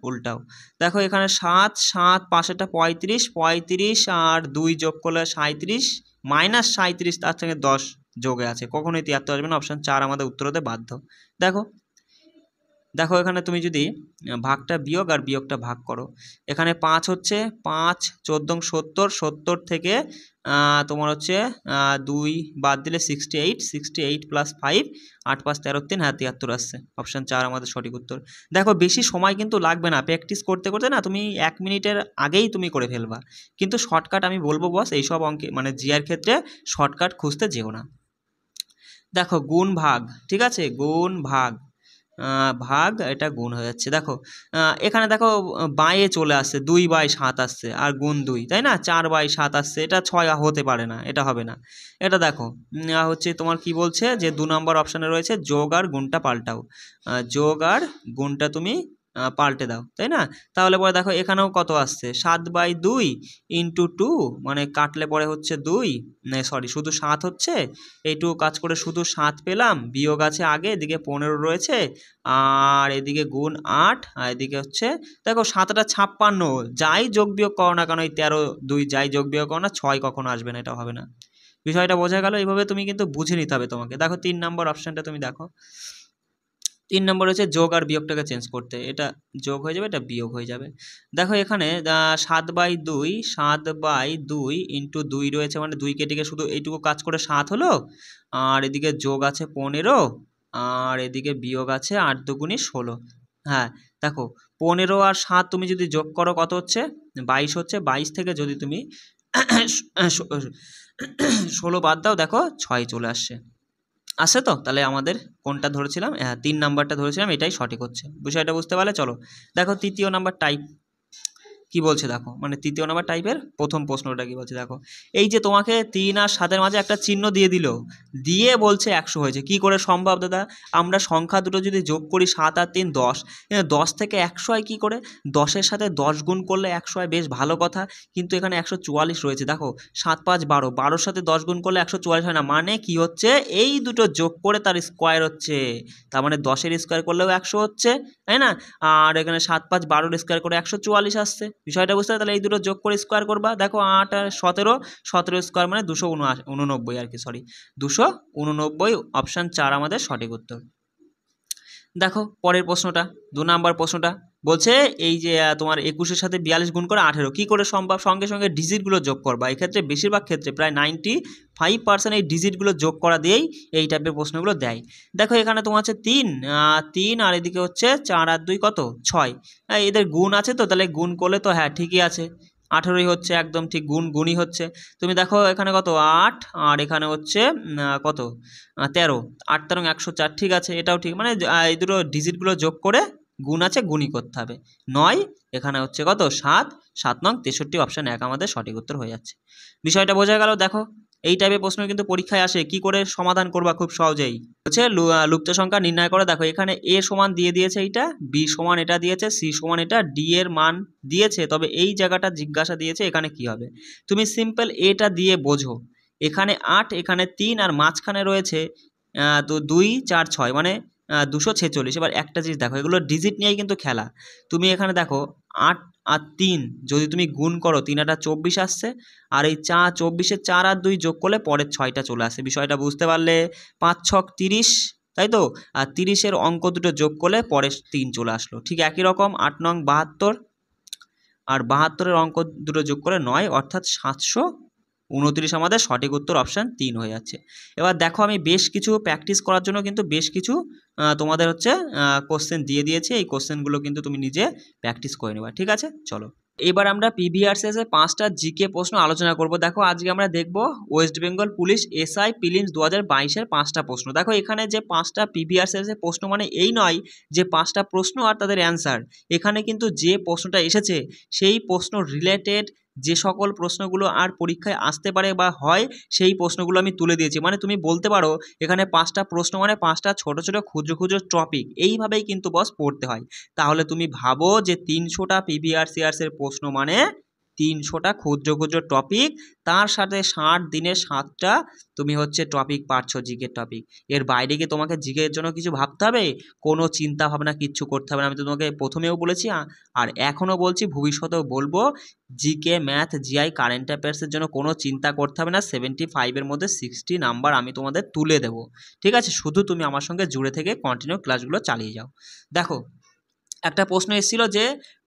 উল্টাও। দেখো এখানে 7 7 পাশেরটা 35, 35 আর 2 যোগ করলে 37, মাইনাস 37 তার সঙ্গে 10 যোগে আছে, কখনোই 73 আসবে না, অপশান 4 আমাদের উত্তর হতে বাধ্য। দেখো দেখো এখানে তুমি যদি ভাগটা বিয়োগ আর বিয়োগটা ভাগ করো, এখানে 5 হচ্ছে 5 14 70, 70 থেকে তোমার হচ্ছে 2 বাদ দিলে 68, 68 প্লাস 5 8 5 13 3, হ্যাঁ 73 আসছে, অপশান 4 আমাদের সঠিক উত্তর। দেখো বেশি সময় কিন্তু লাগবে না, প্র্যাকটিস করতে করতে না তুমি 1 মিনিটের আগেই তুমি করে ফেলবা, কিন্তু শর্টকাট আমি বলবো বস, এইসব অঙ্কে মানে জিআর ক্ষেত্রে শর্টকাট খুঁজতে যেও না। দেখো গুণ ভাগ, ঠিক আছে, গুণ ভাগ ভাগ এটা গুণ হয়ে যাচ্ছে। দেখো এখানে দেখো বাঁয়ে চলে আসছে, 2/7 আসছে আর গুণ 2, তাই না, 4/7 আসছে, এটা 6 হতে পারে না, এটা হবে না। এটা দেখো হচ্ছে তোমার কি বলছে যে 2 নম্বর অপশানে রয়েছে যোগ আর গুণটা পাল্টাও, যোগ আর গুণটা তুমি পাল্টে দাও, তাই না। তাহলে পরে দেখো এখানেও কত আসছে 7/2 ইন্টু 2, মানে কাটলে পরে হচ্ছে 2, সরি শুধু 7 হচ্ছে, এইটুকু কাজ করে শুধু 7 পেলাম, বিয়োগ আছে আগে, এদিকে 15 রয়েছে আর এদিকে গুণ 8 আর এদিকে হচ্ছে দেখো 7টা 56, যাই যোগ বিয়োগ করো না কেন, এই 13 2 যাই যোগ বিয়োগ করো না 6 কখনো আসবে না, এটা হবে না। বিষয়টা বোঝা গেল, এইভাবে তুমি কিন্তু বুঝে নিতে হবে তোমাকে। দেখো 3 নম্বর অপশানটা তুমি দেখো, 3 নম্বর হচ্ছে যোগ আর বিয়োগটাকে চেঞ্জ করতে, এটা যোগ হয়ে যাবে, এটা বিয়োগ হয়ে যাবে। দেখো এখানে 7/2 7/2 ইন্টু 2 রয়েছে, মানে 2 কেটে গিয়ে শুধু এইটুকু কাজ করে 7 হলো, আর এদিকে যোগ আছে 15 আর এদিকে বিয়োগ আছে 8 দুগুণি 16। হ্যাঁ দেখো 15 আর 7 তুমি যদি যোগ করো কত হচ্ছে 22 হচ্ছে, 22 থেকে যদি তুমি 16 বাদ দাও, দেখো 6 চলে আসছে, আসে তো। তাহলে আমাদের কোনটা ধরেছিলাম, 3 নাম্বারটা ধরেছিলাম, এটাই সঠিক হচ্ছে। বিষয়টা বুঝতে পারলে চলো দেখো তৃতীয় নাম্বার টাইপ কি বলছে, দেখো মানে তৃতীয় নাম্বার টাইপের প্রথম প্রশ্নটা কি বলছে দেখো, এই যে তোমাকে 3 আর 7-এর মাঝে একটা চিহ্ন দিয়ে দিল, দিয়ে বলছে 100 হয়েছে, কি করে সম্ভব দাদা, আমরা সংখ্যা দুটো যদি যোগ করি 7 আর 3 10, 10 থেকে 100 হয় কী করে, 10-এর সাথে 10 গুণ করলে 100 হয়, বেশ ভালো কথা, কিন্তু এখানে 144 রয়েছে, দেখো 7 5 12, 12-র সাথে 10 গুণ করলে 144 হয় না, মানে কি হচ্ছে এই দুটো যোগ করে তার স্কোয়ার হচ্ছে, তার মানে 10-এর স্কোয়ার করলেও 100 হচ্ছে, তাই না, আর এখানে 7 5 12-র স্কোয়ার করে 144 আসছে। বিষয়টা বুঝতে হবে, তাহলে এই দুটো যোগ করে স্কোয়ার করবা, দেখো 8 আর 17, 17 স্কোয়ার মানে 289 আর কি, সরি 289, অপশান 4 আমাদের সঠিক উত্তর। দেখো পরের প্রশ্নটা, 2 নাম্বার প্রশ্নটা বলছে এই যে তোমার 21-এর সাথে 42 গুণ করে 18 কী করে সম্ভব, সঙ্গে সঙ্গে ডিজিটগুলো যোগ করবা, এক্ষেত্রে বেশিরভাগ ক্ষেত্রে প্রায় 95% এই ডিজিটগুলো যোগ করা দিয়েই এই টাইপের প্রশ্নগুলো দেয়। দেখো এখানে তোমার হচ্ছে 3 আর এদিকে হচ্ছে 4 আর 2 কত 6, এদের গুণ আছে তো, তাহলে গুণ করলে তো হ্যাঁ ঠিকই আছে, 18ই হচ্ছে, একদম ঠিক, গুণই হচ্ছে। তুমি দেখো এখানে কত 8 আর এখানে হচ্ছে কত 13, 8 13 104, ঠিক আছে, এটাও ঠিক, মানে এই দুটো ডিজিটগুলো যোগ করে গুণ আছে, গুণই করতে হবে। 9 এখানে হচ্ছে কত 7, 7 নং 63, অপশান 1 আমাদের সঠিক উত্তর হয়ে যাচ্ছে। বিষয়টা বোঝা গেল। দেখো এই টাইপের প্রশ্ন কিন্তু পরীক্ষায় আসে, কি করে সমাধান করবা খুব সহজেই, হচ্ছে লুপ্ত সংখ্যা নির্ণয় করে। দেখো এখানে a সমান দিয়ে দিয়েছে এইটা, b সমান এটা দিয়েছে, c সমান এটা, d এর মান দিয়েছে, তবে এই জায়গাটা জিজ্ঞাসা দিয়েছে এখানে কি হবে, তুমি সিম্পল এটা দিয়ে বোঝো, এখানে 8 এখানে 3 আর মাঝখানে রয়েছে তো 2 4 6 মানে 246। এবার একটা জিনিস দেখো, এগুলো ডিজিট নিয়েই কিন্তু খেলা, তুমি এখানে দেখো 8 আর 3 যদি তুমি গুণ করো 3 আর 24 আসছে, আর এই 24-এ 4 আর 2 যোগ করলে পরের 6টা চলে আসে। বিষয়টা বুঝতে পারলে, 5 6 30, তাই তো, আর 30-এর অঙ্ক দুটো যোগ করলে পরের 3 চলে আসলো, ঠিক একই রকম 8 নং 72, আর 72-এর অঙ্ক দুটো যোগ করে 9 অর্থাৎ 729 আমাদের সঠিক উত্তর অপশান 3 হয়ে যাচ্ছে। এবার দেখো আমি বেশ কিছু প্র্যাকটিস করার জন্য কিন্তু বেশ কিছু তোমাদের হচ্ছে কোশ্চেন দিয়ে দিয়েছি। এই কোশ্চেনগুলো কিন্তু তুমি নিজে প্র্যাকটিস করে নেবা, ঠিক আছে? চলো এবার আমরা পিভিআরসিএস এর 5টা জিকে প্রশ্ন আলোচনা করব। দেখো আজকে আমরা দেখব West Bengal police SI prelims 2022-এর 5টা প্রশ্ন। দেখো এখানে যে 5টা পিভিআরসিএস এর প্রশ্ন মানে এই নয় যে 5টা প্রশ্ন আর তাদের অ্যান্সার। এখানে কিন্তু যে প্রশ্নটা এসেছে সেই প্রশ্ন রিলেটেড যে সকল প্রশ্নগুলো আর পরীক্ষায় আসতে পারে বা হয় সেই প্রশ্নগুলো আমি তুলে দিয়েছি। মানে তুমি বলতে পারো এখানে 5টা প্রশ্ন মানে 5টা ছোট ছোট ক্ষুদ্র ক্ষুদ্র টপিক, এইভাবেই কিন্তু বস পড়তে হয়। তাহলে তুমি ভাবো যে 300টা পিভিআরসিএস এর প্রশ্ন মানে 300টা ক্ষুদ্র ক্ষুদ্র টপিক, তার সাথে 60 দিনে 7টা তুমি হচ্ছে টপিক পাচ্ছো, জিকে টপিক। এর বাইরে কি তোমাকে জিকের জন্য কিছু ভাবতে হবে? কোনো চিন্তা ভাবনা কিচ্ছু করতে হবে না। আমি তো তোমাকে প্রথমেও বলেছি আর এখনও বলছি, ভবিষ্যতেও বলবো, জিকে ম্যাথ জিআই কারেন্ট অ্যাফেয়ার্সের জন্য কোনো চিন্তা করতে হবে না। 75-এর মধ্যে 60 নাম্বার আমি তোমাদের তুলে দেবো, ঠিক আছে? শুধু তুমি আমার সঙ্গে জুড়ে থেকে কন্টিনিউ ক্লাসগুলো চালিয়ে যাও। দেখো একটা প্রশ্ন এসেছিল যে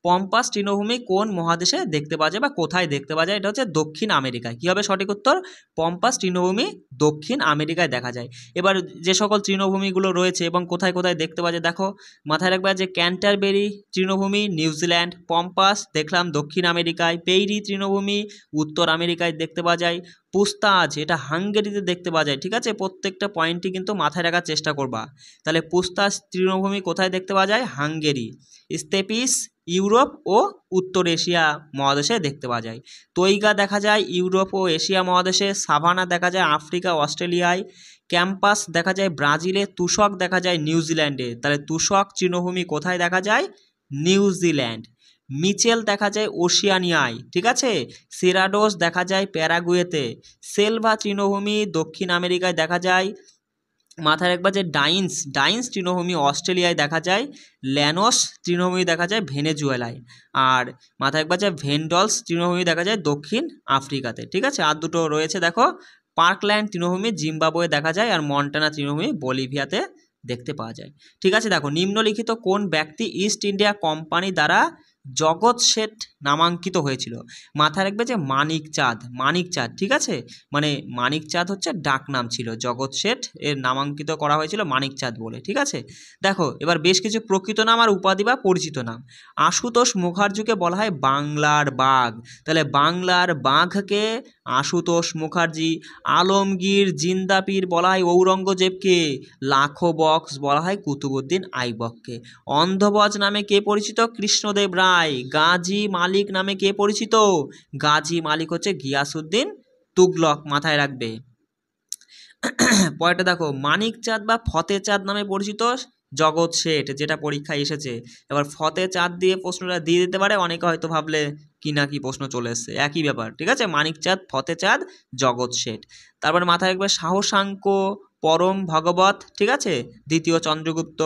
পম্পাস তৃণভূমি কোন মহাদেশে দেখতে পাওয়া যায় বা কোথায় দেখতে পাওয়া যায়? এটা হচ্ছে দক্ষিণ আমেরিকায়। কী হবে সঠিক উত্তর? পম্পাস তৃণভূমি দক্ষিণ আমেরিকায় দেখা যায়। এবার যে সকল তৃণভূমিগুলো রয়েছে এবং কোথায় কোথায় দেখতে পাওয়া যায় দেখো, মাথায় রাখবে যে ক্যান্টারবেরি তৃণভূমি নিউজিল্যান্ড, পম্পাস দেখলাম দক্ষিণ আমেরিকায়, পেইরি তৃণভূমি উত্তর আমেরিকায় দেখতে পাওয়া যায়, পুস্তাজ এটা হাঙ্গেরিতে দেখতে পাওয়া যায়, ঠিক আছে? প্রত্যেকটা পয়েন্টই কিন্তু মাথায় রাখার চেষ্টা করবা। তাহলে পুস্তাজ তৃণভূমি কোথায় দেখতে পাওয়া যায়? হাঙ্গেরি। স্টেপিস ইউরোপ ও উত্তর এশিয়া মহাদেশে দেখতে পাওয়া যায়। তৈগা দেখা যায় ইউরোপ ও এশিয়া মহাদেশে, সাভানা দেখা যায় আফ্রিকা অস্ট্রেলিয়ায়, ক্যাম্পাস দেখা যায় ব্রাজিলে, তুষক দেখা যায় নিউজিল্যান্ডে। তাহলে তুষক তৃণভূমি কোথায় দেখা যায়? নিউজিল্যান্ড। মিচেল দেখা যায় ওশিয়ানিয়ায়, ঠিক আছে? সেরাডোস দেখা যায় প্যারাগুয়েতে, সেলভা তৃণভূমি দক্ষিণ আমেরিকায় দেখা যায়। মাথায় রাখবা যে ডাইন্স তৃণভূমি অস্ট্রেলিয়ায় দেখা যায়, ল্যানোস তৃণভূমি দেখা যায় ভেনেজুয়েলায়, আর মাথায় রাখবা যে ভেন্ডলস তৃণভূমি দেখা যায় দক্ষিণ আফ্রিকাতে, ঠিক আছে? আর দুটো রয়েছে দেখো, পার্কল্যান্ড তৃণভূমি জিম্বাবুয়ে দেখা যায়, আর মন্টানা তৃণভূমি বলিভিয়াতে দেখতে পাওয়া যায়, ঠিক আছে? দেখো নিম্নলিখিত কোন ব্যক্তি ইস্ট ইন্ডিয়া কোম্পানি দ্বারা জগৎ শেঠ নামাঙ্কিত হয়েছিল? মাথায় রাখবে যে মানিক চাঁদ, ঠিক আছে? মানে মানিক চাঁদ হচ্ছে ডাক নাম ছিল, জগৎ শেঠ এর নামাঙ্কিত করা হয়েছিল মানিক চাঁদ বলে, ঠিক আছে? দেখো এবার বেশ কিছু প্রকৃত নাম আর উপাধি বা পরিচিত নাম। আশুতোষ মুখার্জিকে বলা হয় বাংলার বাঘ, তাহলে বাংলার বাঘকে আশুতোষ মুখার্জি। আলমগীর জিন্দাপীর বলা হয় ঔরঙ্গজেবকে, লাখো বক্স বলা হয় কুতুবুদ্দিন আইবককে। অন্ধবজ নামে কে পরিচিত? কৃষ্ণদেব রায়। গাজী মালিক নামে কে পরিচিত? গাজী মালিক হচ্ছে গিয়াসউদ্দিন তুগলক, মাথায় রাখবে। পরেরটা দেখো, মানিক চাঁদ বা ফতে চাঁদ নামে পরিচিত জগৎ শেঠ, যেটা পরীক্ষায় এসেছে। এবার ফতে চাঁদ দিয়ে প্রশ্নটা দিয়ে দিতে পারে, অনেকে হয়তো ভাবলে কি না কি প্রশ্ন চলে এসছে, একই ব্যাপার, ঠিক আছে? মানিক চাঁদ, ফতে চাঁদ, জগৎ শেঠ। তারপরে মাথায় রাখবে সাহসাঙ্ক পরম ভগবত, ঠিক আছে? দ্বিতীয় চন্দ্রগুপ্ত।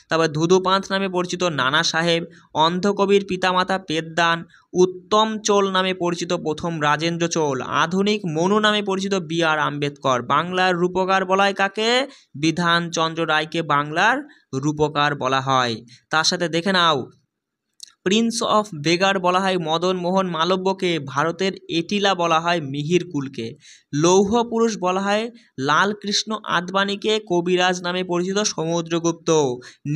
তারপর ধুধুপান্থ নামে পরিচিত নানা সাহেব। অন্ধকবির পিতামাতা পেদ্দান। উত্তম চোল নামে পরিচিত প্রথম রাজেন্দ্র চোল। আধুনিক মনু নামে পরিচিত বি.আর. আম্বেদকর। বাংলার রূপকার বলা হয় কাকে? বিধানচন্দ্র রায়কে বাংলার রূপকার বলা হয়। তার সাথে দেখে নাও, প্রিন্স অফ বেগার বলা হয় মদন মোহন মালব্যকে। ভারতের এটিলা বলা হয় মিহির কুলকে। লৌহ পুরুষ বলা হয় লালকৃষ্ণ আদবানীকে। কবিরাজ নামে পরিচিত সমুদ্রগুপ্ত।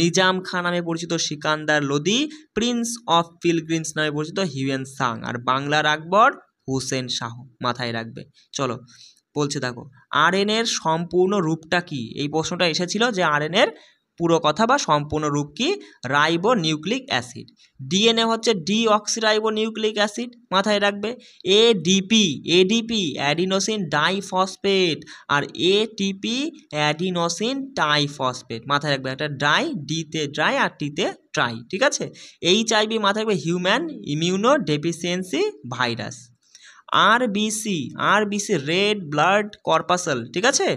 নিজাম খাঁ নামে পরিচিত Sikandar Lodi. Prince of Pilgrims নামে পরিচিত হিউয়েন সাং। আর বাংলার আকবর হুসেন শাহ, মাথায় রাখবে। চলো বলছে দেখো, আরএনএ এর সম্পূর্ণ রূপটা কি? এই প্রশ্নটা এসেছিল যে আরএনএ এর পুরো কথা বা সম্পূর্ণ রূপ কি? Ribo nucleic acid. ডিএনএ হচ্ছে ডিঅক্সিরাইবো নিউক্লিক অ্যাসিড, মাথায় রাখবে। এডিপি অ্যাডিনোসিন ডাইফসফেট, আর এটিপি অ্যাডিনোসিন টাইফসফেট, মাথায় রাখবে। একটা ডাই, ডিতে ড্রাই আর টিতে ট্রাই, ঠিক আছে? এইচআইভি মাথায় রাখবে human immunodeficiency virus. RBC red blood corpuscle, ঠিক আছে?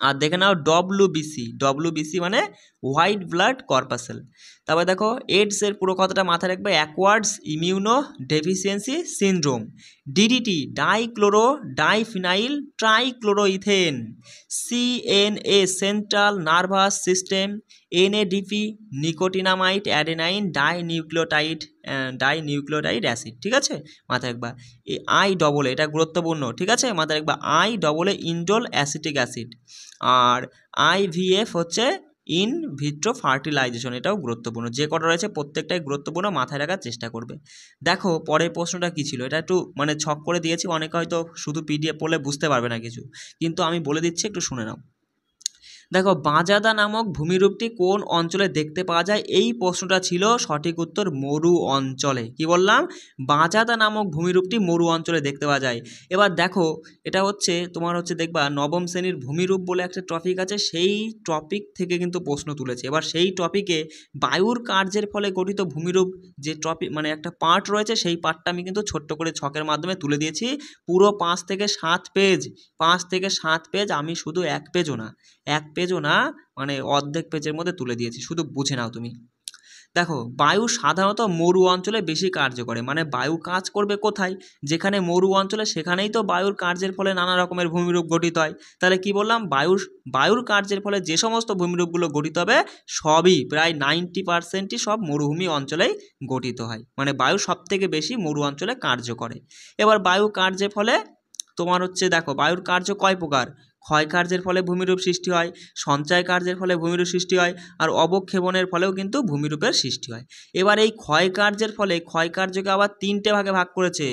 আর দেখে নাও ডব্লিউবিসি মানে হোয়াইট ব্লাড কর্পাসেল। তারপর দেখো এইডসের পুরো কথাটা মাথায় রাখবে, acquired immunodeficiency syndrome. DDT dichlorodiphenyltrichloroethane. CNA central nervous system. NADP nicotinamide adenine dinucleotide acid. ঠিক আছে, মাথায় রাখবা। আই ডবল, এটা গুরুত্বপূর্ণ। ঠিক আছে, মাথায় রাখবা I double indole acetic acid. আর আইভিএফ হচ্ছে ইন ভিট্রো ফার্টিলাইজেশন, এটাও গুরুত্বপূর্ণ। যে কটা রয়েছে প্রত্যেকটাই গুরুত্বপূর্ণ, মাথায় রাখার চেষ্টা করবে। দেখো পরের প্রশ্নটা কী ছিল, এটা একটু মানে ছক করে দিয়েছি, অনেকে হয়তো শুধু পিডিএফ পড়লে বুঝতে পারবে না কিছু, কিন্তু আমি বলে দিচ্ছি, একটু শুনে নাও। দেখো বাজাদা নামক ভূমিরূপটি কোন অঞ্চলে দেখতে পাওয়া যায়? এই প্রশ্নটা ছিল সঠিক উত্তর মরু অঞ্চলে। কি বললাম? বাজাদা নামক ভূমিরূপটি মরু অঞ্চলে দেখতে পাওয়া যায়। এবার দেখো এটা হচ্ছে তোমার হচ্ছে দেখবা নবম শ্রেণীর ভূমিরূপ বলে একটা টপিক আছে, সেই টপিক থেকে কিন্তু প্রশ্ন তুলেছে। এবার সেই টপিকে বায়ুর কার্যের ফলে গঠিত ভূমিরূপ যে টপিক মানে একটা পার্ট রয়েছে, সেই পার্টটা আমি কিন্তু ছোট্ট করে ছকের মাধ্যমে তুলে দিয়েছি। পুরো 5 থেকে 7 পেজ, আমি শুধু এক পেজও না মানে অর্ধেক পেজের মধ্যে তুলে দিয়েছি, শুধু বুঝে নাও তুমি। দেখো বায়ু সাধারণত মরু অঞ্চলে বেশি কার্য করে, মানে বায়ু কাজ করবে কোথায়? যেখানে মরু অঞ্চলে, সেখানেই তো বায়ুর কার্যের ফলে নানা রকমের ভূমিরূপ গঠিত হয়। তাহলে কি বললাম? বায়ুর কার্যের ফলে যে সমস্ত ভূমিরূপগুলো গঠিত হবে সবই প্রায় 90%ই সব মরুভূমি অঞ্চলেই গঠিত হয়, মানে বায়ু সব থেকে বেশি মরু অঞ্চলে কার্য করে। এবার বায়ু কার্যের ফলে তোমার হচ্ছে দেখো বায়ুর কার্য কয় প্রকার? ক্ষয় কার্যের ফলে ভূমিরূপ সৃষ্টি হয়, সঞ্চয় কার্যের ফলে ভূমিরূপ সৃষ্টি হয়, আর অবক্ষেপণের ফলেও কিন্তু ভূমিরূপের সৃষ্টি হয়। এবার এই ক্ষয় কার্যের ফলে, ক্ষয় কার্যকে আবার 3টে ভাগে ভাগ করেছে।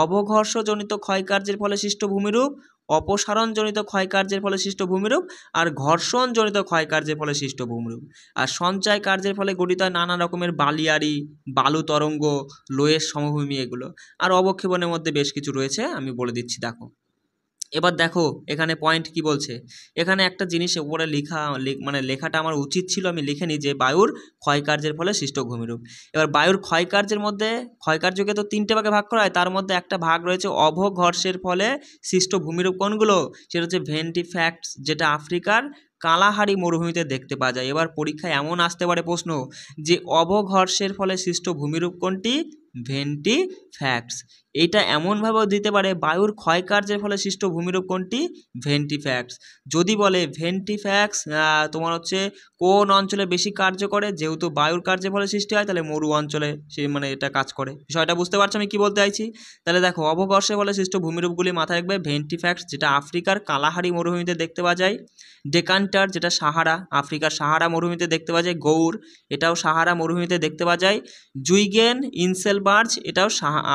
অবঘর্ষজনিত ক্ষয় কার্যের ফলে সৃষ্ট ভূমিরূপ, অপসারণজনিত ক্ষয় কার্যের ফলে সৃষ্ট ভূমিরূপ, আর ঘর্ষণজনিত ক্ষয় কার্যের ফলে সৃষ্ট ভূমিরূপ। আর সঞ্চয় কার্যের ফলে গঠিত হয় নানা রকমের বালিয়াড়ি, বালু তরঙ্গ, লোয়ের সমভূমি, এগুলো। আর অবক্ষেপণের মধ্যে বেশ কিছু রয়েছে, আমি বলে দিচ্ছি দেখো। এবার দেখো এখানে পয়েন্ট কি বলছে, এখানে একটা জিনিস উপরে মানে লেখাটা আমার উচিত ছিল, আমি লিখে নিই যে বায়ুর ক্ষয়কার্যের ফলে সৃষ্ট ভূমিরূপ। এবার বায়ুর ক্ষয়কার্যের মধ্যে, ক্ষয়কার্যকে তো 3টে ভাগে ভাগ করা হয়, তার মধ্যে একটা ভাগ রয়েছে অবঘর্ষের ফলে সৃষ্ট ভূমিরূপ। কোনগুলো? সেটা হচ্ছে ভেন্টিফ্যাক্টস, যেটা আফ্রিকার কালাহারি মরুভূমিতে দেখতে পাওয়া যায়। এবার পরীক্ষায় এমন আসতে পারে প্রশ্ন যে অবঘর্ষের ফলে সৃষ্ট ভূমিরূপ কোনটি? ভেন্টিফ্যাক্টস। এইটা এমনভাবেও দিতে পারে বায়ুর ক্ষয়কার্যের ফলে সৃষ্ট ভূমিরূপ কোনটি? ভেন্টিফ্যাক্টস। যদি বলে ভেন্টিফ্যাক্টস তোমার হচ্ছে কোন অঞ্চলে বেশি কার্য করে, যেহেতু বায়ুর কার্যের ফলে সৃষ্টি হয়, তাহলে মরু অঞ্চলে সে মানে এটা কাজ করে। বিষয়টা বুঝতে পারছো আমি কি বলতে চাইছি? তাহলে দেখো অবঘর্ষের ফলে সৃষ্ট ভূমিরূপগুলি মাথায় রাখবে। ভেন্টিফ্যাক্টস, যেটা আফ্রিকার কালাহারি মরুভূমিতে দেখতে পাওয়া যায়। ডেকান্টার, যেটা সাহারা, আফ্রিকার সাহারা মরুভূমিতে দেখতে পাওয়া যায়। গৌর, এটাও সাহারা মরুভূমিতে দেখতে পাওয়া যায়। জুইগেন ইনসেলবার্চ, এটাও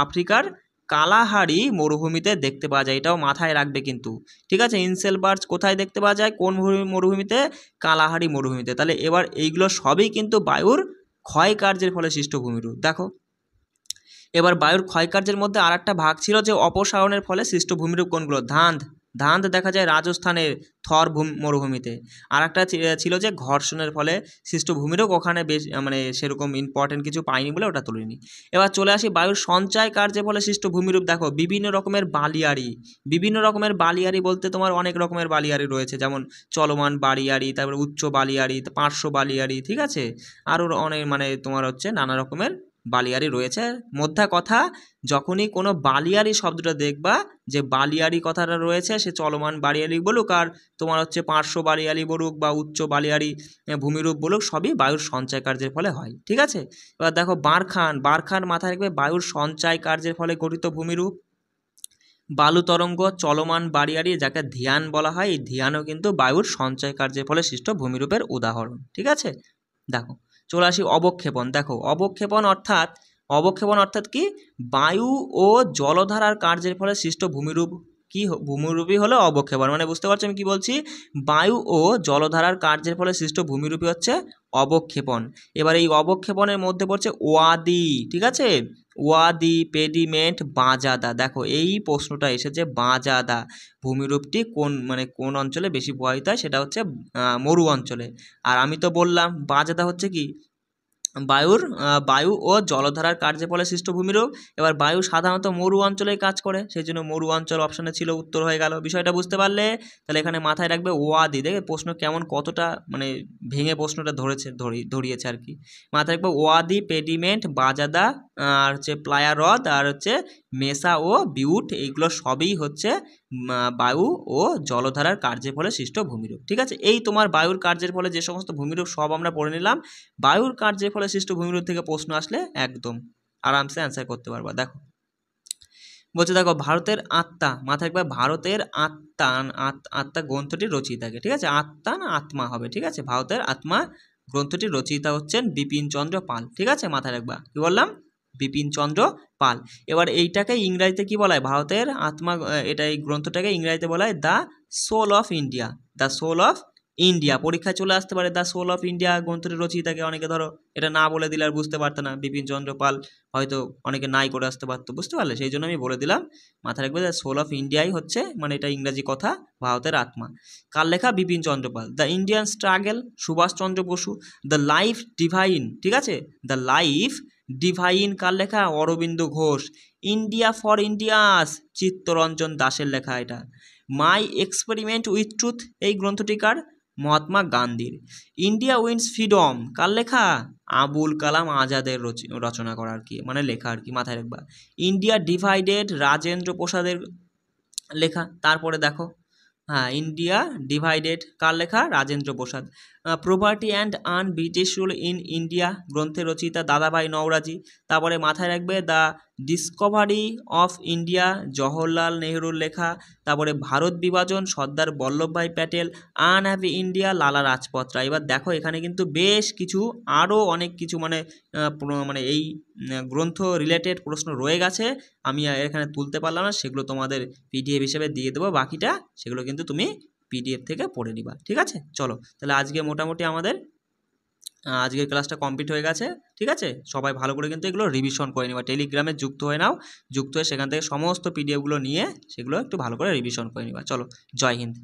আফ্রিকার কালাহারি মরুভূমিতে দেখতে পাওয়া যায়, এটাও মাথায় রাখবে কিন্তু। ঠিক আছে, ইনসেলবার্চ কোথায় দেখতে পাওয়া যায়? কোন মরুভূমিতে? কালাহারি মরুভূমিতে। তাহলে এবার এইগুলো সবই কিন্তু বায়ুর ক্ষয় কার্যের ফলে সৃষ্ট ভূমিরূপ। দেখো এবার বায়ুর ক্ষয়কার্যের মধ্যে আর একটা ভাগ ছিল যে অপসারণের ফলে সৃষ্ট ভূমিরূপ কোনগুলো? ধান্ধ দেখা যায় রাজস্থানের থর মরুভূমিতে। আর একটা ছিল যে ঘর্ষণের ফলে সৃষ্ট ভূমিরূপ, ওখানে বেশ মানে সেরকম ইম্পর্টেন্ট কিছু পাইনি বলে ওটা তুলিনি। এবার চলে আসি বায়ুর সঞ্চয় কার্যের ফলে সৃষ্ট ভূমিরূপ। দেখো বিভিন্ন রকমের বালিয়াড়ি বলতে তোমার অনেক রকমের বালিয়াড়ি রয়েছে, যেমন চলমান বালিয়াড়ি, তারপরে উচ্চ বালিয়াড়ি, পার্শ্ব বালিয়াড়ি, ঠিক আছে, আরও অনেক মানে তোমার হচ্ছে নানা রকমের বালিয়াড়ি রয়েছে। মোদ্দা কথা, যখনই কোনো বালিয়াড়ি শব্দটা দেখবা, যে বালিয়াড়ি কথাটা রয়েছে, সে চলমান বালিয়াড়ি বলুক আর তোমার হচ্ছে পার্শ্ব বালিয়াড়ি বলুক বা উচ্চ বালিয়াড়ি ভূমিরূপ বলুক, সবই বায়ুর সঞ্চয় কার্যের ফলে হয়। ঠিক আছে, এবার দেখো বারখান মাথায় রাখবে, বায়ুর সঞ্চয় কার্যের ফলে গঠিত ভূমিরূপ। বালু তরঙ্গ, চলমান বালিয়াড়ি, যাকে ধিয়ান বলা হয়, এই ধিয়ানও কিন্তু বায়ুর সঞ্চয় কার্যের ফলে সৃষ্ট ভূমিরূপের উদাহরণ। ঠিক আছে, দেখো চলে আসি অবক্ষেপণ। দেখো অবক্ষেপণ অর্থাৎ কি? বায়ু ও জলধারার কার্যের ফলে সৃষ্ট ভূমিরূপ ভূমিরূপই হলো অবক্ষেপণ। মানে বুঝতে পারছো আমি কি বলছি? বায়ু ও জলধারার কার্যের ফলে সৃষ্ট ভূমিরূপই হচ্ছে অবক্ষেপণ। এবার এই অবক্ষেপণের মধ্যে পড়ছে ওয়াদি। ঠিক আছে, ওয়াদি, পেডিমেন্ট, বাজাদা। দেখো এই প্রশ্নটা এসেছে, বাজাদা ভূমিরূপটি কোন অঞ্চলে বেশি প্রবাহিত হয়? সেটা হচ্ছে মরু অঞ্চলে। আর আমি তো বললাম বাজাদা হচ্ছে কি? বায়ু ও জলধারার কার্যের ফলে সৃষ্ট ভূমিরূপ। এবার বায়ু সাধারণত মরু অঞ্চলেই কাজ করে, সেই জন্য মরু অঞ্চল অপশানে ছিল, উত্তর হয়ে গেল। বিষয়টা বুঝতে পারলে? তাহলে এখানে মাথায় রাখবে ওয়াদি। দেখে প্রশ্ন কতটা মানে ভেঙে প্রশ্নটা ধরিয়েছে আর কি। মাথায় রাখবো ওয়াদি, পেডিমেন্ট, বাজাদা, আর হচ্ছে প্লায়ারদ, আর হচ্ছে মেসা ও বিউট, এইগুলো সবই হচ্ছে বায়ু ও জলধারার কার্যের ফলে সৃষ্ট ভূমিরূপ। ঠিক আছে, এই তোমার বায়ুর কার্যের ফলে যে সমস্ত ভূমিরূপ সব আমরা পড়ে নিলাম। বায়ুর কার্যের ফলে সৃষ্ট ভূমিরূপ থেকে প্রশ্ন আসলে একদম আরামসে অ্যান্সার করতে পারবা। দেখো বলছে, দেখো ভারতের আত্মা, মাথায় রাখবে ভারতের আত্মা, আত্মা গ্রন্থটির রচয়িতাকে। ঠিক আছে, আত্মা না আত্মা হবে। ঠিক আছে, ভারতের আত্মা গ্রন্থটির রচয়িতা হচ্ছেন বিপিন চন্দ্র পাল। ঠিক আছে, মাথায় রাখবা, কি বললাম, বিপিন চন্দ্র পাল। এবার এইটাকে ইংরাজিতে কি বলা হয়, ভারতের আত্মা, এটা এই গ্রন্থটাকে ইংরাজিতে বলা হয় the soul of India. The soul of India, পরীক্ষায় চলে আসতে পারে দ্য সোল অফ ইন্ডিয়া গ্রন্থটির রচয়িতাকে। অনেকে ধরো এটা না বলে দিলে আর বুঝতে পারতো না, বিপিন চন্দ্র পাল হয়তো অনেকে নাই করে আসতে পারতো, বুঝতে পারলে, সেই জন্য আমি বলে দিলাম। মাথায় রাখবে দ্য সোল অফ ইন্ডিয়াই হচ্ছে, মানে এটা ইংরাজি কথা, ভারতের আত্মা। কার লেখা, Bipin Chandra Pal. The Indian struggle, Subhash Chandra Basu. The life divine, ঠিক আছে, দ্য লাইফ ডিভাইন কার লেখা, Aurobindo Ghosh. India for Indias, Chittaranjan দাসের লেখা এটা। মাই এক্সপেরিমেন্ট উইথ ট্রুথ, এই গ্রন্থটি কার, মহাত্মা গান্ধীর। ইন্ডিয়া উইন্স ফ্রিডম কার লেখা, আবুল কালাম আজাদের রচনা করা আর কি, মানে লেখা আর কি, মাথায় রাখবা। ইন্ডিয়া ডিভাইডেড, রাজেন্দ্র প্রসাদের লেখা। তারপরে দেখো, হ্যাঁ, ইন্ডিয়া ডিভাইডেড কার লেখা, Rajendra Prasad. Property and un British rule in India গ্রন্থের রচয়িতা দাদাভাই নওরাজি। তারপরে মাথায় রাখবে the discovery of India, Jawaharlal নেহরুর লেখা। তারপরে ভারত বিভাজন, সর্দার বল্লভভাই প্যাটেল। আনহ্যাপি ইন্ডিয়া, লালা রাজপথ রায়। এবার দেখো এখানে কিন্তু বেশ কিছু আরও অনেক কিছু মানে মানে এই গ্রন্থ রিলেটেড প্রশ্ন রয়ে গেছে, আমি এখানে তুলতে পারলাম না, সেগুলো তোমাদের পিডিএফ হিসেবে দিয়ে দেবো। বাকিটা সেগুলো কিন্তু তুমি পিডিএফ থেকে পড়ে নিবা। ঠিক আছে, চলো তাহলে আজকে মোটামুটি আমাদের আজকের ক্লাসটা কমপ্লিট হয়ে গেছে। ঠিক আছে, সবাই ভালো করে কিন্তু এগুলো রিভিশন করে নিবা, টেলিগ্রামে যুক্ত হয়ে নাও, যুক্ত হয়ে সেখান থেকে সমস্ত পিডিএফগুলো নিয়ে সেগুলো একটু ভালো করে রিভিশন করে নিবা। চলো, জয় হিন্দ।